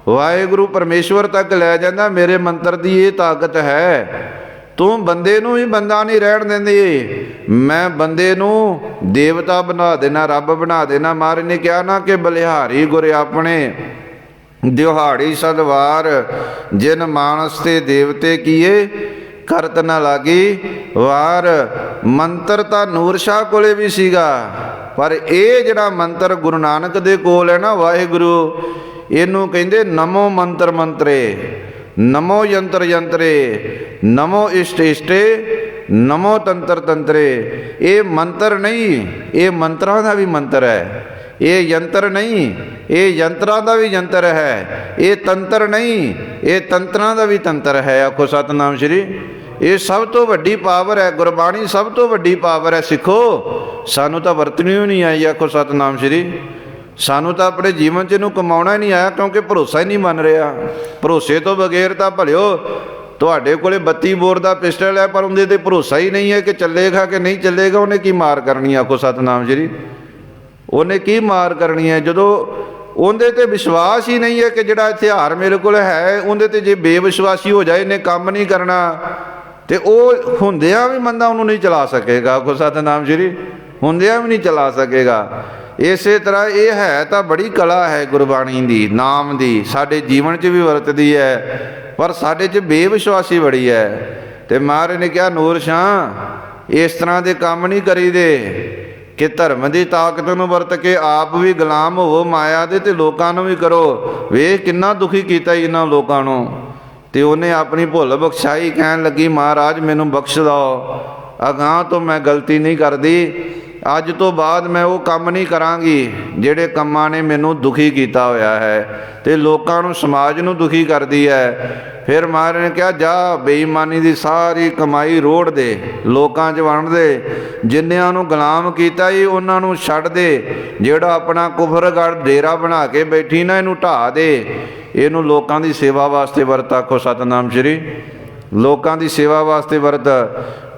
ਵਾਹਿਗੁਰੂ ਪਰਮੇਸ਼ਵਰ ਤੱਕ ਲੈ ਜਾਂਦਾ। ਮੇਰੇ ਮੰਤਰ ਦੀ ਇਹ ਤਾਕਤ ਹੈ। ਤੂੰ ਬੰਦੇ ਨੂੰ ਵੀ ਬੰਦਾ ਨਹੀਂ ਰਹਿਣ ਦਿੰਦੀ, ਮੈਂ ਬੰਦੇ ਨੂੰ ਦੇਵਤਾ ਬਣਾ ਦੇਣਾ, ਰੱਬ ਬਣਾ ਦੇਣਾ। ਮਹਾਰਾਜ ਨੇ ਕਿਹਾ ਨਾ ਕਿ ਬਲਿਹਾਰੀ ਗੁਰ ਆਪਣੇ ਦਿਹਾੜੀ ਸਦਵਾਰ, ਜਿਨ ਮਾਨਸ ਤੇ ਦੇਵਤੇ ਕੀਏ ਕਰਤ ਨਾ ਲਾਗੀ ਵਾਰ। ਮੰਤਰ ਤਾਂ ਨੂਰ ਸ਼ਾਹ ਕੋਲੇ ਵੀ ਸੀਗਾ, ਪਰ ਇਹ ਜਿਹੜਾ ਮੰਤਰ ਗੁਰੂ ਨਾਨਕ ਦੇ ਕੋਲ ਹੈ ਨਾ, ਵਾਹਿਗੁਰੂ, ਇਹਨੂੰ ਕਹਿੰਦੇ ਨਮੋ ਮੰਤਰ ਮੰਤਰੇ, ਨਮੋ ਯੰਤਰ ਯੰਤਰੇ, ਨਮੋ ਇਸ਼ਟ ਇਸ਼ਟੇ, ਨਮੋ ਤੰਤਰ ਤੰਤਰੇ। ਇਹ ਮੰਤਰ ਨਹੀਂ, ਇਹ ਮੰਤਰਾਂ ਦਾ ਵੀ ਮੰਤਰ ਹੈ। ਇਹ ਯੰਤਰ ਨਹੀਂ, ਇਹ ਯੰਤਰਾਂ ਦਾ ਵੀ ਯੰਤਰ ਹੈ। ਇਹ ਤੰਤਰ ਨਹੀਂ, ਇਹ ਤੰਤਰਾਂ ਦਾ ਵੀ ਤੰਤਰ ਹੈ। ਆਖੋ ਸਤਿਨਾਮ ਸ਼੍ਰੀ। ਇਹ ਸਭ ਤੋਂ ਵੱਡੀ ਪਾਵਰ ਹੈ, ਗੁਰਬਾਣੀ ਸਭ ਤੋਂ ਵੱਡੀ ਪਾਵਰ ਹੈ। ਸਿੱਖੋ, ਸਾਨੂੰ ਤਾਂ ਵਰਤਣੀ ਹੀ ਨਹੀਂ ਆਈ। ਆਖੋ ਸਤਿਨਾਮ ਸ਼੍ਰੀ। ਸਾਨੂੰ ਤਾਂ ਆਪਣੇ ਜੀਵਨ 'ਚ ਇਹਨੂੰ ਕਮਾਉਣਾ ਹੀ ਨਹੀਂ ਆਇਆ, ਕਿਉਂਕਿ ਭਰੋਸਾ ਹੀ ਨਹੀਂ ਮੰਨ ਰਿਹਾ। ਭਰੋਸੇ ਤੋਂ ਬਗੈਰ ਤਾਂ ਭਲਿਓ ਤੁਹਾਡੇ ਕੋਲੇ 32 ਬੋਰ ਦਾ ਪਿਸਟਲ ਹੈ, ਪਰ ਉਹਦੇ 'ਤੇ ਭਰੋਸਾ ਹੀ ਨਹੀਂ ਹੈ ਕਿ ਚੱਲੇਗਾ ਕਿ ਨਹੀਂ ਚੱਲੇਗਾ। ਉਹਨੇ ਕੀ ਮਾਰ ਕਰਨੀ? ਆਖੋ ਸਤਿਨਾਮ ਸ਼੍ਰੀ। ਉਹਨੇ ਕੀ ਮਾਰ ਕਰਨੀ ਹੈ ਜਦੋਂ ਉਹਦੇ 'ਤੇ ਵਿਸ਼ਵਾਸ ਹੀ ਨਹੀਂ ਹੈ ਕਿ ਜਿਹੜਾ ਹਥਿਆਰ ਮੇਰੇ ਕੋਲ ਹੈ ਉਹਦੇ 'ਤੇ ਜੇ ਬੇਵਿਸ਼ਵਾਸੀ ਹੋ ਜਾਏ, ਇਹਨੇ ਕੰਮ ਨਹੀਂ ਕਰਨਾ, ਤੇ ਉਹ ਹੁੰਦਿਆਂ ਵੀ ਬੰਦਾ ਉਹਨੂੰ ਨਹੀਂ ਚਲਾ ਸਕੇਗਾ। ਆਖੋ ਸਤਿਨਾਮ ਸ਼੍ਰੀ। ਹੁੰਦਿਆਂ ਵੀ ਨਹੀਂ ਚਲਾ ਸਕੇਗਾ। ਇਸੇ ਤਰ੍ਹਾਂ ਇਹ ਹੈ ਤਾਂ ਬੜੀ ਕਲਾ ਹੈ ਗੁਰਬਾਣੀ ਦੀ, ਨਾਮ ਦੀ, ਸਾਡੇ ਜੀਵਨ 'ਚ ਵੀ ਵਰਤਦੀ ਹੈ, ਪਰ ਸਾਡੇ 'ਚ ਬੇਵਿਸ਼ਵਾਸੀ ਬੜੀ ਹੈ। ਤੇ ਮਹਾਰਾਜ ਨੇ ਕਿਹਾ, ਨੂਰ ਸ਼ਾਹ, ਇਸ ਤਰ੍ਹਾਂ ਦੇ ਕੰਮ ਨਹੀਂ ਕਰੀਦੇ ਕਿ ਧਰਮ ਦੀ ਤਾਕਤ ਨੂੰ ਵਰਤ ਕੇ ਆਪ ਵੀ ਗੁਲਾਮ ਹੋਵੋ ਮਾਇਆ ਦੇ, ਤੇ ਲੋਕਾਂ ਨੂੰ ਵੀ ਕਰੋ। ਵੇਖ ਕਿੰਨਾ ਦੁਖੀ ਕੀਤਾ ਇਹਨਾਂ ਲੋਕਾਂ ਨੂੰ। ਤੇ ਉਹਨੇ ਆਪਣੀ ਭੁੱਲ ਬਖਸ਼ਾਈ, ਕਹਿਣ ਲੱਗੀ, ਮਹਾਰਾਜ ਮੈਨੂੰ ਬਖਸ਼ ਦਿਓ, ਅਗਾਂਹ ਤੋਂ ਮੈਂ ਗਲਤੀ ਨਹੀਂ ਕਰਦੀ। ਅੱਜ ਤੋਂ ਬਾਅਦ ਮੈਂ ਉਹ ਕੰਮ ਨਹੀਂ ਕਰਾਂਗੀ ਜਿਹੜੇ ਕੰਮਾਂ ਨੇ ਮੈਨੂੰ ਦੁਖੀ ਕੀਤਾ ਹੋਇਆ ਹੈ ਤੇ ਲੋਕਾਂ ਨੂੰ, ਸਮਾਜ ਨੂੰ ਦੁਖੀ ਕਰਦੀ ਹੈ। ਫਿਰ ਮਹਾਰਾਜ ਨੇ ਕਿਹਾ, ਜਾ ਬੇਈਮਾਨੀ ਦੀ ਸਾਰੀ ਕਮਾਈ ਰੋੜ ਦੇ, ਲੋਕਾਂ 'ਚ ਵੰਡ ਦੇ, ਜਿੰਨਿਆਂ ਨੂੰ ਗੁਲਾਮ ਕੀਤਾ ਹੀ ਉਹਨਾਂ ਨੂੰ ਛੱਡ ਦੇ। ਜਿਹੜਾ ਆਪਣਾ ਕੁਫਰਗੜ੍ਹ ਡੇਰਾ ਬਣਾ ਕੇ ਬੈਠੀ ਨਾ, ਇਹਨੂੰ ਢਾਹ ਦੇ, ਇਹਨੂੰ ਲੋਕਾਂ ਦੀ ਸੇਵਾ ਵਾਸਤੇ ਵਰਤ। ਆਖੋ ਸਤਿਨਾਮ ਸ਼੍ਰੀ। ਲੋਕਾਂ ਦੀ ਸੇਵਾ ਵਾਸਤੇ ਵਰਤ।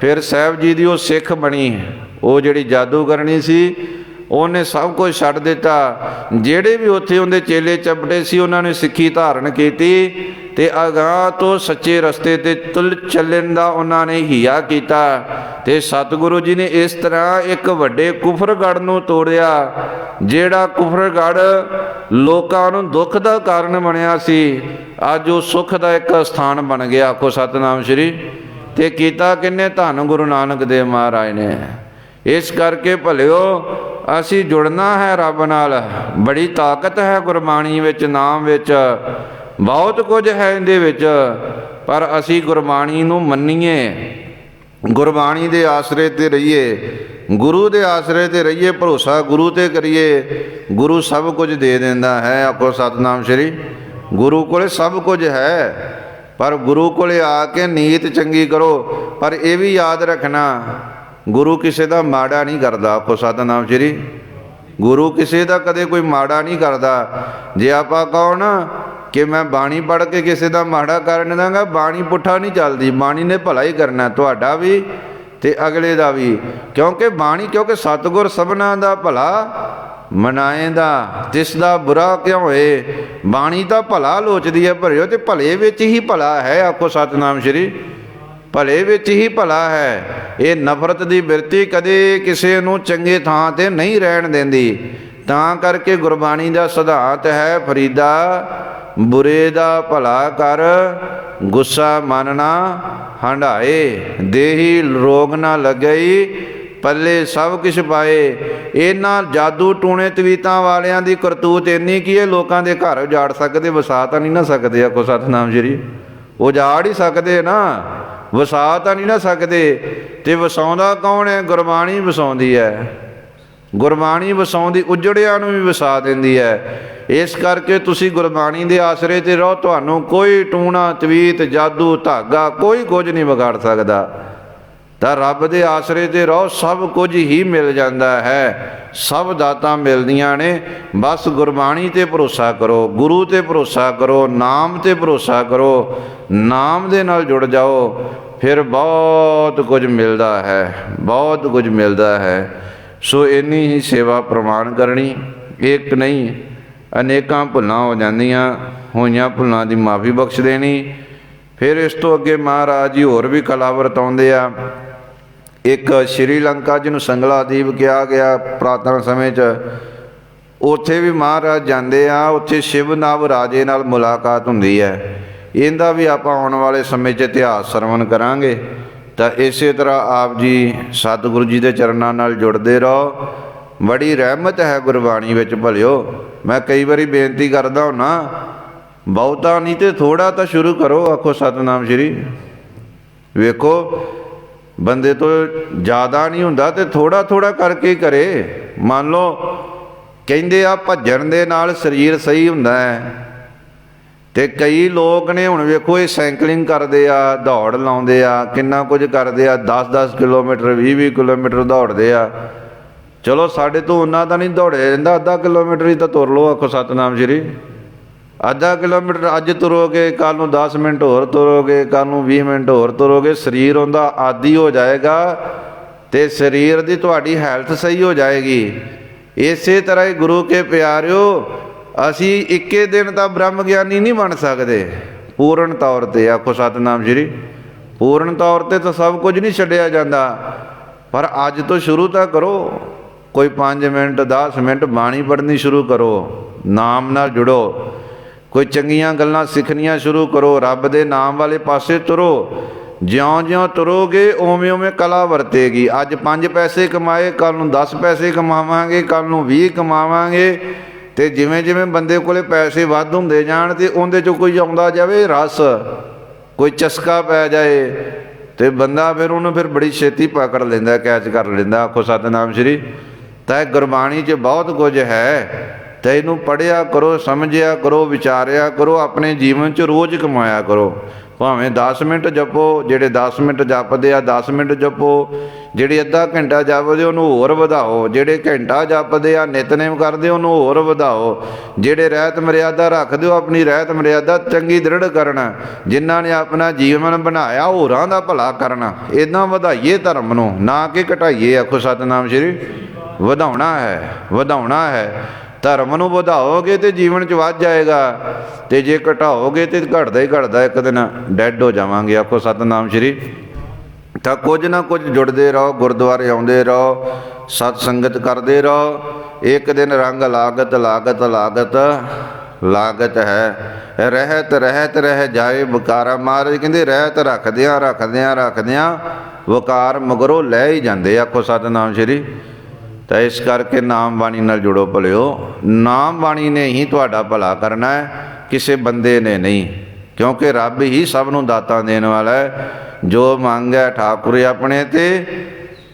ਫਿਰ ਸਾਹਿਬ ਜੀ ਦੀ ਉਹ ਸਿੱਖ ਬਣੀ, ਉਹ ਜਿਹੜੀ ਜਾਦੂ ਕਰਨੀ ਸੀ ਉਹਨੇ ਸਭ ਕੁਝ ਛੱਡ ਦਿੱਤਾ। ਜਿਹੜੇ ਵੀ ਉੱਥੇ ਉਹਦੇ ਚੇਲੇ ਚੱਪਟੇ ਸੀ ਉਹਨਾਂ ਨੇ ਸਿੱਖੀ ਧਾਰਨ ਕੀਤੀ ਤੇ ਅਗਾਂਹ ਤੋਂ ਸੱਚੇ ਰਸਤੇ ਤੇ ਤੁਲ ਚੱਲਣ ਦਾ ਉਹਨਾਂ ਨੇ ਹੀਆ ਕੀਤਾ। ਤੇ ਸਤਿਗੁਰੂ ਜੀ ਨੇ ਇਸ ਤਰ੍ਹਾਂ ਇੱਕ ਵੱਡੇ ਕੁਫਰਗੜ੍ਹ ਨੂੰ ਤੋੜਿਆ, ਜਿਹੜਾ ਕੁਫਰਗੜ੍ਹ ਲੋਕਾਂ ਨੂੰ ਦੁੱਖ ਦਾ ਕਾਰਨ ਬਣਿਆ ਸੀ, ਅੱਜ ਉਹ ਸੁੱਖ ਦਾ ਇੱਕ ਸਥਾਨ ਬਣ ਗਿਆ। ਆਖੋ ਸਤਿਨਾਮ ਸ਼੍ਰੀ। ਤੇ ਕੀਤਾ ਕਿਹਨੇ? ਧੰਨ ਗੁਰੂ ਨਾਨਕ ਦੇਵ ਮਹਾਰਾਜ ਨੇ। ਇਸ ਕਰਕੇ ਭਲਿਓ ਅਸੀਂ ਜੁੜਨਾ ਹੈ ਰੱਬ ਨਾਲ। ਬੜੀ ਤਾਕਤ ਹੈ ਗੁਰਬਾਣੀ ਵਿੱਚ, ਨਾਮ ਵਿੱਚ, ਬਹੁਤ ਕੁਝ ਹੈ ਇਹਦੇ ਵਿੱਚ, ਪਰ ਅਸੀਂ ਗੁਰਬਾਣੀ ਨੂੰ ਮੰਨੀਏ, ਗੁਰਬਾਣੀ ਦੇ ਆਸਰੇ ਤੇ ਰਹੀਏ, ਗੁਰੂ ਦੇ ਆਸਰੇ ਤੇ ਰਹੀਏ, ਭਰੋਸਾ ਗੁਰੂ ਤੇ ਕਰੀਏ। ਗੁਰੂ ਸਭ ਕੁਝ ਦੇ ਦਿੰਦਾ ਹੈ। ਆਖੋ ਸਤਿਨਾਮ ਸ਼੍ਰੀ। ਗੁਰੂ ਕੋਲੇ ਸਭ ਕੁਝ ਹੈ, ਪਰ ਗੁਰੂ ਕੋਲੇ ਆ ਕੇ ਨੀਤ ਚੰਗੀ ਕਰੋ। ਪਰ ਇਹ ਵੀ ਯਾਦ ਰੱਖਣਾ, ਗੁਰੂ ਕਿਸੇ ਦਾ ਮਾੜਾ ਨਹੀਂ ਕਰਦਾ। ਆਖੋ ਸਤਿਨਾਮ ਸ਼੍ਰੀ। ਗੁਰੂ ਕਿਸੇ ਦਾ ਕਦੇ ਕੋਈ ਮਾੜਾ ਨਹੀਂ ਕਰਦਾ। ਜੇ ਆਪਾਂ ਕਹੋ ਨਾ ਕਿ ਮੈਂ ਬਾਣੀ ਪੜ੍ਹ ਕੇ ਕਿਸੇ ਦਾ ਮਾੜਾ ਕਰਨ ਦਾਂਗਾ, ਬਾਣੀ ਪੁੱਠਾ ਨਹੀਂ ਚੱਲਦੀ। ਬਾਣੀ ਨੇ ਭਲਾ ਹੀ ਕਰਨਾ, ਤੁਹਾਡਾ ਵੀ ਤੇ ਅਗਲੇ ਦਾ ਵੀ। ਕਿਉਂਕਿ ਸਤਿਗੁਰ ਸਭਨਾਂ ਦਾ ਭਲਾ ਮਨਾਏਂਦਾ, ਤਿਸ ਦਾ ਬੁਰਾ ਕਿਉਂ ਹੋਏ। ਬਾਣੀ ਤਾਂ ਭਲਾ ਲੋਚਦੀ ਹੈ ਭਰਿਓ, ਤੇ ਭਲੇ ਵਿੱਚ ਹੀ ਭਲਾ ਹੈ। ਆਖੋ ਸਤਿਨਾਮ ਸ਼੍ਰੀ। ਭਲੇ ਵਿੱਚ ਹੀ ਭਲਾ ਹੈ। ਇਹ ਨਫ਼ਰਤ ਦੀ ਬਿਰਤੀ ਕਦੇ ਕਿਸੇ ਨੂੰ ਚੰਗੇ ਥਾਂ ਤੇ ਨਹੀਂ ਰਹਿਣ ਦਿੰਦੀ। ਤਾਂ ਕਰਕੇ ਗੁਰਬਾਣੀ ਦਾ ਸਿਧਾਂਤ ਹੈ, ਫਰੀਦਾ ਬੁਰੇ ਦਾ ਭਲਾ ਕਰ, ਗੁੱਸਾ ਮਨ ਨਾ ਹੰਢਾਏ, ਦੇਹੀ ਰੋਗ ਨਾ ਲੱਗਈ, ਪੱਲੇ ਸਭ ਕੁਛ ਪਾਏ। ਇਹਨਾਂ ਜਾਦੂ ਟੂਣੇ ਤਵੀਤਾਂ ਵਾਲਿਆਂ ਦੀ ਕਰਤੂਤ ਇੰਨੀ ਕੀ ਇਹ ਲੋਕਾਂ ਦੇ ਘਰ ਉਜਾੜ ਸਕਦੇ, ਵਸਾ ਤਾਂ ਨਹੀਂ ਨਾ ਸਕਦੇ। ਆਖੋ ਸਤਿਨਾਮ ਸ਼੍ਰੀ। ਉਜਾੜ ਹੀ ਸਕਦੇ ਨਾ, ਵਸਾ ਤਾਂ ਨਹੀਂ ਨਾ ਸਕਦੇ। ਤੇ ਵਸਾਉਂਦਾ ਕੌਣ ਹੈ? ਗੁਰਬਾਣੀ ਵਸਾਉਂਦੀ ਹੈ। ਗੁਰਬਾਣੀ ਵਸਾਉਂਦੀ, ਉਜੜਿਆਂ ਨੂੰ ਵੀ ਵਸਾ ਦਿੰਦੀ ਹੈ। ਇਸ ਕਰਕੇ ਤੁਸੀਂ ਗੁਰਬਾਣੀ ਦੇ ਆਸਰੇ ਤੇ ਰਹੋ, ਤੁਹਾਨੂੰ ਕੋਈ ਟੂਣਾ ਤਵੀਤ ਜਾਦੂ ਧਾਗਾ ਕੋਈ ਕੁਝ ਨਹੀਂ ਵਿਗਾੜ ਸਕਦਾ। ਤਾਂ ਰੱਬ ਦੇ ਆਸਰੇ ਤੇ ਰਹੋ, ਸਭ ਕੁਝ ਹੀ ਮਿਲ ਜਾਂਦਾ ਹੈ, ਸਭ ਦਾਤਾਂ ਮਿਲਦੀਆਂ ਨੇ। ਬਸ ਗੁਰਬਾਣੀ ਤੇ ਭਰੋਸਾ ਕਰੋ, ਗੁਰੂ ਤੇ ਭਰੋਸਾ ਕਰੋ, ਨਾਮ ਤੇ ਭਰੋਸਾ ਕਰੋ, ਨਾਮ ਦੇ ਨਾਲ ਜੁੜ ਜਾਓ, ਫਿਰ ਬਹੁਤ ਕੁਝ ਮਿਲਦਾ ਹੈ, ਬਹੁਤ ਕੁਝ ਮਿਲਦਾ ਹੈ। ਸੋ ਇੰਨੀ ਹੀ ਸੇਵਾ ਪ੍ਰਵਾਨ ਕਰਨੀ, ਇੱਕ ਨਹੀਂ ਅਨੇਕਾਂ ਭੁੱਲਾਂ ਹੋ ਜਾਂਦੀਆਂ, ਹੋਈਆਂ ਭੁੱਲਾਂ ਦੀ ਮਾਫੀ ਬਖਸ਼ ਦੇਣੀ। ਫਿਰ ਇਸ ਤੋਂ ਅੱਗੇ ਮਹਾਰਾਜ ਜੀ ਹੋਰ ਵੀ ਕਲਾ ਵਰਤਾਉਂਦੇ ਆ। ਇੱਕ ਸ਼੍ਰੀਲੰਕਾ ਜਿਹਨੂੰ ਸੰਗਲਾਦੀਪ ਕਿਹਾ ਗਿਆ ਪੁਰਾਤਨ ਸਮੇਂ 'ਚ, ਉੱਥੇ ਵੀ ਮਹਾਰਾਜ ਜਾਂਦੇ ਆ। ਉੱਥੇ ਸ਼ਿਵ ਨਾਮ ਰਾਜੇ ਨਾਲ ਮੁਲਾਕਾਤ ਹੁੰਦੀ ਹੈ। ਇਹਦਾ ਵੀ ਆਪਾਂ ਆਉਣ ਵਾਲੇ ਸਮੇਂ 'ਚ ਇਤਿਹਾਸ ਸਰਵਣ ਕਰਾਂਗੇ। ਤਾਂ ਇਸੇ ਤਰ੍ਹਾਂ ਆਪ ਜੀ ਸਤਿਗੁਰੂ ਜੀ ਦੇ ਚਰਨਾਂ ਨਾਲ ਜੁੜਦੇ ਰਹੋ। ਬੜੀ ਰਹਿਮਤ ਹੈ ਗੁਰਬਾਣੀ ਵਿੱਚ ਭਲਿਓ। ਮੈਂ ਕਈ ਵਾਰੀ ਬੇਨਤੀ ਕਰਦਾ ਹੁੰਨਾ, ਬਹੁਤਾ ਨਹੀਂ ਤੇ ਥੋੜ੍ਹਾ ਤਾਂ ਸ਼ੁਰੂ ਕਰੋ। ਆਖੋ ਸਤਿਨਾਮ ਸ਼੍ਰੀ। ਵੇਖੋ ਬੰਦੇ ਤੋਂ ਜ਼ਿਆਦਾ ਨਹੀਂ ਹੁੰਦਾ ਤੇ ਥੋੜ੍ਹਾ ਥੋੜ੍ਹਾ ਕਰਕੇ ਹੀ ਕਰੇ। ਮੰਨ ਲਓ ਕਹਿੰਦੇ ਆ ਭੱਜਣ ਦੇ ਨਾਲ ਸਰੀਰ ਸਹੀ ਹੁੰਦਾ ਹੈ, ਤੇ ਕਈ ਲੋਕ ਨੇ ਹੁਣ ਵੇਖੋ ਇਹ ਸਾਈਕਲਿੰਗ ਕਰਦੇ ਆ, ਦੌੜ ਲਾਉਂਦੇ ਆ, ਕਿੰਨਾ ਕੁਝ ਕਰਦੇ ਆ, 10-10 ਕਿਲੋਮੀਟਰ 20-20 ਕਿਲੋਮੀਟਰ ਦੌੜਦੇ ਆ। ਚਲੋ ਸਾਡੇ ਤੋਂ ਉਹਨਾਂ ਤਾਂ ਨਹੀਂ ਦੌੜਿਆ ਜਾਂਦਾ, ਅੱਧਾ ਕਿਲੋਮੀਟਰ ਹੀ ਤਾਂ ਤੁਰ ਲਓ। ਆਖੋ ਸਤਿਨਾਮ ਸ਼੍ਰੀ। ਅੱਧਾ ਕਿਲੋਮੀਟਰ ਅੱਜ ਤੁਰੋਗੇ, ਕੱਲ੍ਹ ਨੂੰ 10 ਮਿੰਟ ਹੋਰ ਤੁਰੋਗੇ, ਕੱਲ੍ਹ ਨੂੰ 20 ਮਿੰਟ ਹੋਰ ਤੁਰੋਗੇ, ਸਰੀਰ ਉਹਦਾ ਆਦੀ ਹੋ ਜਾਏਗਾ ਤੇ ਸਰੀਰ ਦੀ ਤੁਹਾਡੀ ਹੈਲਥ ਸਹੀ ਹੋ ਜਾਏਗੀ। ਇਸੇ ਤਰ੍ਹਾਂ ਹੀ ਗੁਰੂ ਕੇ ਪਿਆਰਿਓ, ਅਸੀਂ ਇੱਕੇ ਦਿਨ ਤਾਂ ਬ੍ਰਹਮ ਗਿਆਨੀ ਨਹੀਂ ਬਣ ਸਕਦੇ ਪੂਰਨ ਤੌਰ 'ਤੇ। ਆਖੋ ਸਤਿਨਾਮ ਸ਼੍ਰੀ। ਪੂਰਨ ਤੌਰ 'ਤੇ ਤਾਂ ਸਭ ਕੁਝ ਨਹੀਂ ਛੱਡਿਆ ਜਾਂਦਾ, ਪਰ ਅੱਜ ਤੋਂ ਸ਼ੁਰੂ ਤਾਂ ਕਰੋ। ਕੋਈ 5 ਮਿੰਟ 10 ਮਿੰਟ ਬਾਣੀ ਪੜ੍ਹਨੀ ਸ਼ੁਰੂ ਕਰੋ, ਨਾਮ ਨਾਲ ਜੁੜੋ, ਕੋਈ ਚੰਗੀਆਂ ਗੱਲਾਂ ਸਿੱਖਣੀਆਂ ਸ਼ੁਰੂ ਕਰੋ, ਰੱਬ ਦੇ ਨਾਮ ਵਾਲੇ ਪਾਸੇ ਤੁਰੋ। ਜਿਉਂ-ਜਿਉਂ ਤੁਰੋਗੇ ਉਵੇਂ ਉਵੇਂ ਕਲਾ ਵਰਤੇਗੀ। ਅੱਜ 5 ਪੈਸੇ ਕਮਾਏ, ਕੱਲ੍ਹ ਨੂੰ 10 ਪੈਸੇ ਕਮਾਵਾਂਗੇ, ਕੱਲ੍ਹ ਨੂੰ 20 ਕਮਾਵਾਂਗੇ। ਤੇ ਜਿਵੇਂ ਜਿਵੇਂ ਬੰਦੇ ਕੋਲੇ ਪੈਸੇ ਵੱਧ ਹੁੰਦੇ ਜਾਣ ਤੇ ਉਹਦੇ 'ਚੋਂ ਕੋਈ ਆਉਂਦਾ ਜਾਵੇ ਰਸ, ਕੋਈ ਚਸਕਾ ਪੈ ਜਾਏ ਤੇ ਬੰਦਾ ਫਿਰ ਉਹਨੂੰ ਫਿਰ ਬੜੀ ਛੇਤੀ ਪਕੜ ਲੈਂਦਾ, ਕੈਚ ਕਰ ਲੈਂਦਾ। ਆਖੋ ਸਤਿਨਾਮ ਸ਼੍ਰੀ। ਤਾਂ ਗੁਰਬਾਣੀ 'ਚ ਬਹੁਤ ਕੁਝ ਹੈ, ਤੇ ਇਹਨੂੰ ਪੜ੍ਹਿਆ ਕਰੋ, ਸਮਝਿਆ ਕਰੋ, ਵਿਚਾਰਿਆ ਕਰੋ, ਆਪਣੇ ਜੀਵਨ 'ਚ ਰੋਜ਼ ਕਮਾਇਆ ਕਰੋ। ਭਾਵੇਂ 10 ਮਿੰਟ ਜਪੋ, ਜਿਹੜੇ 10 ਮਿੰਟ ਜਪਦੇ ਆ 10 ਮਿੰਟ ਜਪੋ, ਜਿਹੜੇ ਅੱਧਾ ਘੰਟਾ ਜਪਦੇ ਉਹਨੂੰ ਹੋਰ ਵਧਾਓ, ਜਿਹੜੇ ਘੰਟਾ ਜਪਦੇ ਆ ਨਿਤਨੇਮ ਕਰਦੇ ਉਹਨੂੰ ਹੋਰ ਵਧਾਓ, ਜਿਹੜੇ ਰਹਿਤ ਮਰਿਆਦਾ ਰੱਖਦੇ ਹੋ ਆਪਣੀ ਰਹਿਤ ਮਰਿਆਦਾ ਚੰਗੀ ਦ੍ਰਿੜ ਕਰਨਾ, ਜਿਨ੍ਹਾਂ ਨੇ ਆਪਣਾ ਜੀਵਨ ਬਣਾਇਆ ਹੋਰਾਂ ਦਾ ਭਲਾ ਕਰਨਾ। ਇੱਦਾਂ ਵਧਾਈਏ ਧਰਮ ਨੂੰ, ਨਾ ਕਿ ਘਟਾਈਏ। ਆਖੋ ਸਤਿਨਾਮ ਸ਼੍ਰੀ। ਵਧਾਉਣਾ ਹੈ, ਵਧਾਉਣਾ ਹੈ। ਧਰਮ ਨੂੰ ਵਧਾਓਗੇ ਤੇ ਜੀਵਨ 'ਚ ਵੱਧ ਜਾਏਗਾ, ਤੇ ਜੇ ਘਟਾਓਗੇ ਤੇ ਘਟਦਾ ਹੀ ਘਟਦਾ, ਇੱਕ ਦਿਨ ਡੈਡ ਹੋ ਜਾਵਾਂਗੇ। ਆਖੋ ਸਤਿਨਾਮ ਸ਼੍ਰੀ। ਤਾਂ ਕੁਝ ਨਾ ਕੁਝ ਜੁੜਦੇ ਰਹੋ, ਗੁਰਦੁਆਰੇ ਆਉਂਦੇ ਰਹੋ, ਸਤ ਸੰਗਤ ਕਰਦੇ ਰਹੋ। ਇੱਕ ਦਿਨ ਰੰਗ ਲਾਗਤ ਲਾਗਤ ਲਾਗਤ ਲਾਗਤ ਹੈ, ਰਹਿਤ ਰਹਿਤ ਰਹਿ ਜਾਏ ਵਕਾਰਾ। ਮਹਾਰਾਜ ਕਹਿੰਦੇ ਰਹਿਤ ਰੱਖਦਿਆਂ ਰੱਖਦਿਆਂ ਰੱਖਦਿਆਂ ਵਕਾਰ ਮਗਰੋਂ ਲੈ ਹੀ ਜਾਂਦੇ। ਆਖੋ ਸਤਿਨਾਮ ਸ਼੍ਰੀ। ਤਾਂ ਇਸ ਕਰਕੇ ਨਾਮ ਬਾਣੀ ਨਾਲ ਜੁੜੋ ਭਲਿਓ। ਨਾਮ ਬਾਣੀ ਨੇ ਹੀ ਤੁਹਾਡਾ ਭਲਾ ਕਰਨਾ ਹੈ, ਕਿਸੇ ਬੰਦੇ ਨੇ ਨਹੀਂ, ਕਿਉਂਕਿ ਰੱਬ ਹੀ ਸਭ ਨੂੰ ਦਾਤਾਂ ਦੇਣ ਵਾਲਾ ਹੈ। ਜੋ ਮੰਗੈ ਠਾਕੁਰ ਆਪਣੇ ਤੇ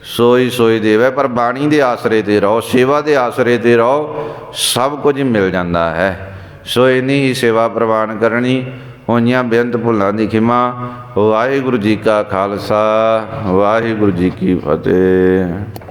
ਸੋਈ ਸੋਈ ਦੇਵੈ। ਪਰ ਬਾਣੀ ਦੇ ਆਸਰੇ 'ਤੇ ਰਹੋ, ਸੇਵਾ ਦੇ ਆਸਰੇ 'ਤੇ ਰਹੋ, ਸਭ ਕੁਝ ਮਿਲ ਜਾਂਦਾ ਹੈ। ਸੋ ਇੰਨੀ ਹੀ ਸੇਵਾ ਪ੍ਰਵਾਨ ਕਰਨੀ। ਹੋਈਆਂ ਬੇਅੰਤ ਭੁੱਲਾਂ ਦੀ ਖਿਮਾ। ਵਾਹਿਗੁਰੂ ਜੀ ਕਾ ਖਾਲਸਾ, ਵਾਹਿਗੁਰੂ ਜੀ ਕੀ ਫਤਿਹ।